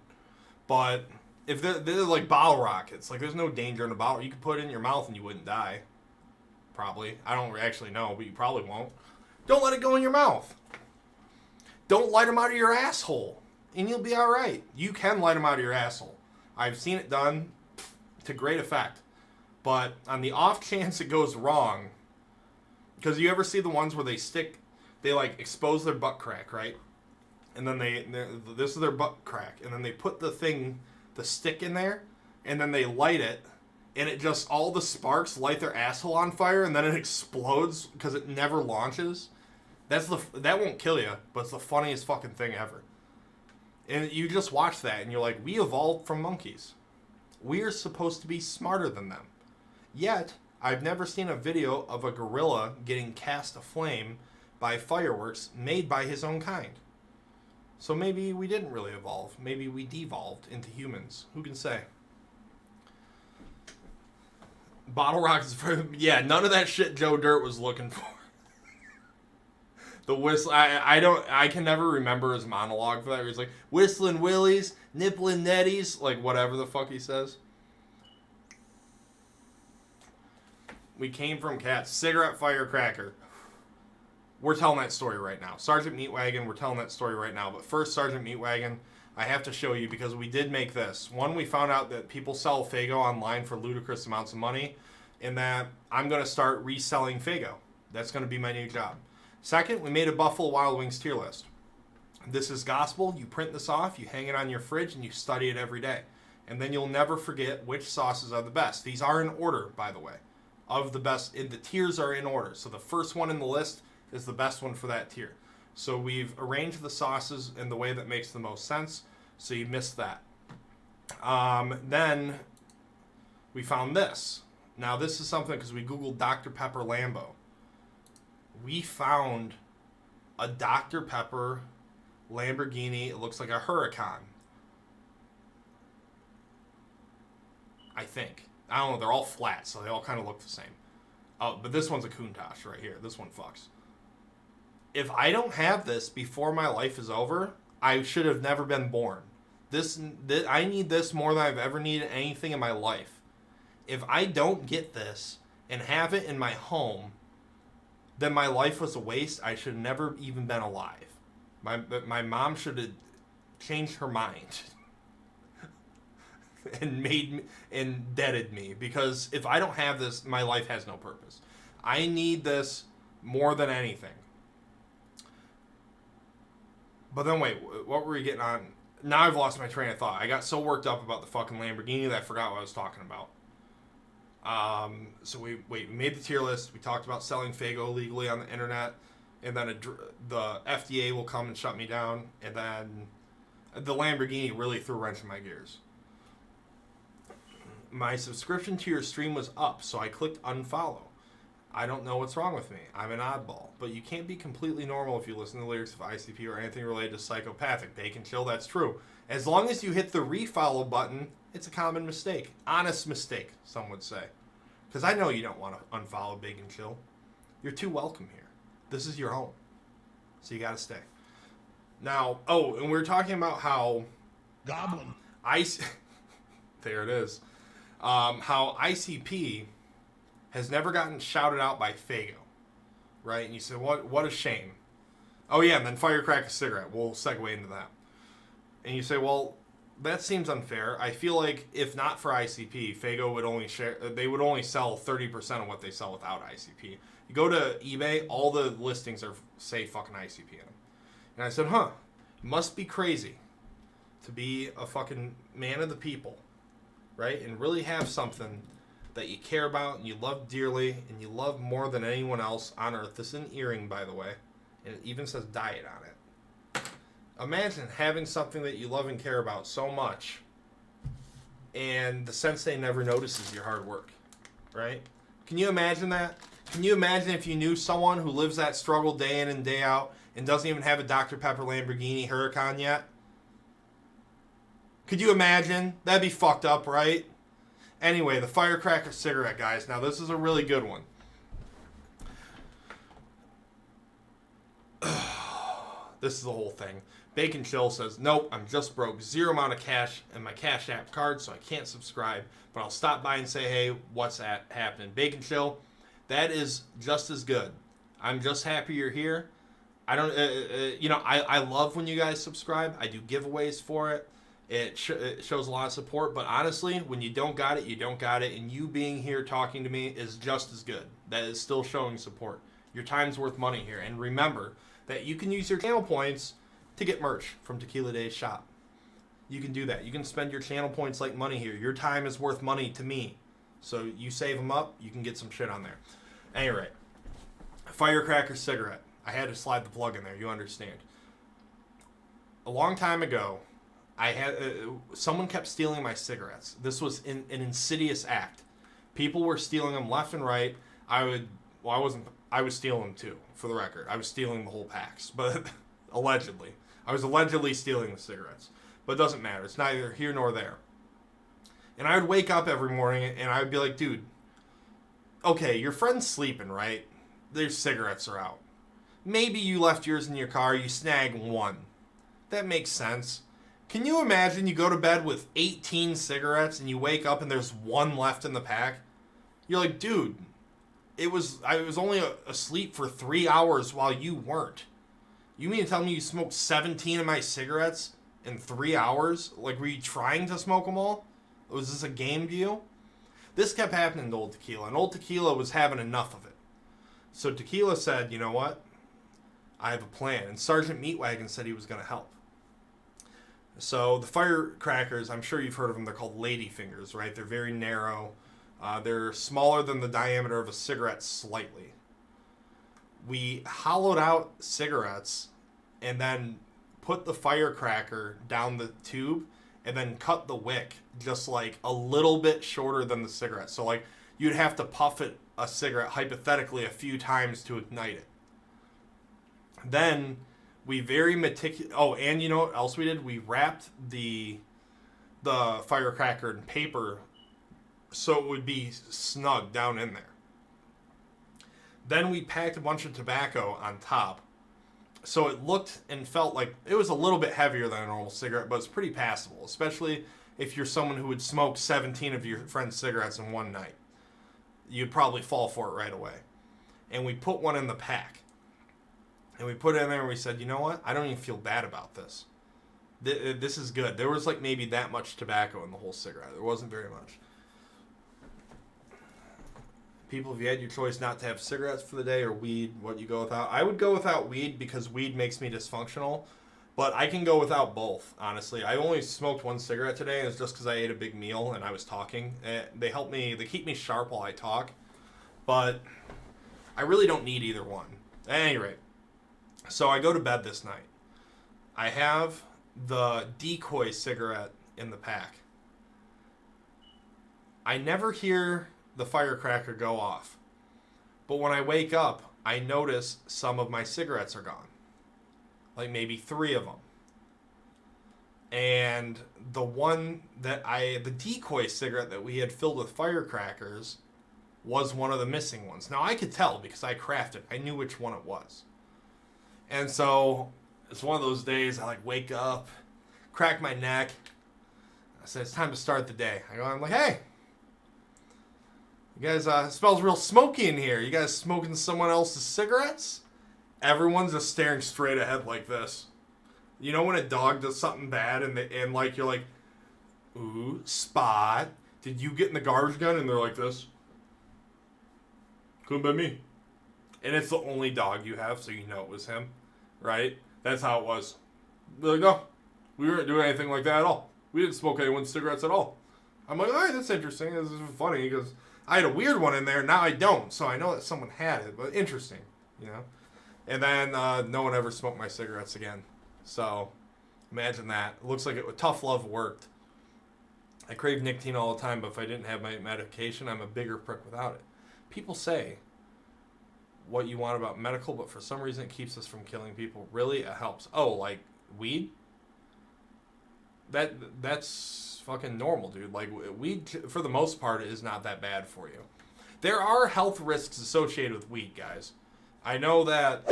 But if they're like bottle rockets, like, there's no danger in a bottle. You could put it in your mouth and you wouldn't die. Probably. I don't actually know, but you probably won't. Don't let it go in your mouth. Don't light them out of your asshole, and you'll be all right. You can light them out of your asshole. I've seen it done to great effect. But on the off chance it goes wrong, because you ever see the ones where they like expose their butt crack, right? And then this is their butt crack, and then they put the stick in there, and then they light it, and it just, all the sparks light their asshole on fire, and then it explodes because it never launches. That won't kill you, but it's the funniest fucking thing ever. And you just watch that, and you're like, we evolved from monkeys. We're supposed to be smarter than them. Yet, I've never seen a video of a gorilla getting cast aflame by fireworks made by his own kind. So maybe we didn't really evolve. Maybe we devolved into humans. Who can say? Bottle rockets, yeah, none of that shit Joe Dirt was looking for. The whistle, I can never remember his monologue for that. Where he's like, whistling willies, nippling netties, like whatever the fuck he says. We came from cats. Cigarette firecracker. We're telling that story right now. Sergeant Meatwagon, we're telling that story right now. But first, Sergeant Meatwagon, I have to show you because we did make this. One, we found out that people sell Faygo online for ludicrous amounts of money, and that I'm going to start reselling Faygo. That's going to be my new job. Second, we made a Buffalo Wild Wings tier list. This is gospel. You print this off, you hang it on your fridge, and you study it every day. And then you'll never forget which sauces are the best. These are in order, by the way, of the best. The tiers are in order. So the first one in the list is the best one for that tier. So we've arranged the sauces in the way that makes the most sense, so you missed that. Then we found this. Now this is something because we Googled Dr. Pepper Lambo. We found a Dr. Pepper Lamborghini. It looks like a Huracan. I think. I don't know. They're all flat, so they all kind of look the same. Oh, but this one's a Countach right here. This one fucks. If I don't have this before my life is over, I should have never been born. I need this more than I've ever needed anything in my life. If I don't get this and have it in my home, then my life was a waste. I should have never even been alive. My mom should have changed her mind and indebted me, because if I don't have this, my life has no purpose. I need this more than anything. But then wait, what were we getting on? Now I've lost my train of thought. I got so worked up about the fucking Lamborghini that I forgot what I was talking about. So we made the tier list. We talked about selling Faygo legally on the internet, and then the FDA will come and shut me down, and then the Lamborghini really threw a wrench in my gears. My subscription to your stream was up, so I clicked unfollow. I don't know what's wrong with me. I'm an oddball. But you can't be completely normal if you listen to the lyrics of ICP or anything related to psychopathic. Bacon chill, that's true. As long as you hit the refollow button, it's a common mistake. Honest mistake, some would say. Because I know you don't want to unfollow Bacon Chill. You're too welcome here. This is your home. So you got to stay. Now, and we were talking about how... Goblin. There it is. How ICP has never gotten shouted out by Faygo. Right? And you say, what a shame. Oh yeah, and then Firecrack a Cigarette. We'll segue into that. And you say, well, that seems unfair. I feel like if not for ICP, Faygo would only they would only sell 30% of what they sell without ICP. You go to eBay, all the listings say fucking ICP in them. And I said, it must be crazy to be a fucking man of the people, right? And really have something that you care about and you love dearly and you love more than anyone else on earth. This is an earring, by the way, and it even says diet on it. Imagine having something that you love and care about so much and the sensei never notices your hard work, right? Can you imagine that? Can you imagine if you knew someone who lives that struggle day in and day out and doesn't even have a Dr. Pepper Lamborghini Huracan yet? Could you imagine? That'd be fucked up, right? Anyway, the firecracker cigarette, guys. Now, this is a really good one. This is the whole thing. Bacon Chill says, nope, I'm just broke. Zero amount of cash in my Cash App card, so I can't subscribe. But I'll stop by and say, hey, what's happening? Bacon Chill, that is just as good. I'm just happy you're here. I don't, I love when you guys subscribe. I do giveaways for it. It shows a lot of support, but honestly, when you don't got it, you don't got it, and you being here talking to me is just as good. That is still showing support. Your time's worth money here, and remember that you can use your channel points to get merch from Tequila Days Shop. You can do that. You can spend your channel points like money here. Your time is worth money to me, so you save them up, you can get some shit on there. Anyway, firecracker cigarette. I had to slide the plug in there, you understand. A long time ago, I had someone kept stealing my cigarettes. This was an insidious act. People were stealing them left and right. I was stealing them too, for the record. I was stealing the whole packs, but allegedly. I was allegedly stealing the cigarettes. But it doesn't matter. It's neither here nor there. And I would wake up every morning and I would be like, dude, okay, your friend's sleeping, right? Their cigarettes are out. Maybe you left yours in your car, you snag one. That makes sense. Can you imagine you go to bed with 18 cigarettes and you wake up and there's one left in the pack? You're like, dude, I was only asleep for 3 hours while you weren't. You mean to tell me you smoked 17 of my cigarettes in 3 hours? Like, were you trying to smoke them all? Was this a game to you? This kept happening to Old Tequila, and Old Tequila was having enough of it. So Tequila said, you know what? I have a plan. And Sergeant Meatwagon said he was going to help. So the firecrackers, I'm sure you've heard of them. They're called lady fingers, right? They're very narrow. They're smaller than the diameter of a cigarette slightly. We hollowed out cigarettes and then put the firecracker down the tube and then cut the wick just like a little bit shorter than the cigarette. So like you'd have to puff it a cigarette hypothetically a few times to ignite it. Then we very meticulous. Oh, and you know what else we did? We wrapped the firecracker in paper so it would be snug down in there. Then we packed a bunch of tobacco on top, so it looked and felt like it was a little bit heavier than a normal cigarette, but it's pretty passable, especially if you're someone who would smoke 17 of your friend's cigarettes in one night. You'd probably fall for it right away. And we put one in the pack. And we put it in there and we said, you know what? I don't even feel bad about this. This is good. There was like maybe that much tobacco in the whole cigarette. There wasn't very much. People, if you had your choice not to have cigarettes for the day or weed, what you go without? I would go without weed because weed makes me dysfunctional. But I can go without both, honestly. I only smoked one cigarette today, and it's just because I ate a big meal and I was talking. They help me, they keep me sharp while I talk. But I really don't need either one. At any rate. So I go to bed this night. I have the decoy cigarette in the pack. I never hear the firecracker go off. But when I wake up, I notice some of my cigarettes are gone. Like maybe 3 of them. And the decoy cigarette that we had filled with firecrackers was one of the missing ones. Now I could tell because I crafted. I knew which one it was. And so it's one of those days I like wake up, crack my neck. I said, it's time to start the day. I'm like, hey, you guys, it smells real smoky in here. You guys smoking someone else's cigarettes? Everyone's just staring straight ahead like this. You know when a dog does something bad and like you're like, Ooh, Spot. Did you get in the garbage gun? And they're like this. Couldn't be me. And it's the only dog you have, so you know it was him, right? That's how it was. They're like, no, we weren't doing anything like that at all. We didn't smoke anyone's cigarettes at all. I'm like, all right, that's interesting. This is funny because I had a weird one in there. Now I don't, so I know that someone had it, but interesting, you know? And then no one ever smoked my cigarettes again. So imagine that. It looks like tough love worked. I crave nicotine all the time, but if I didn't have my medication, I'm a bigger prick without it. People say what you want about medical, but for some reason it keeps us from killing people. Really? It helps. Oh, like weed? That's fucking normal, dude. Like, weed, for the most part, is not that bad for you. There are health risks associated with weed, guys. I know that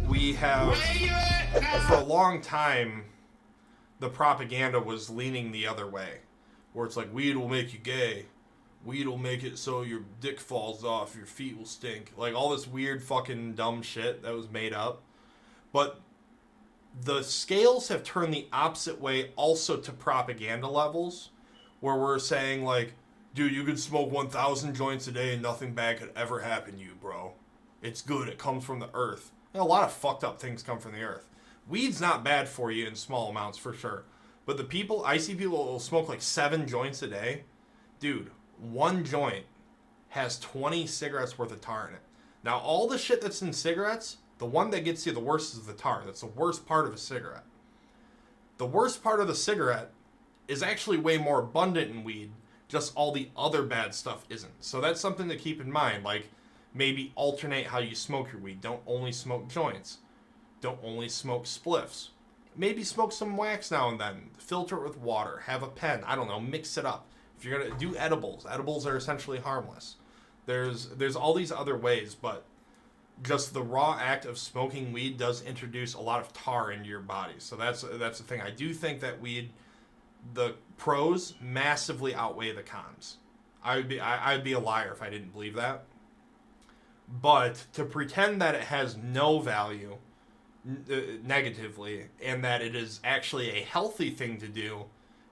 we have, for a long time, the propaganda was leaning the other way. Where it's like, weed will make you gay. Weed will make it so your dick falls off, your feet will stink. Like, all this weird fucking dumb shit that was made up. But the scales have turned the opposite way also to propaganda levels. Where we're saying, like, dude, you could smoke 1,000 joints a day and nothing bad could ever happen to you, bro. It's good. It comes from the earth. And a lot of fucked up things come from the earth. Weed's not bad for you in small amounts, for sure. But I see people will smoke like 7 joints a day. Dude, 1 joint has 20 cigarettes worth of tar in it. Now, all the shit that's in cigarettes, the one that gets you the worst is the tar. That's the worst part of a cigarette. The worst part of the cigarette is actually way more abundant in weed. Just all the other bad stuff isn't. So that's something to keep in mind. Like, maybe alternate how you smoke your weed. Don't only smoke joints. Don't only smoke spliffs. Maybe smoke some wax now and then. Filter it with water. Have a pen. I don't know. Mix it up. If you're going to do edibles are essentially harmless. There's all these other ways, but just the raw act of smoking weed does introduce a lot of tar into your body. So that's the thing. I do think that weed, the pros massively outweigh the cons. I'd be a liar if I didn't believe that. But to pretend that it has no value negatively and that it is actually a healthy thing to do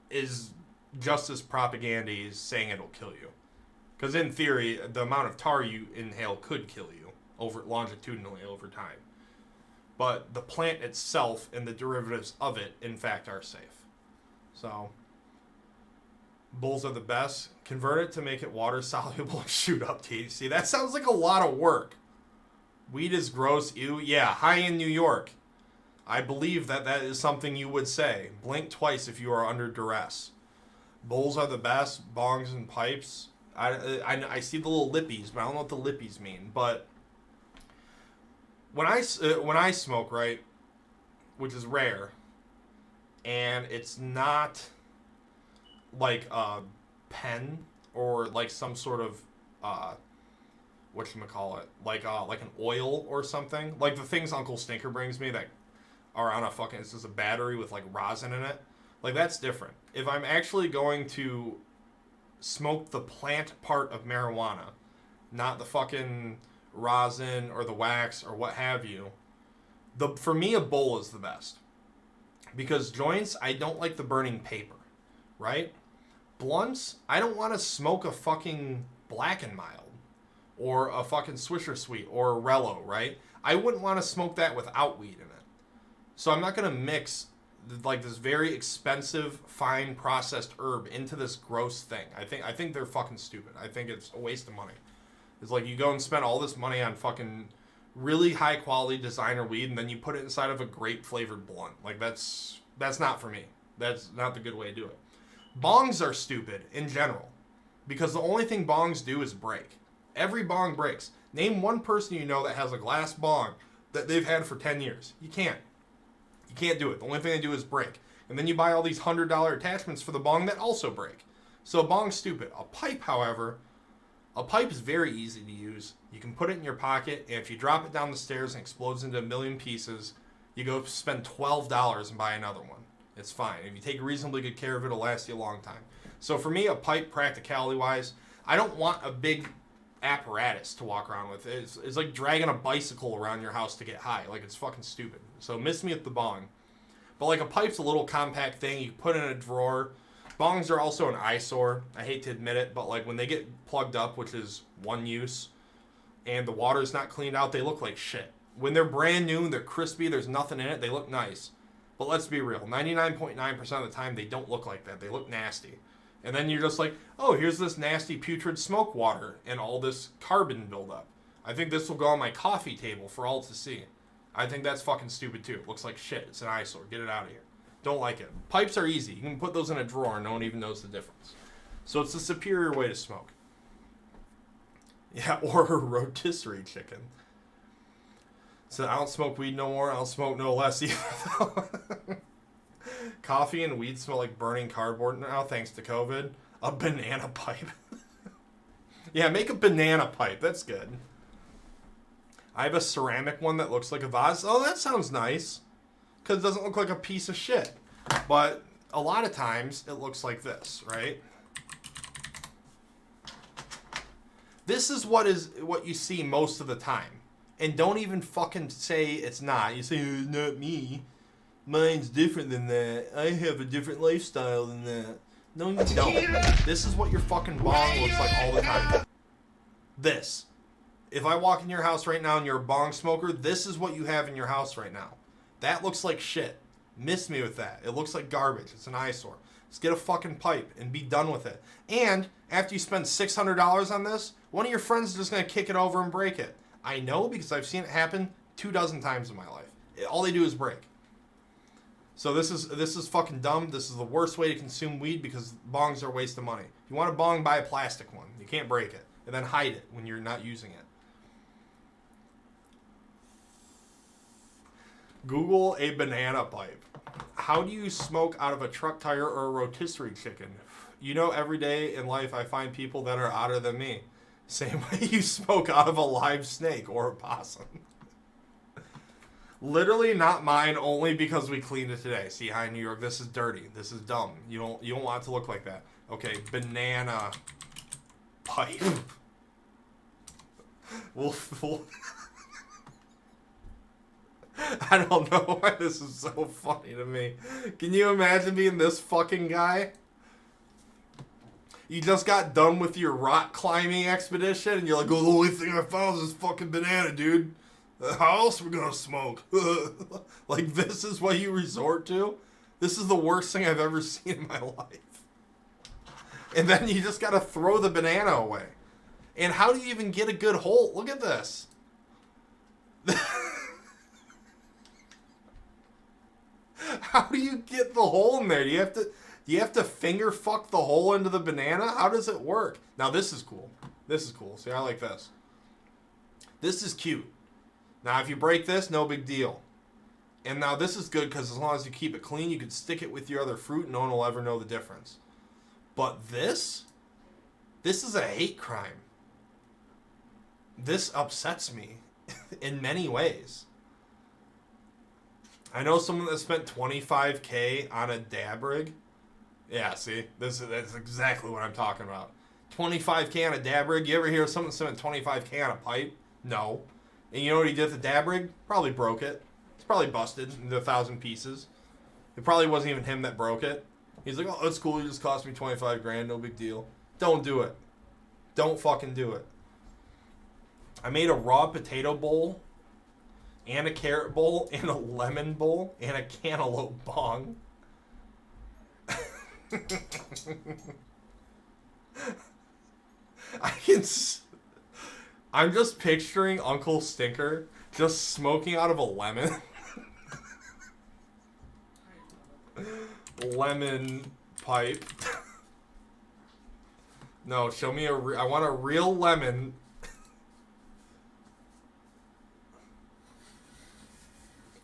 is just as propaganda is saying it'll kill you. Because in theory, the amount of tar you inhale could kill you longitudinally over time. But the plant itself and the derivatives of it, in fact, are safe. So, bulls are the best. Convert it to make it water soluble and shoot up THC. That sounds like a lot of work. Weed is gross. Ew. Yeah, high in New York. I believe that is something you would say. Blink twice if you are under duress. Bowls are the best. Bongs and pipes. I see the little lippies, but I don't know what the lippies mean. But when I smoke, right, which is rare, and it's not like a pen or like some sort of whatchamacallit, like an oil or something, like the things Uncle Stinker brings me that are on it's just a battery with like rosin in it. Like, that's different. If I'm actually going to smoke the plant part of marijuana, not the fucking rosin or the wax or what have you, for me a bowl is the best. Because joints, I don't like the burning paper, right? Blunts, I don't want to smoke a fucking Black and Mild or a fucking Swisher Sweet or a Rello, right? I wouldn't want to smoke that without weed in it. So I'm not going to mix like this very expensive, fine processed herb into this gross thing. I think they're fucking stupid. I think it's a waste of money. It's like you go and spend all this money on fucking really high quality designer weed and then you put it inside of a grape flavored blunt. Like, that's not for me. That's not the good way to do it. Bongs are stupid in general because the only thing bongs do is break. Every bong breaks. Name one person you know that has a glass bong that they've had for 10 years. You can't. You can't do it. The only thing they do is break. And then you buy all these $100 attachments for the bong that also break. So a bong's stupid. A pipe, however, a pipe is very easy to use. You can put it in your pocket, and if you drop it down the stairs and it explodes into a million pieces, you go spend $12 and buy another one. It's fine. If you take reasonably good care of it, it'll last you a long time. So for me, a pipe, practicality-wise, I don't want a big apparatus to walk around with. It's like dragging a bicycle around your house to get high. Like, it's fucking stupid. So miss me at the bong. But like a pipe's a little compact thing you put in a drawer. Bongs are also an eyesore. I hate to admit it, but like when they get plugged up, which is one use, and the water's not cleaned out, they look like shit. When they're brand new, they're crispy, there's nothing in it, they look nice. But let's be real, 99.9% of the time, they don't look like that. They look nasty. And then you're just like, oh, here's this nasty putrid smoke water and all this carbon buildup. I think this will go on my coffee table for all to see. I think that's fucking stupid too. It looks like shit. It's an eyesore. Get it out of here. Don't like it. Pipes are easy. You can put those in a drawer and no one even knows the difference. So it's the superior way to smoke. Yeah, or a rotisserie chicken. So I don't smoke weed no more. I don't smoke no less either. Coffee and weed smell like burning cardboard now thanks to COVID. A banana pipe. Yeah, make a banana pipe. That's good. I have a ceramic one that looks like a vase. Oh, that sounds nice. Because it doesn't look like a piece of shit. But a lot of times it looks like this, right? This is what you see most of the time. And don't even fucking say it's not. You say, it's not me. Mine's different than that. I have a different lifestyle than that. No, you don't. This is what your fucking bong looks like all the time. This. If I walk in your house right now and you're a bong smoker, this is what you have in your house right now. That looks like shit. Miss me with that. It looks like garbage. It's an eyesore. Let's get a fucking pipe and be done with it. And after you spend $600 on this, one of your friends is just going to kick it over and break it. I know because I've seen it happen 24 times in my life. All they do is break. So this is fucking dumb. This is the worst way to consume weed because bongs are a waste of money. If you want a bong, buy a plastic one. You can't break it. And then hide it when you're not using it. Google a banana pipe. How do you smoke out of a truck tire or a rotisserie chicken? You know, every day in life I find people that are odder than me. Same way you smoke out of a live snake or a possum. Literally not mine, only because we cleaned it today. See, hi New York, this is dirty. This is dumb. You don't want it to look like that. Okay, banana pipe. We'll I don't know why this is so funny to me. Can you imagine being this fucking guy? You just got done with your rock climbing expedition and you're like, oh, the only thing I found is this fucking banana, dude. How else are we gonna smoke? Like, this is what you resort to? This is the worst thing I've ever seen in my life. And then you just gotta throw the banana away. And how do you even get a good hole? Look at this. How do you get the hole in there? Do you have to finger fuck the hole into the banana? How does it work? Now this is cool. This is cool. See, I like this. This is cute. Now if you break this, no big deal. And now this is good because as long as you keep it clean, you can stick it with your other fruit and no one will ever know the difference. But this is a hate crime. This upsets me in many ways. I know someone that spent $25K on a dab rig. Yeah, see? That's exactly what I'm talking about. $25K on a dab rig. You ever hear someone spent $25K on a pipe? No. And you know what he did with the dab rig? Probably broke it. It's probably busted into 1,000 pieces. It probably wasn't even him that broke it. He's like, oh, that's cool. It just cost me 25 grand. No big deal. Don't do it. Don't fucking do it. I made a raw potato bowl and a carrot bowl and a lemon bowl and a cantaloupe bong. I'm just picturing Uncle Stinker just smoking out of a lemon. Lemon pipe. No, show me I want a real lemon.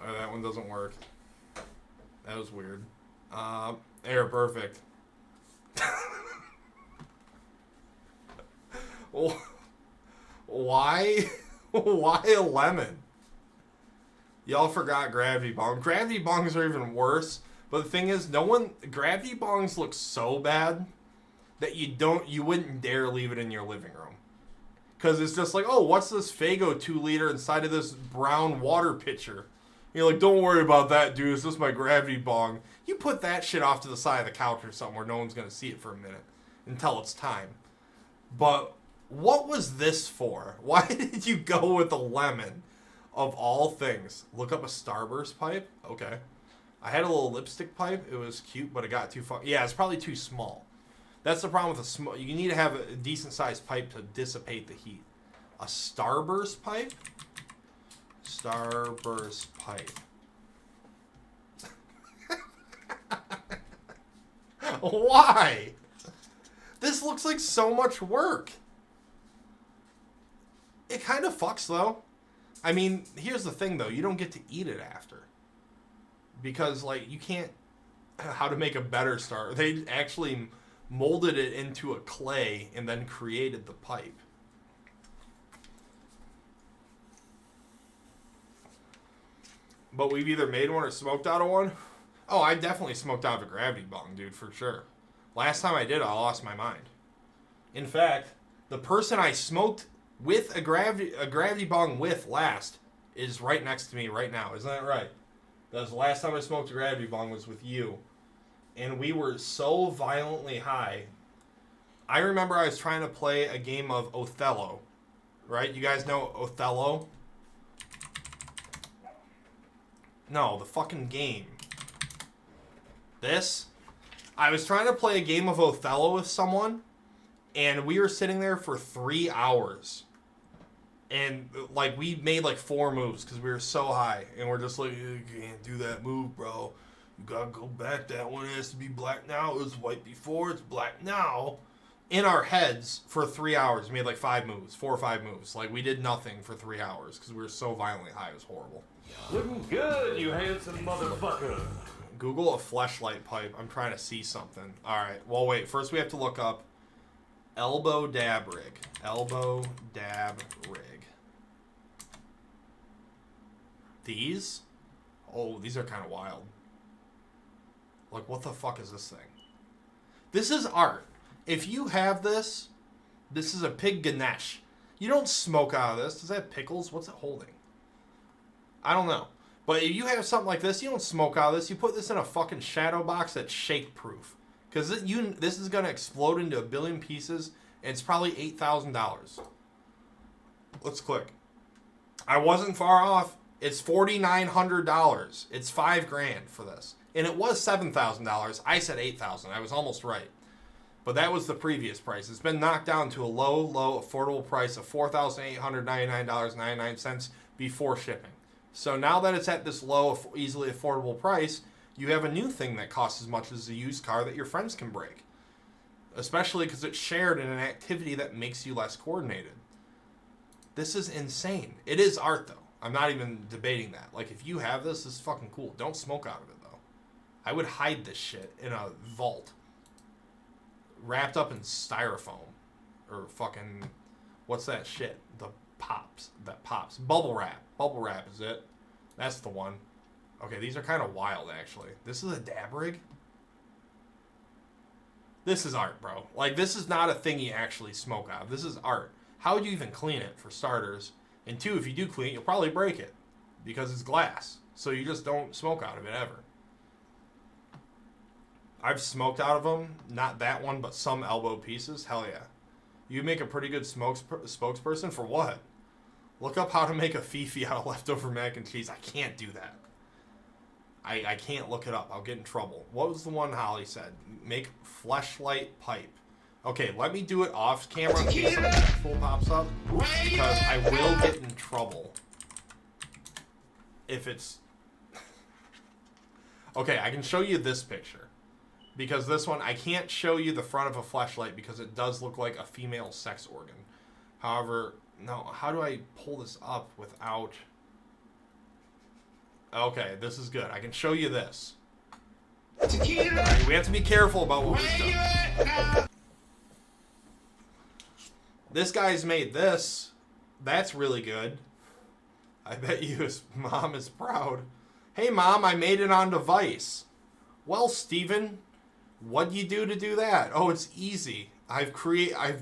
Oh, that one doesn't work. That was weird. There, perfect. Why? Why a lemon? Y'all forgot gravity bong. Gravity bongs are even worse. But the thing is, gravity bongs look so bad that you wouldn't dare leave it in your living room. Because it's just like, oh, what's this Faygo 2 liter inside of this brown water pitcher? You're like, don't worry about that, dude. It's just my gravity bong. You put that shit off to the side of the couch or something where no one's going to see it for a minute until it's time. But what was this for? Why did you go with the lemon of all things? Look up a Starburst pipe? Okay. I had a little lipstick pipe. It was cute, but it got too far. Yeah, it's probably too small. That's the problem with a small. You need to have a decent sized pipe to dissipate the heat. A Starburst pipe? Starburst pipe. Why? This looks like so much work. It kind of fucks though. I mean, here's the thing though. You don't get to eat it after. Because like you can't. How to make a better starter. They actually molded it into a clay and then created the pipe. But we've either made one or smoked out of one. Oh, I definitely smoked out of a gravity bong, dude, for sure. Last time I did, I lost my mind. In fact, the person I smoked with a gravity bong with last is right next to me right now. Isn't that right? That was the last time I smoked a gravity bong was with you. And we were so violently high. I remember I was trying to play a game of Othello. Right? You guys know Othello? No, the fucking game. This? I was trying to play a game of Othello with someone, and we were sitting there for 3 hours. And, like, we made, like, 4 moves because we were so high. And we're just like, you can't do that move, bro. You gotta go back. That one has to be black now. It was white before. It's black now. In our heads, for 3 hours, we made, like, 5 moves. 4 or 5 moves. Like, we did nothing for 3 hours because we were so violently high. It was horrible. Looking good, you handsome motherfucker. Google a fleshlight pipe. I'm trying to see something. Alright, well, wait. First, we have to look up elbow dab rig. Elbow dab rig. These? Oh, these are kind of wild. Like, what the fuck is this thing? This is art. If you have this, this is a pig Ganesh. You don't smoke out of this. Does that have pickles? What's it holding? I don't know. But if you have something like this, you don't smoke out of this. You put this in a fucking shadow box that's shake proof. Because this is going to explode into a billion pieces, and it's probably $8,000. Let's click. I wasn't far off. It's $4,900. It's $5,000 for this. And it was $7,000. I said $8,000. I was almost right. But that was the previous price. It's been knocked down to a low, affordable price of $4,899.99 before shipping. So now that it's at this low, easily affordable price, you have a new thing that costs as much as a used car that your friends can break. Especially because it's shared in an activity that makes you less coordinated. This is insane. It is art, though. I'm not even debating that. Like, if you have this, this is fucking cool. Don't smoke out of it, though. I would hide this shit in a vault. Wrapped up in styrofoam. Or fucking... What's that shit? The pops. That pops. Bubble wrap. Bubble wrap is it. That's the one. Okay, these are kind of wild, actually. This is a dab rig? This is art, bro. Like, this is not a thing you actually smoke out of. This is art. How would you even clean it, for starters? And two, if you do clean it, you'll probably break it. Because it's glass. So you just don't smoke out of it, ever. I've smoked out of them. Not that one, but some elbow pieces. Hell yeah. You make a pretty good spokesperson for what? Look up how to make a fifi out of leftover mac and cheese. I can't do that. I can't look it up. I'll get in trouble. What was the one Holly said? Make fleshlight pipe. Okay, let me do it off camera in case something actual pops up. Because I will get in trouble. If it's... Okay, I can show you this picture. Because this one, I can't show you the front of a fleshlight because it does look like a female sex organ. However, no, how do I pull this up without... Okay, this is good. I can show you this. Right, we have to be careful about what we've done. This guy's made this. That's really good. I bet you his mom is proud. Hey, Mom, I made it on device. Well, Steven, what'd you do to do that? Oh, it's easy. I've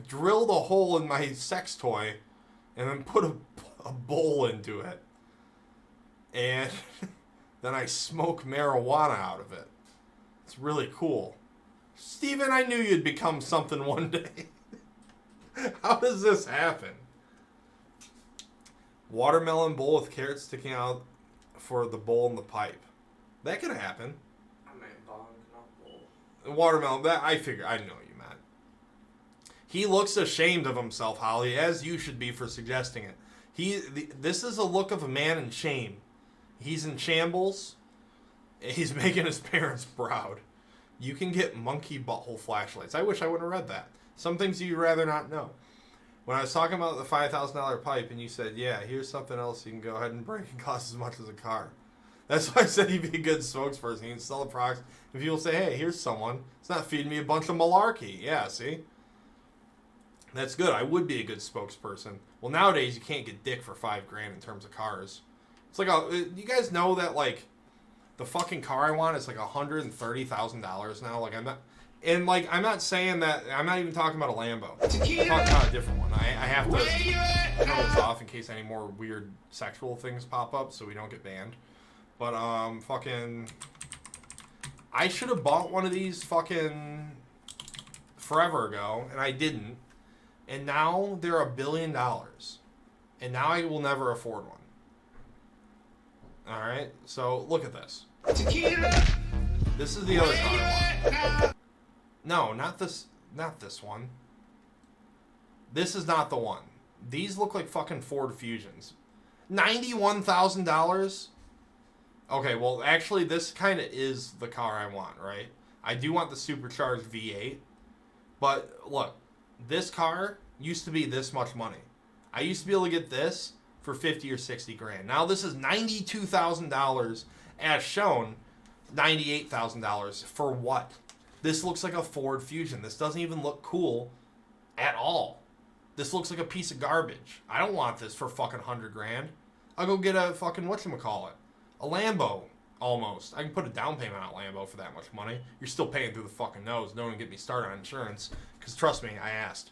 drilled a hole in my sex toy and then put a bowl into it. And then I smoke marijuana out of it. It's really cool. Steven, I knew you'd become something one day. How does this happen? Watermelon bowl with carrots sticking out for the bowl and the pipe. That could happen. I meant bong, not bowl. Watermelon, that I figure, I know what you meant. He looks ashamed of himself, Holly, as you should be for suggesting it. This is a look of a man in shame. He's in shambles. He's making his parents proud. You can get monkey butthole flashlights. I wish I would have read that. Some things you'd rather not know. When I was talking about the $5,000 pipe and you said, yeah, here's something else you can go ahead and break and cost as much as a car. That's why I said he'd be a good spokesperson. He can sell the products. If people say, hey, here's someone. It's not feeding me a bunch of malarkey. Yeah, see? That's good. I would be a good spokesperson. Well, nowadays you can't get dick for $5,000 in terms of cars. It's like, you guys know that, like, the fucking car I want is like $130,000 now. Like, I'm not saying that. I'm not even talking about a Lambo. I'm talking about a different one. I have to turn this off in case any more weird sexual things pop up so we don't get banned. But fucking, I should have bought one of these fucking forever ago, and I didn't. And now they're $1 billion, and now I will never afford one. All right, so look at this. This is the other car I want. No, not this one. This is not the one. These look like fucking Ford Fusions. $91,000? Okay, well, actually, this kind of is the car I want, right? I do want the supercharged V8. But, look, this car used to be this much money. I used to be able to get this for 50 or 60 grand. Now this is $92,000 as shown. $98,000 for what? This looks like a Ford Fusion. This doesn't even look cool at all. This looks like a piece of garbage. I don't want this for fucking 100 grand. I'll go get a fucking whatchamacallit. A Lambo, almost. I can put a down payment on a Lambo for that much money. You're still paying through the fucking nose. Don't even get me started on insurance. Because trust me, I asked.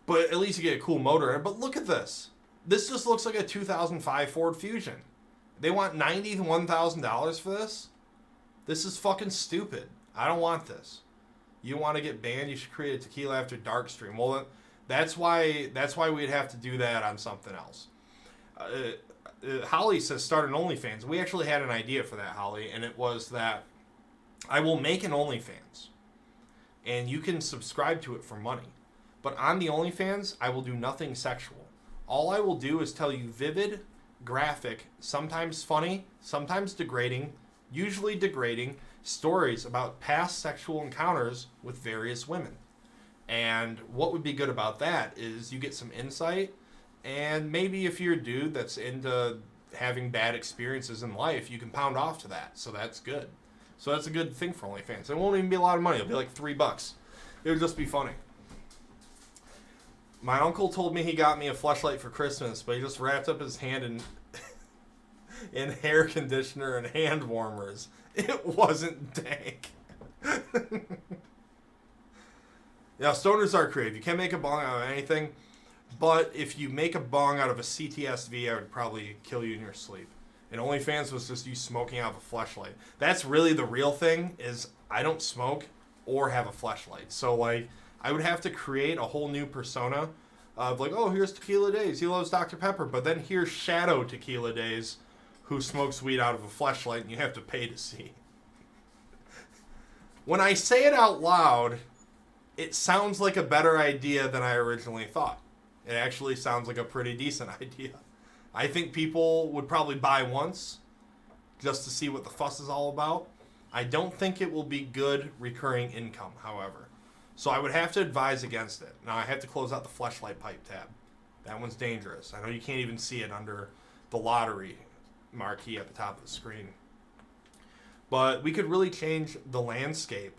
But at least you get a cool motor in it. But look at this. This just looks like a 2005 Ford Fusion. They want $91,000 for this? This is fucking stupid. I don't want this. You want to get banned? You should create a Tequila After Dark stream. Well, that's why we'd have to do that on something else. Holly says start an OnlyFans. We actually had an idea for that, Holly, and it was that I will make an OnlyFans, and you can subscribe to it for money. But on the OnlyFans, I will do nothing sexual. All I will do is tell you vivid, graphic, sometimes funny, sometimes degrading, usually degrading, stories about past sexual encounters with various women. And what would be good about that is you get some insight, and maybe if you're a dude that's into having bad experiences in life, you can pound off to that. So that's good. So that's a good thing for OnlyFans. It won't even be a lot of money. It'll be like $3. It'll just be funny. My uncle told me he got me a fleshlight for Christmas, but he just wrapped up his hand in hair conditioner and hand warmers. It wasn't dank. Yeah, stoners are creative. You can't make a bong out of anything, but if you make a bong out of a CTSV, I would probably kill you in your sleep. And OnlyFans was just you smoking out of a fleshlight. That's really the real thing, is I don't smoke or have a fleshlight. So, like, I would have to create a whole new persona of like, oh, here's Tequila Days. He loves Dr. Pepper. But then here's Shadow Tequila Days, who smokes weed out of a fleshlight, and you have to pay to see. When I say it out loud, it sounds like a better idea than I originally thought. It actually sounds like a pretty decent idea. I think people would probably buy once just to see what the fuss is all about. I don't think it will be good recurring income, however. So I would have to advise against it. Now I have to close out the fleshlight pipe tab. That one's dangerous. I know you can't even see it under the lottery marquee at the top of the screen. But we could really change the landscape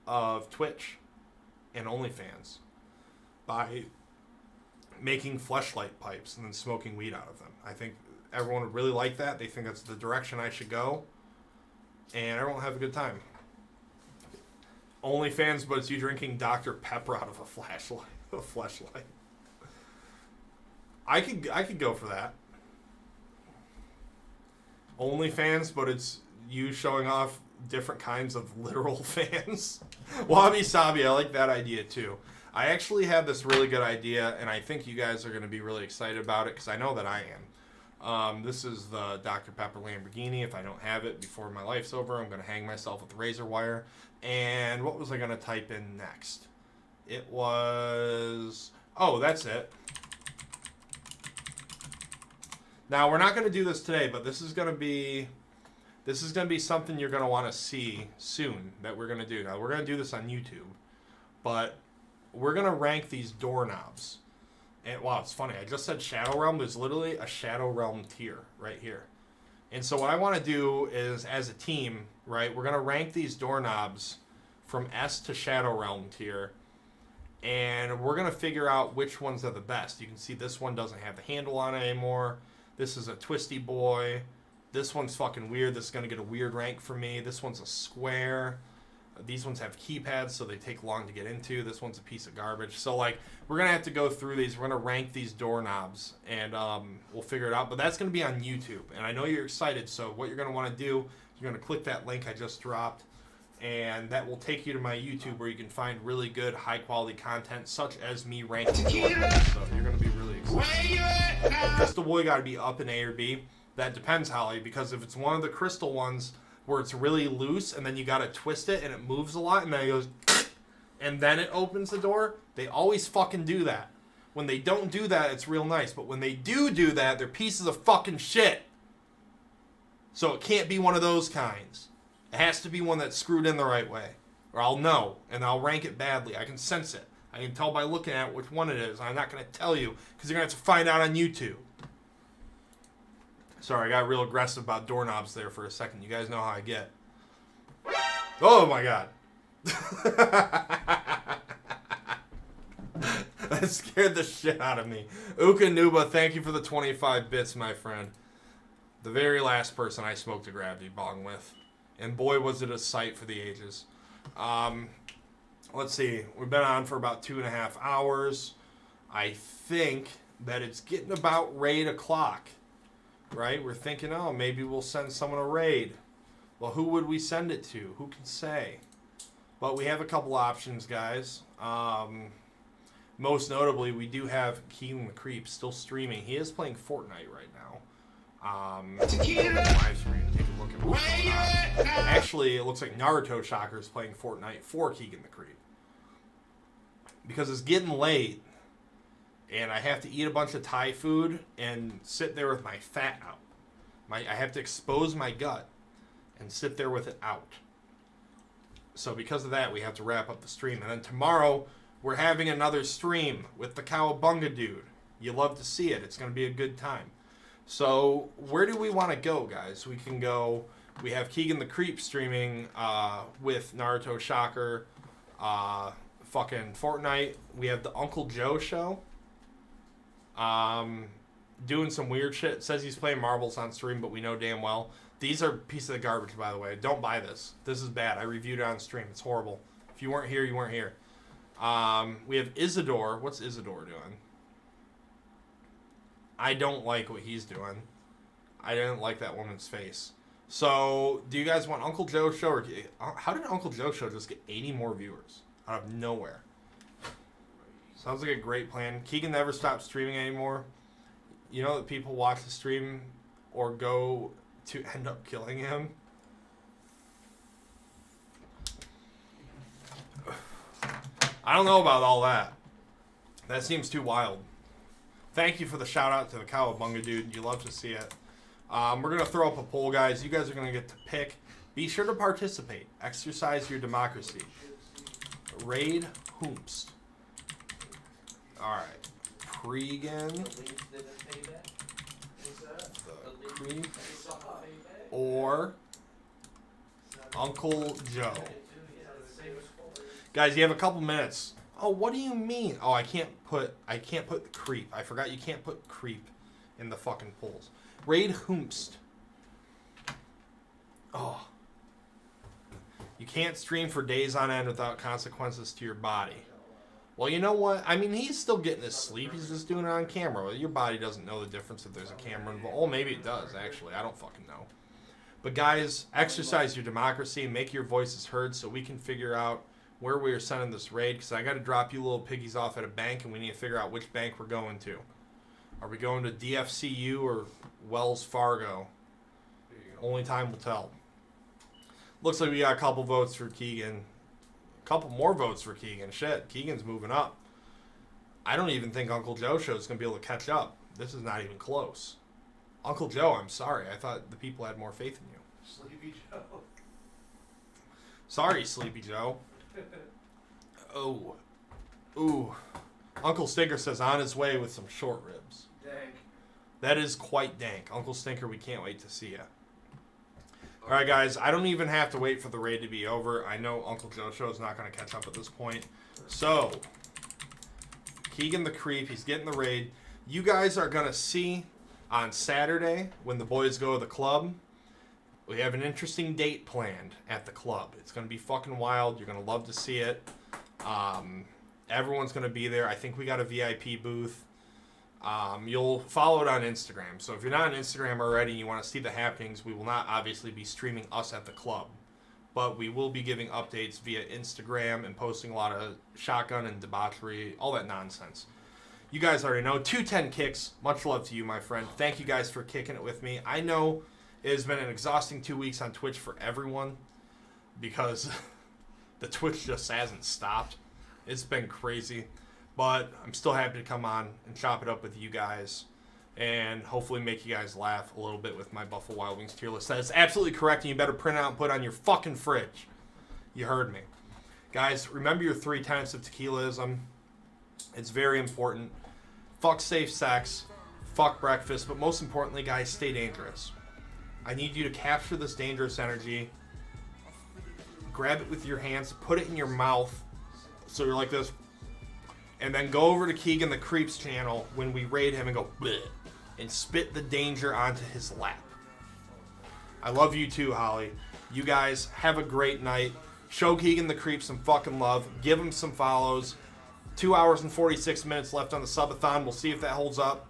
of Twitch and OnlyFans by making fleshlight pipes and then smoking weed out of them. I think everyone would really like that. They think that's the direction I should go. And everyone will have a good time. OnlyFans, but it's you drinking Dr. Pepper out of a fleshlight. I could go for that. OnlyFans, but it's you showing off different kinds of literal fans. Wabi Sabi, I like that idea too. I actually have this really good idea, and I think you guys are going to be really excited about it because I know that I am. This is the Dr. Pepper Lamborghini. If I don't have it before my life's over, I'm going to hang myself with razor wire. And what was I going to type in next? It was... Oh, that's it. Now, we're not going to do this today, but this is going to be something you're going to want to see soon that we're going to do. Now, we're going to do this on YouTube, but we're going to rank these doorknobs. And wow, it's funny. I just said Shadow Realm. There's literally a Shadow Realm tier right here. And so what I want to do is, as a team, right, we're going to rank these doorknobs from S to Shadow Realm tier. And we're going to figure out which ones are the best. You can see this one doesn't have the handle on it anymore. This is a twisty boy. This one's fucking weird. This is going to get a weird rank for me. This one's a square. These ones have keypads, so they take long to get into. This one's a piece of garbage. So, like, we're going to have to go through these. We're going to rank these doorknobs, and we'll figure it out. But that's going to be on YouTube. And I know you're excited, so what you're going to want to do, you're going to click that link I just dropped, and that will take you to my YouTube where you can find really good, high-quality content, such as me ranking doorknobs. So you're going to be really excited. Crystal Boy got to be up in A or B. That depends, Holly, because if it's one of the crystal ones where it's really loose and then you got to twist it and it moves a lot and then it goes and then it opens the door, they always fucking do that. When they don't do that, it's real nice. But when they do that, they're pieces of fucking shit. So it can't be one of those kinds. It has to be one that's screwed in the right way. Or I'll know, and I'll rank it badly. I can sense it. I can tell by looking at which one it is. I'm not going to tell you because you're going to have to find out on YouTube. Sorry, I got real aggressive about doorknobs there for a second. You guys know how I get. Oh my god. That scared the shit out of me. Uka Nuba, thank you for the 25 bits, my friend. The very last person I smoked a gravity bong with. And boy, was it a sight for the ages. Let's see. We've been on for about 2.5 hours. I think that it's getting about raid o'clock. Right? We're thinking, oh, maybe we'll send someone a raid. Well, who would we send it to? Who can say? But we have a couple options, guys. Most notably, we do have Keelan the Creep still streaming. He is playing Fortnite right now. Live stream. Take a look at what's going on. Actually, it looks like Naruto Shocker is playing Fortnite for Keegan the Creep. Because it's getting late. And I have to eat a bunch of Thai food and sit there with my fat out. I have to expose my gut and sit there with it out. So because of that, we have to wrap up the stream. And then tomorrow, we're having another stream with the Cowabunga dude. You love to see it. It's going to be a good time. So where do we want to go, guys? We can go... We have Keegan the Creep streaming with Naruto Shocker, fucking Fortnite. We have the Uncle Joe show. Doing some weird shit. It says he's playing marbles on stream, but we know damn well these are pieces of garbage, by the way. Don't buy this. This is bad. I reviewed it on stream. It's horrible. If you weren't here, you weren't here. We have Isidore. What's Isidore doing? I don't like what he's doing. I didn't like that woman's face. So, do you guys want Uncle Joe show? Or how did Uncle Joe show just get 80 more viewers out of nowhere? Sounds like a great plan. Keegan never stopped streaming anymore. You know that people watch the stream or go to end up killing him? I don't know about all that. That seems too wild. Thank you for the shout out to the Cowabunga dude. You love to see it. We're going to throw up a poll, guys. You guys are going to get to pick. Be sure to participate. Exercise your democracy. Raid Hoomst. Alright. Pregan. The Creep. Or Uncle Joe. Guys, you have a couple minutes. Oh, what do you mean? Oh, I can't put the Creep. I forgot you can't put Creep in the fucking polls. Raid Hoomst. Oh. You can't stream for days on end without consequences to your body. Well, you know what? I mean, he's still getting his sleep. He's just doing it on camera. Your body doesn't know the difference if there's a camera involved. Oh, maybe it does, actually. I don't fucking know. But guys, exercise your democracy and make your voices heard so we can figure out where we are sending this raid. Because I got to drop you little piggies off at a bank, and we need to figure out which bank we're going to. Are we going to DFCU or Wells Fargo? Only time will tell. Looks like we got a couple votes for Keegan. A couple more votes for Keegan. Shit, Keegan's moving up. I don't even think Uncle Joe Show is going to be able to catch up. This is not even close. Uncle Joe, I'm sorry. I thought the people had more faith in you. Sleepy Joe. Sorry, Sleepy Joe. Oh. Ooh. Uncle Stinker says on his way with some short ribs. Dank. That is quite dank. Uncle Stinker, we can't wait to see you. All right, guys. I don't even have to wait for the raid to be over. I know Uncle Joe Show is not going to catch up at this point. So, Keegan the Creep, he's getting the raid. You guys are going to see on Saturday when the boys go to the club. We have an interesting date planned at the club. It's going to be fucking wild. You're going to love to see it. Everyone's going to be there. I think we got a VIP booth. You'll follow it on Instagram. So if you're not on Instagram already and you want to see the happenings, we will not obviously be streaming us at the club. But we will be giving updates via Instagram and posting a lot of shotgun and debauchery, all that nonsense. You guys already know. 210 kicks. Much love to you, my friend. Thank you guys for kicking it with me. I know it has been an exhausting 2 weeks on Twitch for everyone because the Twitch just hasn't stopped. It's been crazy. But I'm still happy to come on and chop it up with you guys and hopefully make you guys laugh a little bit with my Buffalo Wild Wings tier list. That is absolutely correct, and you better print out and put on your fucking fridge. You heard me. Guys, remember your 3 tenets of tequilaism. It's very important. Fuck safe sex. Fuck breakfast. But most importantly, guys, stay dangerous. I need you to capture this dangerous energy. Grab it with your hands. Put it in your mouth. So you're like this. And then go over to Keegan the Creep's channel when we raid him and go bleh, and spit the danger onto his lap. I love you too, Holly. You guys have a great night. Show Keegan the Creep some fucking love. Give him some follows. 2 hours and 46 minutes left on the subathon. We'll see if that holds up.